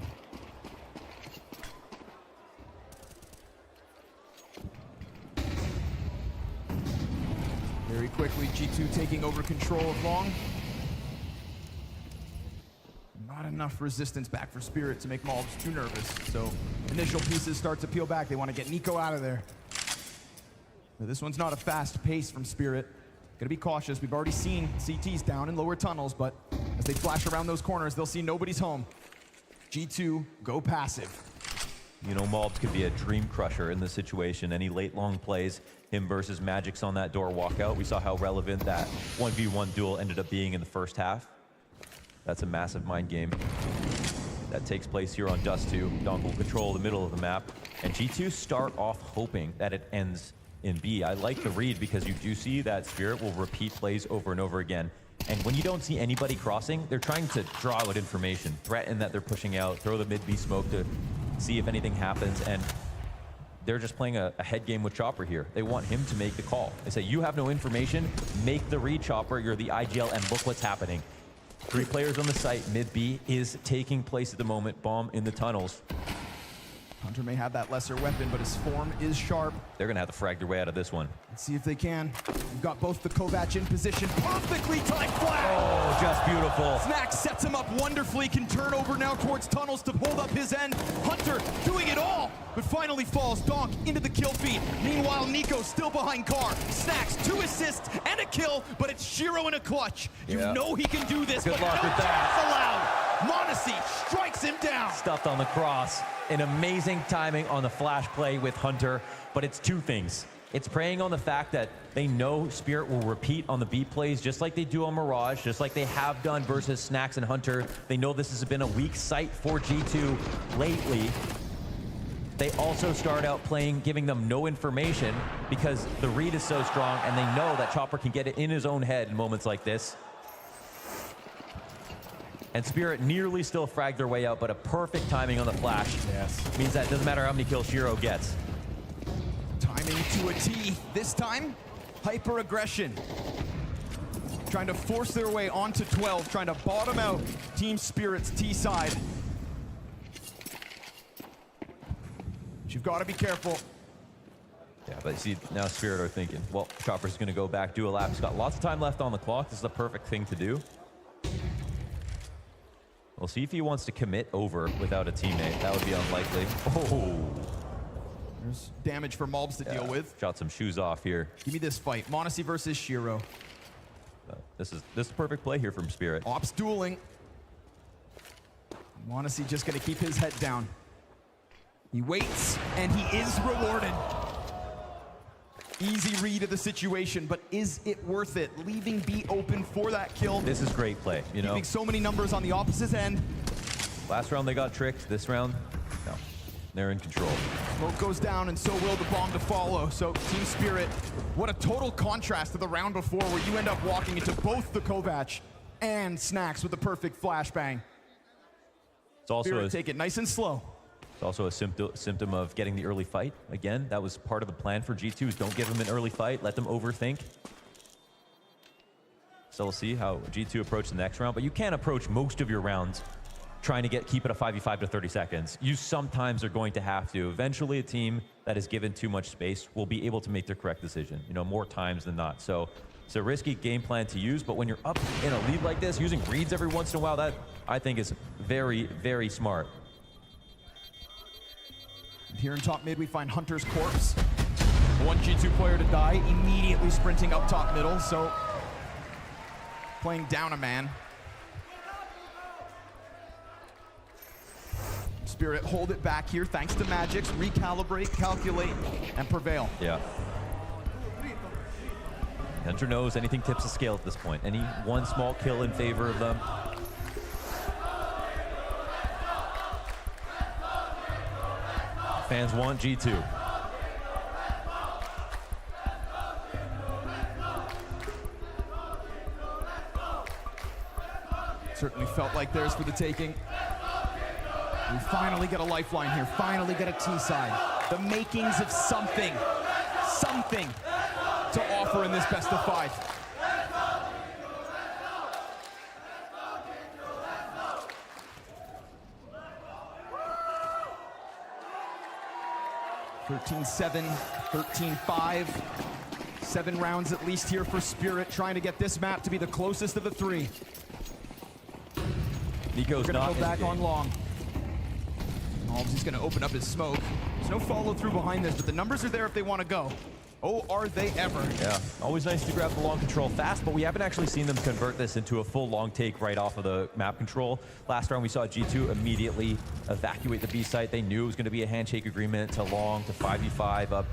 Speaker 12: Very quickly, G2 taking over control of Long. Not enough resistance back for Spirit to make Malbs too nervous. So initial pieces start to peel back. They want to get Nico out of there. But this one's not a fast pace from Spirit. Gotta be cautious. We've already seen CTs down in lower tunnels, but as they flash around those corners, they'll see nobody's home. G2 go passive.
Speaker 16: You know, Malbs could be a dream crusher in this situation. Any late long plays, him versus Magix on that door walkout. We saw how relevant that 1v1 duel ended up being in the first half. That's a massive mind game that takes place here on Dust 2. Donk will control the middle of the map, and G2 start off hoping that it ends in B. I like the read because you do see that Spirit will repeat plays over and over again. And when you don't see anybody crossing, they're trying to draw out information, threaten that they're pushing out, throw the mid-B smoke to see if anything happens. And they're just playing a head game with Chopper here. They want him to make the call. They say, you have no information, make the read, Chopper. You're the IGL, and look what's happening. 3 players on the site. Mid B is taking place at the moment. Bomb in the tunnels.
Speaker 12: Hunter may have that lesser weapon, but his form is sharp.
Speaker 16: They're going to have to frag their way out of this one.
Speaker 12: Let's see if they can. We've got both the Kovac in position. Perfectly timed flag!
Speaker 16: Oh, just beautiful.
Speaker 12: Snacks sets him up wonderfully. Can turn over now towards tunnels to hold up his end. Hunter doing it all, but finally falls. Donk into the kill feed. Meanwhile, Nico still behind Carr. Snacks 2 assists and a kill, but it's Shiro in a clutch. You know he can do this,
Speaker 16: Good
Speaker 12: but
Speaker 16: luck
Speaker 12: no
Speaker 16: with that.
Speaker 12: allowed. Monesi strikes him down.
Speaker 16: Stuffed on the cross. An amazing timing on the flash play with Hunter, but it's 2 things. It's preying on the fact that they know Spirit will repeat on the B plays just like they do on Mirage, just like they have done versus Snacks and Hunter. They know this has been a weak site for G2 lately. They also start out playing, giving them no information because the read is so strong, and they know that Chopper can get it in his own head in moments like this. And Spirit nearly still fragged their way out, but a perfect timing on the flash.
Speaker 12: Yes.
Speaker 16: Means that it doesn't matter how many kills Shiro gets.
Speaker 12: Timing to a T. This time, hyper aggression. Trying to force their way onto 12, trying to bottom out Team Spirit's T side. But you've got to be careful.
Speaker 16: Yeah, but you see, now Spirit are thinking, well, Chopper's going to go back, do a lap. He's got lots of time left on the clock. This is the perfect thing to do. We'll see if he wants to commit over without a teammate. That would be unlikely. Oh.
Speaker 12: There's damage for Mobs to deal with.
Speaker 16: Shot some shoes off here.
Speaker 12: Give me this fight. Monesi versus Shiro.
Speaker 16: This is perfect play here from Spirit.
Speaker 12: Ops dueling. Monesi just going to keep his head down. He waits, and he is rewarded. Easy read of the situation, but is it worth it? Leaving B open for that kill.
Speaker 16: This is great play, you know.
Speaker 12: Leaving so many numbers on the opposite end.
Speaker 16: Last round they got tricked. This round, no. They're in control.
Speaker 12: Smoke goes down, and so will the bomb to follow. So Team Spirit, what a total contrast to the round before where you end up walking into both the Kovac and Snacks with the perfect flashbang.
Speaker 16: It's also
Speaker 12: Spirit take it nice and slow.
Speaker 16: It's also a symptom of getting the early fight. Again, that was part of the plan for G2, is don't give them an early fight, let them overthink. So we'll see how G2 approach the next round, but you can't approach most of your rounds trying to keep it a 5v5 to 30 seconds. You sometimes are going to have to. Eventually, a team that is given too much space will be able to make their correct decision, you know, more times than not. So it's a risky game plan to use, but when you're up in a lead like this, using reads every once in a while, that I think is very, very smart.
Speaker 12: Here in top mid, we find Hunter's corpse. One G2 player to die, immediately sprinting up top middle, so playing down a man. Spirit hold it back here thanks to Magics, recalibrate, calculate, and prevail.
Speaker 16: Yeah. Hunter knows anything tips the scale at this point. Any one small kill in favor of them. Fans want G2.
Speaker 12: Certainly felt like theirs for the taking. We finally get a lifeline here, finally get a T side. The makings of something to offer in this best of 5. (13-7), 13-5. 7 rounds at least here for Spirit, trying to get this map to be the closest of the 3.
Speaker 16: Nico's
Speaker 12: gonna
Speaker 16: not
Speaker 12: go back on long. He's gonna open up his smoke. There's no follow through behind this, but the numbers are there if they want to go. Oh, are they ever?
Speaker 16: Yeah, always nice to grab the long control fast, but we haven't actually seen them convert this into a full long take right off of the map control. Last round we saw G2 immediately evacuate the B site. They knew it was going to be a handshake agreement to long, to 5v5 up.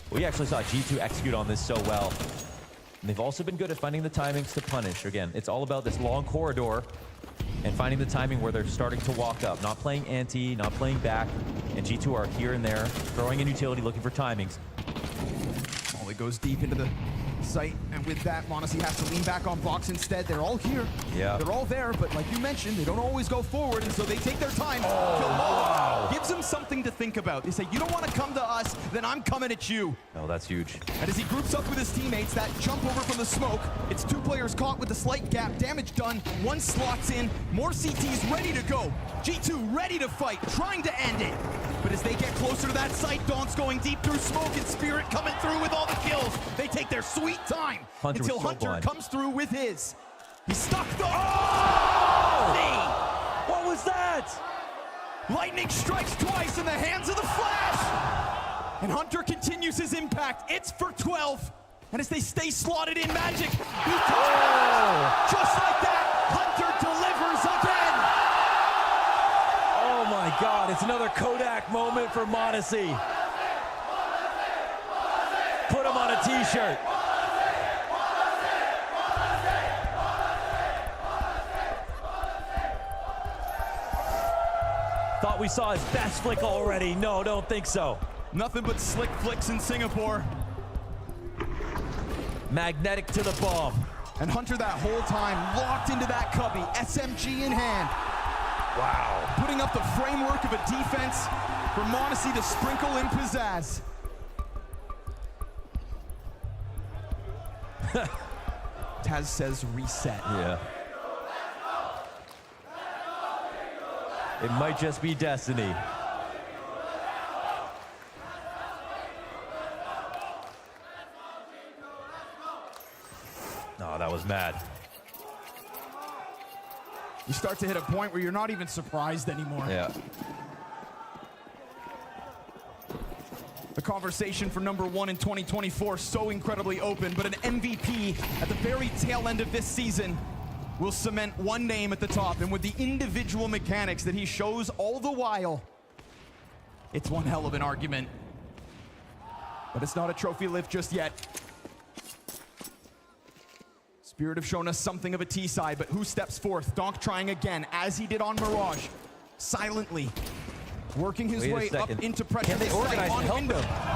Speaker 16: We actually saw G2 execute on this so well. And they've also been good at finding the timings to punish. Again, it's all about this long corridor and finding the timing where they're starting to walk up. Not playing anti, not playing back. And G2 are here and there, throwing in utility, looking for timings.
Speaker 12: It goes deep into the Sight, and with that, m0NESY has to lean back on box instead. They're all here.
Speaker 16: Yeah.
Speaker 12: They're all there, but like you mentioned, they don't always go forward, and so they take their time.
Speaker 16: wow.
Speaker 12: Gives them something to think about. They say, you don't want to come to us, then I'm coming at you.
Speaker 16: Oh, that's huge.
Speaker 12: And as he groups up with his teammates, that jump over from the smoke, it's 2 players caught with a slight gap, damage done, 1 slots in, more CTs ready to go. G2 ready to fight, trying to end it. But as they get closer to that site, Donk's going deep through smoke and Spirit coming through with all the kills. They take their sweet time until Hunter comes through with his. He's stuck though. Oh!
Speaker 17: What was that?
Speaker 12: Lightning strikes twice in the hands of the Flash. And Hunter continues his impact. It's for 12. And as they stay slotted in, Magic, he just like that, Hunter delivers again.
Speaker 17: Oh my God, it's another Kodak moment for m0NESY. Put him on a t-shirt. Thought we saw his best flick already. No, don't think so.
Speaker 12: Nothing but slick flicks in Singapore.
Speaker 17: Magnetic to the bomb.
Speaker 12: And Hunter that whole time locked into that cubby, SMG in hand. Wow. Putting up the framework of a defense for m0NESY to sprinkle in pizzazz. Taz says reset.
Speaker 17: Yeah. It might just be destiny. Oh, that was mad.
Speaker 12: You start to hit a point where you're not even surprised anymore.
Speaker 17: Yeah.
Speaker 12: The conversation for #1 in 2024 so incredibly open, but an MVP at the very tail end of this season will cement one name at the top, and with the individual mechanics that he shows all the while, it's one hell of an argument. But it's not a trophy lift just yet. Spirit have shown us something of a T-side, but who steps forth? Donk trying again, as he did on Mirage, silently. Working his way up into pressure.
Speaker 17: Can they organize and help him?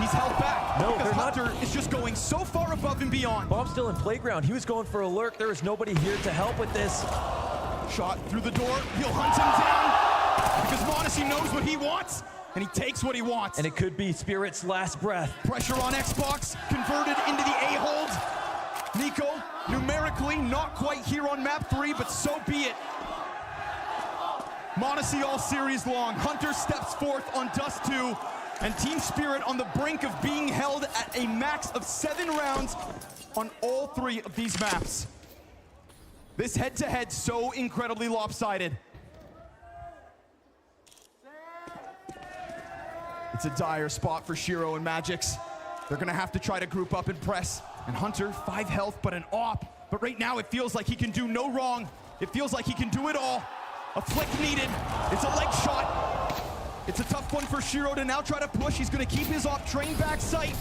Speaker 12: He's held back.
Speaker 17: No,
Speaker 12: because
Speaker 17: they're
Speaker 12: Hunter
Speaker 17: not.
Speaker 12: is just going so far above and beyond.
Speaker 17: Bomb's still in playground. He was going for a lurk. There is nobody here to help with this.
Speaker 12: Shot through the door. He'll hunt him down because m0NESY knows what he wants, and he takes what he wants.
Speaker 17: And it could be Spirit's last breath.
Speaker 12: Pressure on Xbox, converted into the A-hold. Nico, numerically not quite here on map 3, but so be it. m0NESY all series long. Hunter steps forth on Dust 2, and Team Spirit on the brink of being held at a max of 7 rounds on all 3 of these maps. This head-to-head so incredibly lopsided. It's a dire spot for Shiro and Magix. They're gonna have to try to group up and press. And Hunter, 5 health, but an AWP. But right now it feels like he can do no wrong. It feels like he can do it all. A flick needed. It's a leg shot. It's a tough one for Shiro to now try to push. He's gonna keep his AWP train back sight.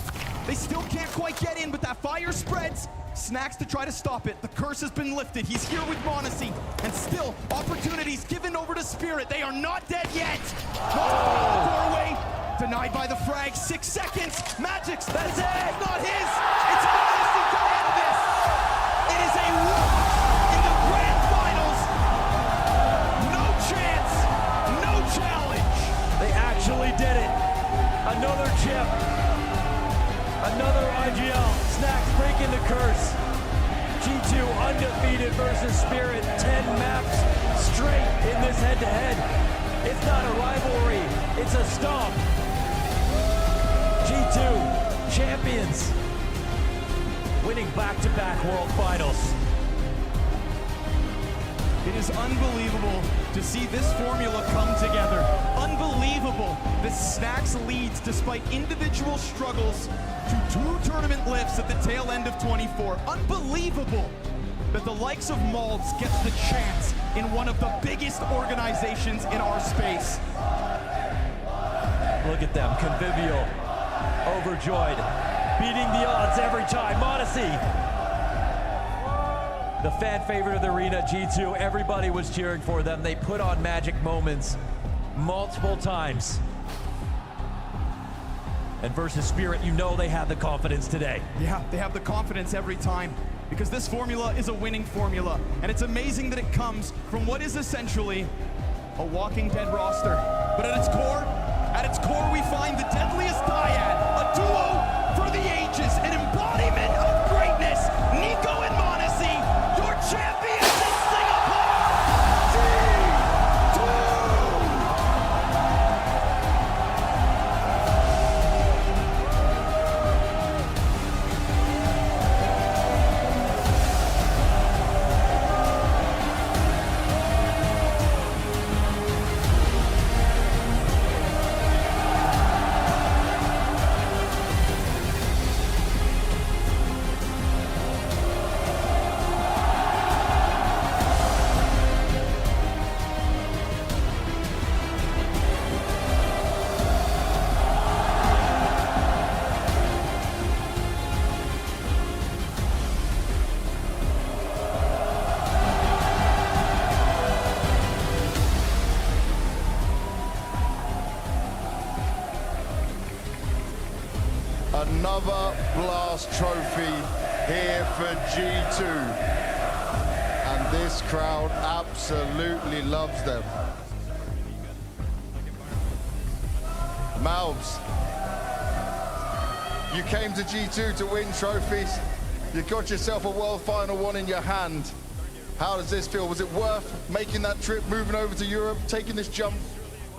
Speaker 12: They still can't quite get in, but that fire spreads. Snacks to try to stop it. The curse has been lifted. He's here with m0NESY. And still, opportunities given over to Spirit. They are not dead yet. Doorway. Denied by the frag. 6 seconds. Magix. That's it. Not his. It's m0NESY to end this. It is a walk in the grand finals. No chance. No challenge.
Speaker 17: They actually did it. Another chip. Another IGL. Snacks breaking the curse. G2 undefeated versus Spirit. 10 maps straight in this head-to-head. It's not a rivalry. It's a stomp. G2 champions. Winning back-to-back World Finals.
Speaker 12: It is unbelievable to see this formula come together. Unbelievable that Snacks leads despite individual struggles to 2 tournament lifts at the tail end of 24. Unbelievable that the likes of Maltz gets the chance in one of the biggest organizations in our space.
Speaker 17: Look at them, convivial, overjoyed, beating the odds every time. m0NESY. The fan favorite of the arena, G2, everybody was cheering for them. They put on magic moments multiple times. And versus Spirit, you know they have the confidence today.
Speaker 12: Yeah, they have the confidence every time, because this formula is a winning formula, and it's amazing that it comes from what is essentially a walking dead roster. But at its core, we find the deadliest dyad, a duo for the ages, an embodiment of greatness. Nico and Monesi, your champions in Singapore.
Speaker 6: Another blast trophy here for G2. And this crowd absolutely loves them. Malves, you came to G2 to win trophies. You got yourself a World Final one in your hand. How does this feel? Was it worth making that trip, moving over to Europe, taking this jump?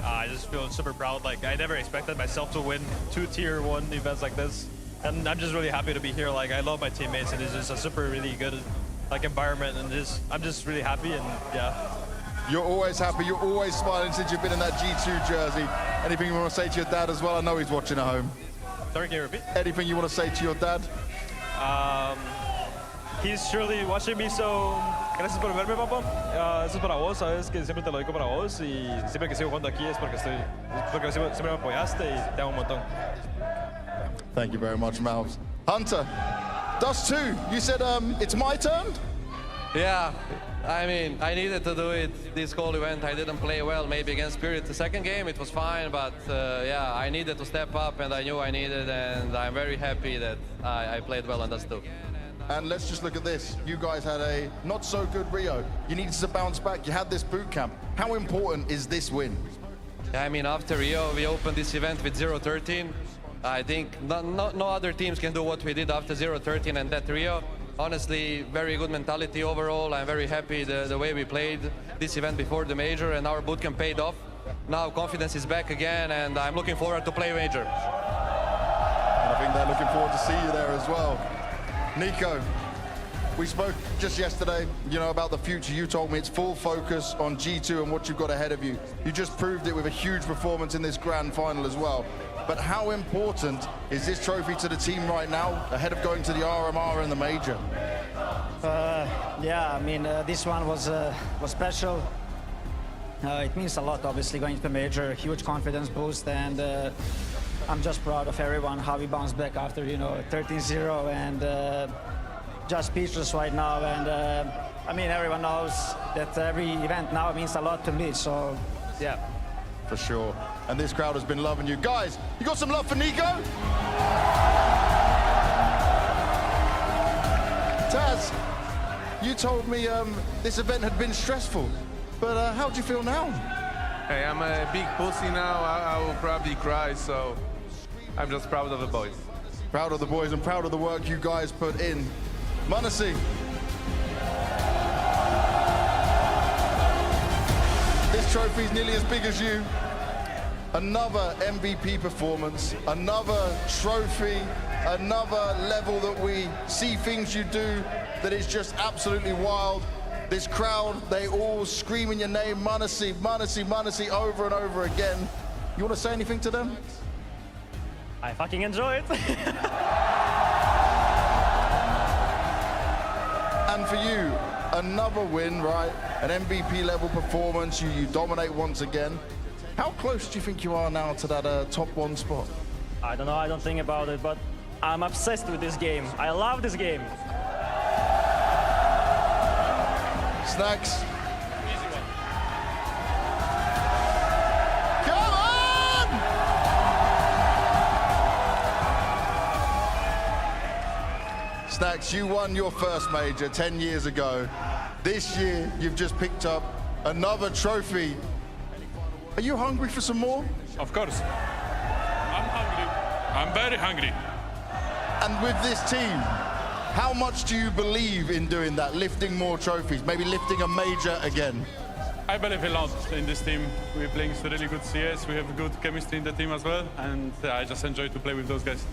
Speaker 21: I just feel super proud. Like, I never expected myself to win 2 Tier 1 events like this. And I'm just really happy to be here. Like, I love my teammates, and it's just a super, really good, like, environment. And I'm just really happy, and yeah.
Speaker 6: You're always happy. You're always smiling since you've been in that G2 jersey. Anything you want to say to your dad as well? I know he's watching at home.
Speaker 21: Sorry, can you repeat?
Speaker 6: Anything you want to say to your dad?
Speaker 21: He's surely watching me, so gracias por verme, papá. Eso es para vos, sabes que siempre te lo digo para vos, y siempre que sigo jugando aquí es porque siempre me apoyaste y te amo un montón.
Speaker 6: Thank you very much, Malves. Hunter, Dust 2, you said it's my turn?
Speaker 22: Yeah, I mean, I needed to do it this whole event. I didn't play well, maybe against Spirit. The second game, it was fine, but yeah, I needed to step up, and I knew I needed, and I'm very happy that I played well on Dust 2.
Speaker 6: And let's just look at this. You guys had a not so good Rio. You needed to bounce back. You had this boot camp. How important is this win?
Speaker 22: Yeah, I mean, after Rio, we opened this event with 0-13. I think no other teams can do what we did after 0-13 and that Rio. Honestly, very good mentality overall. I'm very happy the way we played this event before the major, and our bootcamp paid off. Now confidence is back again, and I'm looking forward to play major.
Speaker 6: And I think they're looking forward to see you there as well. Nico, we spoke just yesterday, you know, about the future. You told me it's full focus on G2 and what you've got ahead of you. You just proved it with a huge performance in this grand final as well. But how important is this trophy to the team right now, ahead of going to the RMR and the major?
Speaker 11: Yeah, I mean, this one was special. It means a lot, obviously, going to the major, huge confidence boost, and I'm just proud of everyone, how we bounced back after, you know, 13-0, and just speechless right now. And I mean, everyone knows that every event now means a lot to me, so yeah.
Speaker 6: For sure. And this crowd has been loving you. Guys, you got some love for Nico? Taz, you told me this event had been stressful, but how do you feel now?
Speaker 23: Hey, I'm a big pussy now. I will probably cry, so I'm just proud of the boys.
Speaker 6: Proud of the boys and proud of the work you guys put in. Monesi. This trophy is nearly as big as you. Another MVP performance, another trophy, another level that we see things you do that is just absolutely wild. This crowd, they all screaming your name, Monesi, Monesi, Monesi, over and over again. You want to say anything to them?
Speaker 21: I fucking enjoy it.
Speaker 6: And for you, another win, right? An MVP level performance, you dominate once again. How close do you think you are now to that top 1 spot?
Speaker 21: I don't know, I don't think about it, but I'm obsessed with this game. I love this game.
Speaker 6: Snacks. Come on! Snacks, you won your first major 10 years ago. This year, you've just picked up another trophy. Are you hungry for some more?
Speaker 7: Of course. I'm hungry. I'm very hungry.
Speaker 6: And with this team, how much do you believe in doing that, lifting more trophies, maybe lifting a major again?
Speaker 7: I believe a lot in this team. We're playing really good CS. We have good chemistry in the team as well, and I just enjoy to play with those guys.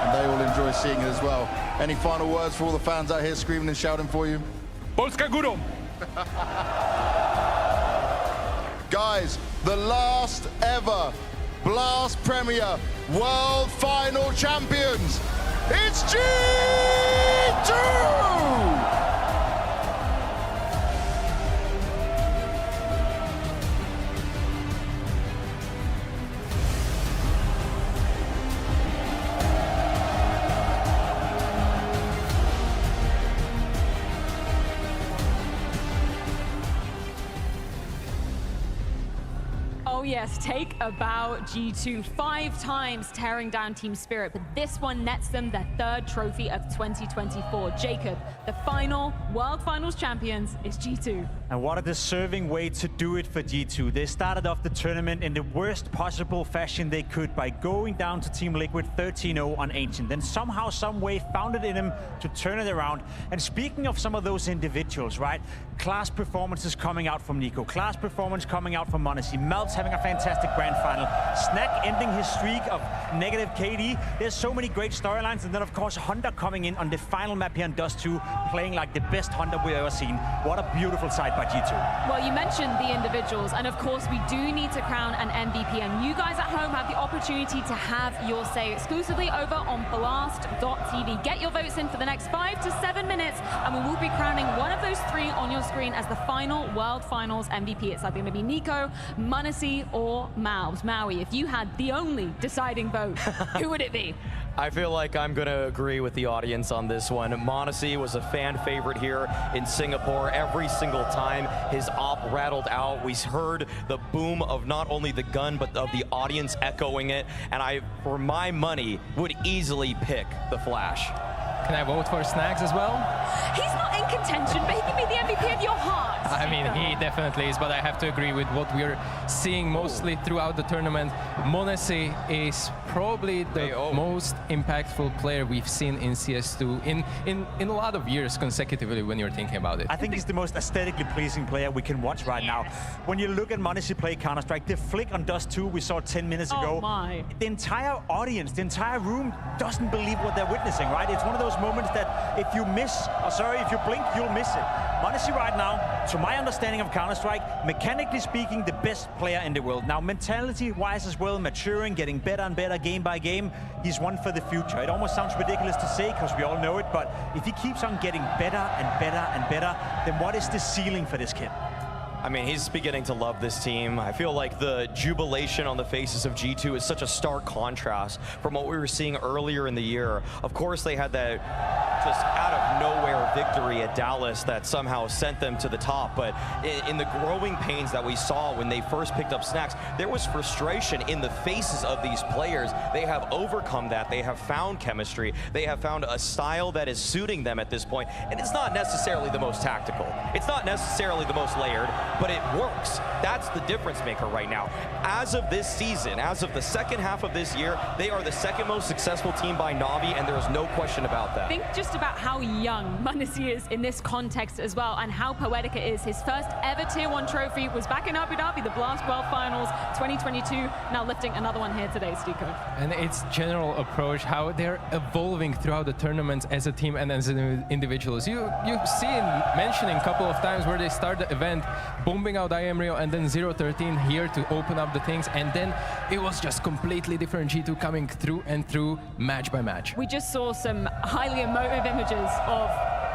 Speaker 6: And they all enjoy seeing it as well. Any final words for all the fans out here screaming and shouting for you?
Speaker 7: Polska górą!
Speaker 6: Guys, the last ever Blast Premier World Final Champions, it's G2!
Speaker 2: Oh yes, take a bow, G2. 5 times tearing down Team Spirit, but this one nets them their 3rd trophy of 2024. Jacob, the final World Finals champions is G2.
Speaker 1: And what a deserving way to do it for G2. They started off the tournament in the worst possible fashion they could by going down to Team Liquid 13-0 on Ancient. Then somehow, some way found it in them to turn it around. And speaking of some of those individuals, right? Class performances coming out from Nico. Class performance coming out from m0NESY. Melt's having a fantastic grand final. Snack ending his streak of negative KD. There's so many great storylines. And then, of course, Hunter coming in on the final map here on Dust 2, playing like the best Hunter we've ever seen. What a beautiful sight by G2.
Speaker 2: Well, you mentioned the individuals, and of course, we do need to crown an MVP. And you guys at home have the opportunity to have your say exclusively over on blast.tv. Get your votes in for the next 5 to 7 minutes, and we will be crowning one of those 3 on your screen as the final World Finals MVP. It's either going to be Nico, m0NESY, or Maus. Maui, if you had the only deciding vote, who would it be?
Speaker 3: I feel like I'm going to agree with the audience on this one. m0NESY was a fan favorite here in Singapore. Every single time his op rattled out, we heard the boom of not only the gun, but of the audience echoing it. And I, for my money, would easily pick the Flash.
Speaker 4: Can I vote for Snacks as well?
Speaker 2: He's not in contention, but he can be the MVP of your heart.
Speaker 4: I mean, he definitely is, but I have to agree with what we're seeing mostly throughout the tournament. m0NESY is probably the most impactful player we've seen in CS2 in a lot of years consecutively when you're thinking about it.
Speaker 1: I think he's the most aesthetically pleasing player we can watch right now. When you look at m0NESY play Counter-Strike, the flick on Dust 2 we saw 10 minutes ago, the entire audience, the entire room doesn't believe what they're witnessing, right? It's one of those moments that if you miss, or sorry, if you blink, you'll miss it. m0NESY right now, to my understanding of Counter-Strike, mechanically speaking, the best player in the world. Now, mentality-wise as well, maturing, getting better and better game by game, he's one for the future. It almost sounds ridiculous to say, because we all know it, but if he keeps on getting better and better and better, then what is the ceiling for this kid?
Speaker 3: I mean, he's beginning to love this team. I feel like the jubilation on the faces of G2 is such a stark contrast from what we were seeing earlier in the year. Of course, they had that just out of nowhere victory at Dallas that somehow sent them to the top. But in the growing pains that we saw when they first picked up Snacks, there was frustration in the faces of these players. They have overcome that. They have found chemistry. They have found a style that is suiting them at this point. And it's not necessarily the most tactical. It's not necessarily the most layered, but it works. That's the difference maker right now. As of this season, as of the second half of this year, they are the second most successful team by Na'Vi, and there is no question about that.
Speaker 2: Think just about how young m0NESY is in this context as well, and how poetic it is. His first ever Tier 1 trophy was back in Abu Dhabi, the Blast World Finals 2022, now lifting another one here today, Stico.
Speaker 4: And its general approach, how they're evolving throughout the tournaments as a team and as individuals. You've seen mentioning a couple of times where they start the event, bombing out Rio, and then 013 here to open up the things, and then it was just completely different G2 coming through and through match by match.
Speaker 2: We just saw some highly emotive images of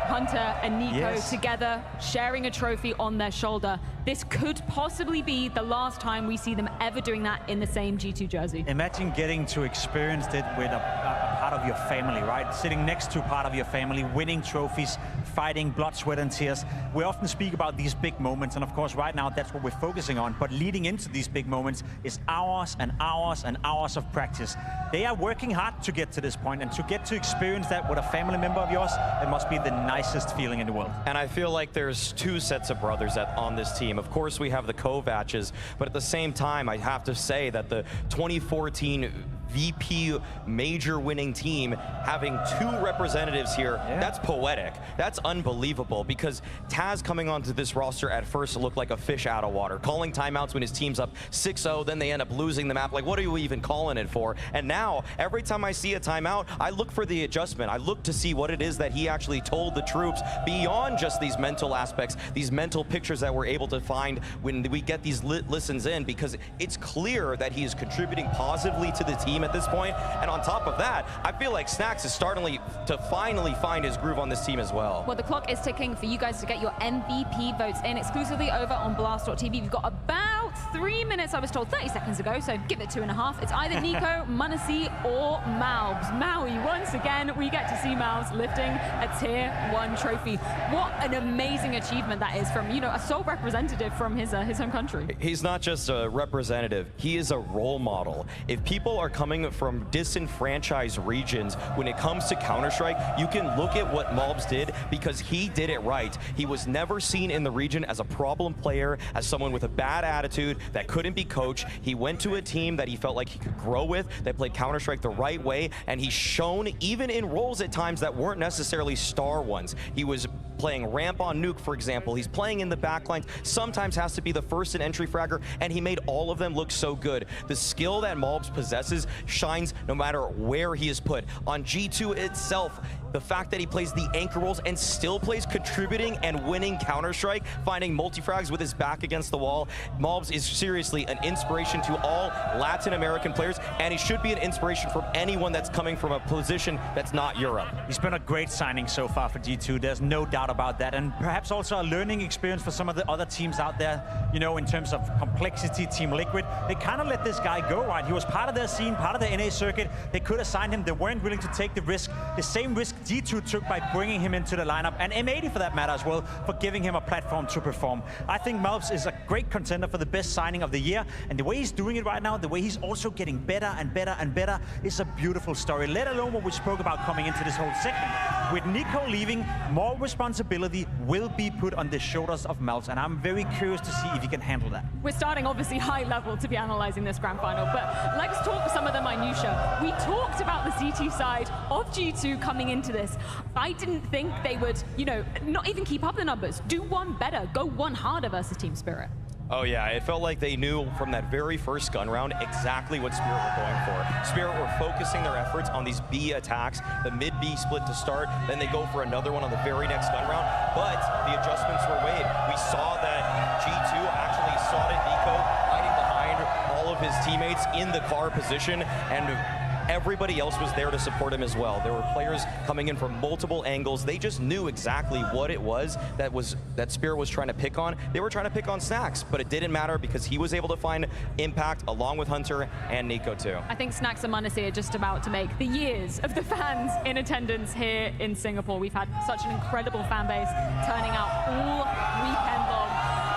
Speaker 2: Hunter and Nico together, sharing a trophy on their shoulder. This could possibly be the last time we see them ever doing that in the same G2 jersey.
Speaker 1: Imagine getting to experience it with a part of your family, right? Sitting next to part of your family, winning trophies, fighting blood, sweat, and tears. We often speak about these big moments, and of course, right now, that's what we're focusing on. But leading into these big moments is hours and hours and hours of practice. They are working hard to get to this point, and to get to experience that with a family member of yours, it must be the nicest feeling in the world.
Speaker 3: And I feel like there's two sets of brothers on this team. Of course, we have the Kovacs, but at the same time, I have to say that the 2014 VP major winning team having two representatives here, that's poetic. That's unbelievable, because Taz coming onto this roster at first looked like a fish out of water, calling timeouts when his team's up 6-0, then they end up losing the map. Like, what are you even calling it for? And now, every time I see a timeout, I look for the adjustment. I look to see what it is that he actually told the troops beyond just these mental aspects, these mental pictures that we're able to find when we get these listens in, because it's clear that he is contributing positively to the team at this point. And on top of that, I feel like Snax is starting to finally find his groove on this team as well.
Speaker 2: Well, the clock is ticking for you guys to get your MVP votes in exclusively over on Blast.tv. You've got about 3 minutes, I was told 30 seconds ago, so give it 2.5. It's either Nico, m0NESY, or Malbs. Maui, once again, we get to see Malbs lifting a Tier 1 trophy. What an amazing achievement that is from, you know, a sole representative from his home country.
Speaker 3: He's not just a representative, he is a role model. If people are coming from disenfranchised regions, when it comes to Counter-Strike, you can look at what Malbs did, because he did it right. He was never seen in the region as a problem player, as someone with a bad attitude that couldn't be coached. He went to a team that he felt like he could grow with, that played Counter-Strike the right way, and he's shown even in roles at times that weren't necessarily star ones. He was playing ramp on Nuke, for example. He's playing in the backline, sometimes has to be the first and entry fragger, and he made all of them look so good. The skill that Malbs possesses shines no matter where he is put. On G2 itself, the fact that he plays the anchor roles and still plays contributing and winning Counter-Strike, finding multi-frags with his back against the wall. Malbs is seriously an inspiration to all Latin American players, and he should be an inspiration for anyone that's coming from a position that's not Europe.
Speaker 1: He's been a great signing so far for G2, there's no doubt about that, and perhaps also a learning experience for some of the other teams out there, you know, in terms of complexity. Team Liquid, they kind of let this guy go, right? He was part of their scene, part of the NA circuit. They could have signed him, they weren't willing to take the risk, the same risk G2 took by bringing him into the lineup, and M80 for that matter as well, for giving him a platform to perform. I think Malbs is a great contender for the best signing of the year, and the way he's doing it right now, the way he's also getting better and better and better, is a beautiful story, let alone what we spoke about coming into this whole segment. With Nico leaving, more responsibility will be put on the shoulders of Malbs, and I'm very curious to see if he can handle that.
Speaker 2: We're starting obviously high level to be analyzing this grand final, but let's talk some of the minutiae. We talked about the CT side of G2 coming into this. I didn't think they would, you know, not even keep up the numbers, do one better, go one harder versus Team Spirit.
Speaker 3: Oh yeah, it felt like they knew from that very first gun round exactly what Spirit were going for. Spirit were focusing their efforts on these B attacks, the mid-B split to start, then they go for another one on the very next gun round, but the adjustments were made. We saw that G2 actually sought it, Nico hiding behind all of his teammates in the car position, and everybody else was there to support him as well. There were players coming in from multiple angles. They just knew exactly what it was that Spirit was trying to pick on. They were trying to pick on Snax, but it didn't matter because he was able to find impact along with Hunter and Nico too.
Speaker 2: I think Snax and m0NESY are just about to make the years of the fans in attendance here in Singapore. We've had such an incredible fan base turning out all weekend long.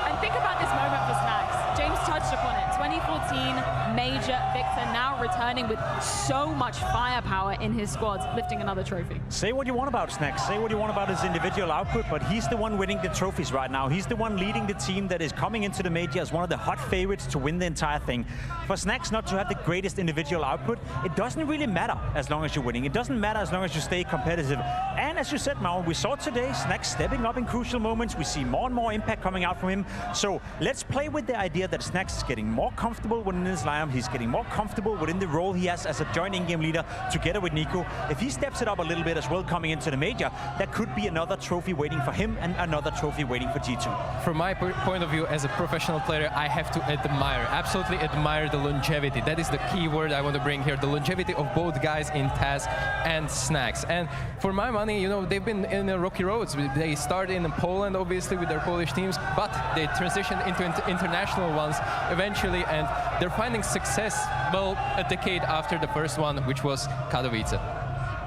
Speaker 2: And think about this moment for Snax. James touched upon it. 2014 major victor, now returning with so much firepower in his squad, lifting another trophy.
Speaker 1: Say what you want about Snax, say what you want about his individual output, but he's the one winning the trophies right now. He's the one leading the team that is coming into the major as one of the hot favorites to win the entire thing. For Snax not to have the greatest individual output, it doesn't really matter as long as you're winning. It doesn't matter as long as you stay competitive. And as you said, Mao, we saw today Snax stepping up in crucial moments. We see more and more impact coming out from him. So let's play with the idea that Snax is getting more comfortable within his lineup. He's getting more comfortable within the role he has as a joint in-game leader together with Nico. If he steps it up a little bit as well coming into the major, there could be another trophy waiting for him and another trophy waiting for G2.
Speaker 4: From my point of view as a professional player, I have to admire, absolutely admire the longevity. That is the key word I want to bring here, the longevity of both guys in Taz and Snax. And for my money, you know, they've been in the rocky roads. They started in Poland, obviously, with their Polish teams, but they transitioned into international ones eventually, and they're finding success, well, a decade after the first one, which was Katowice.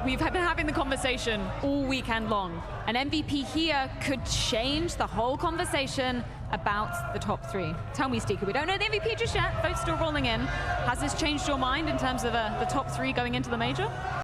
Speaker 2: we've been having the conversation all weekend long. An MVP here could change the whole conversation about the top three. Tell me, Stika, we don't know the MVP just yet. Votes still rolling in. Has this changed your mind in terms of the top three going into the major?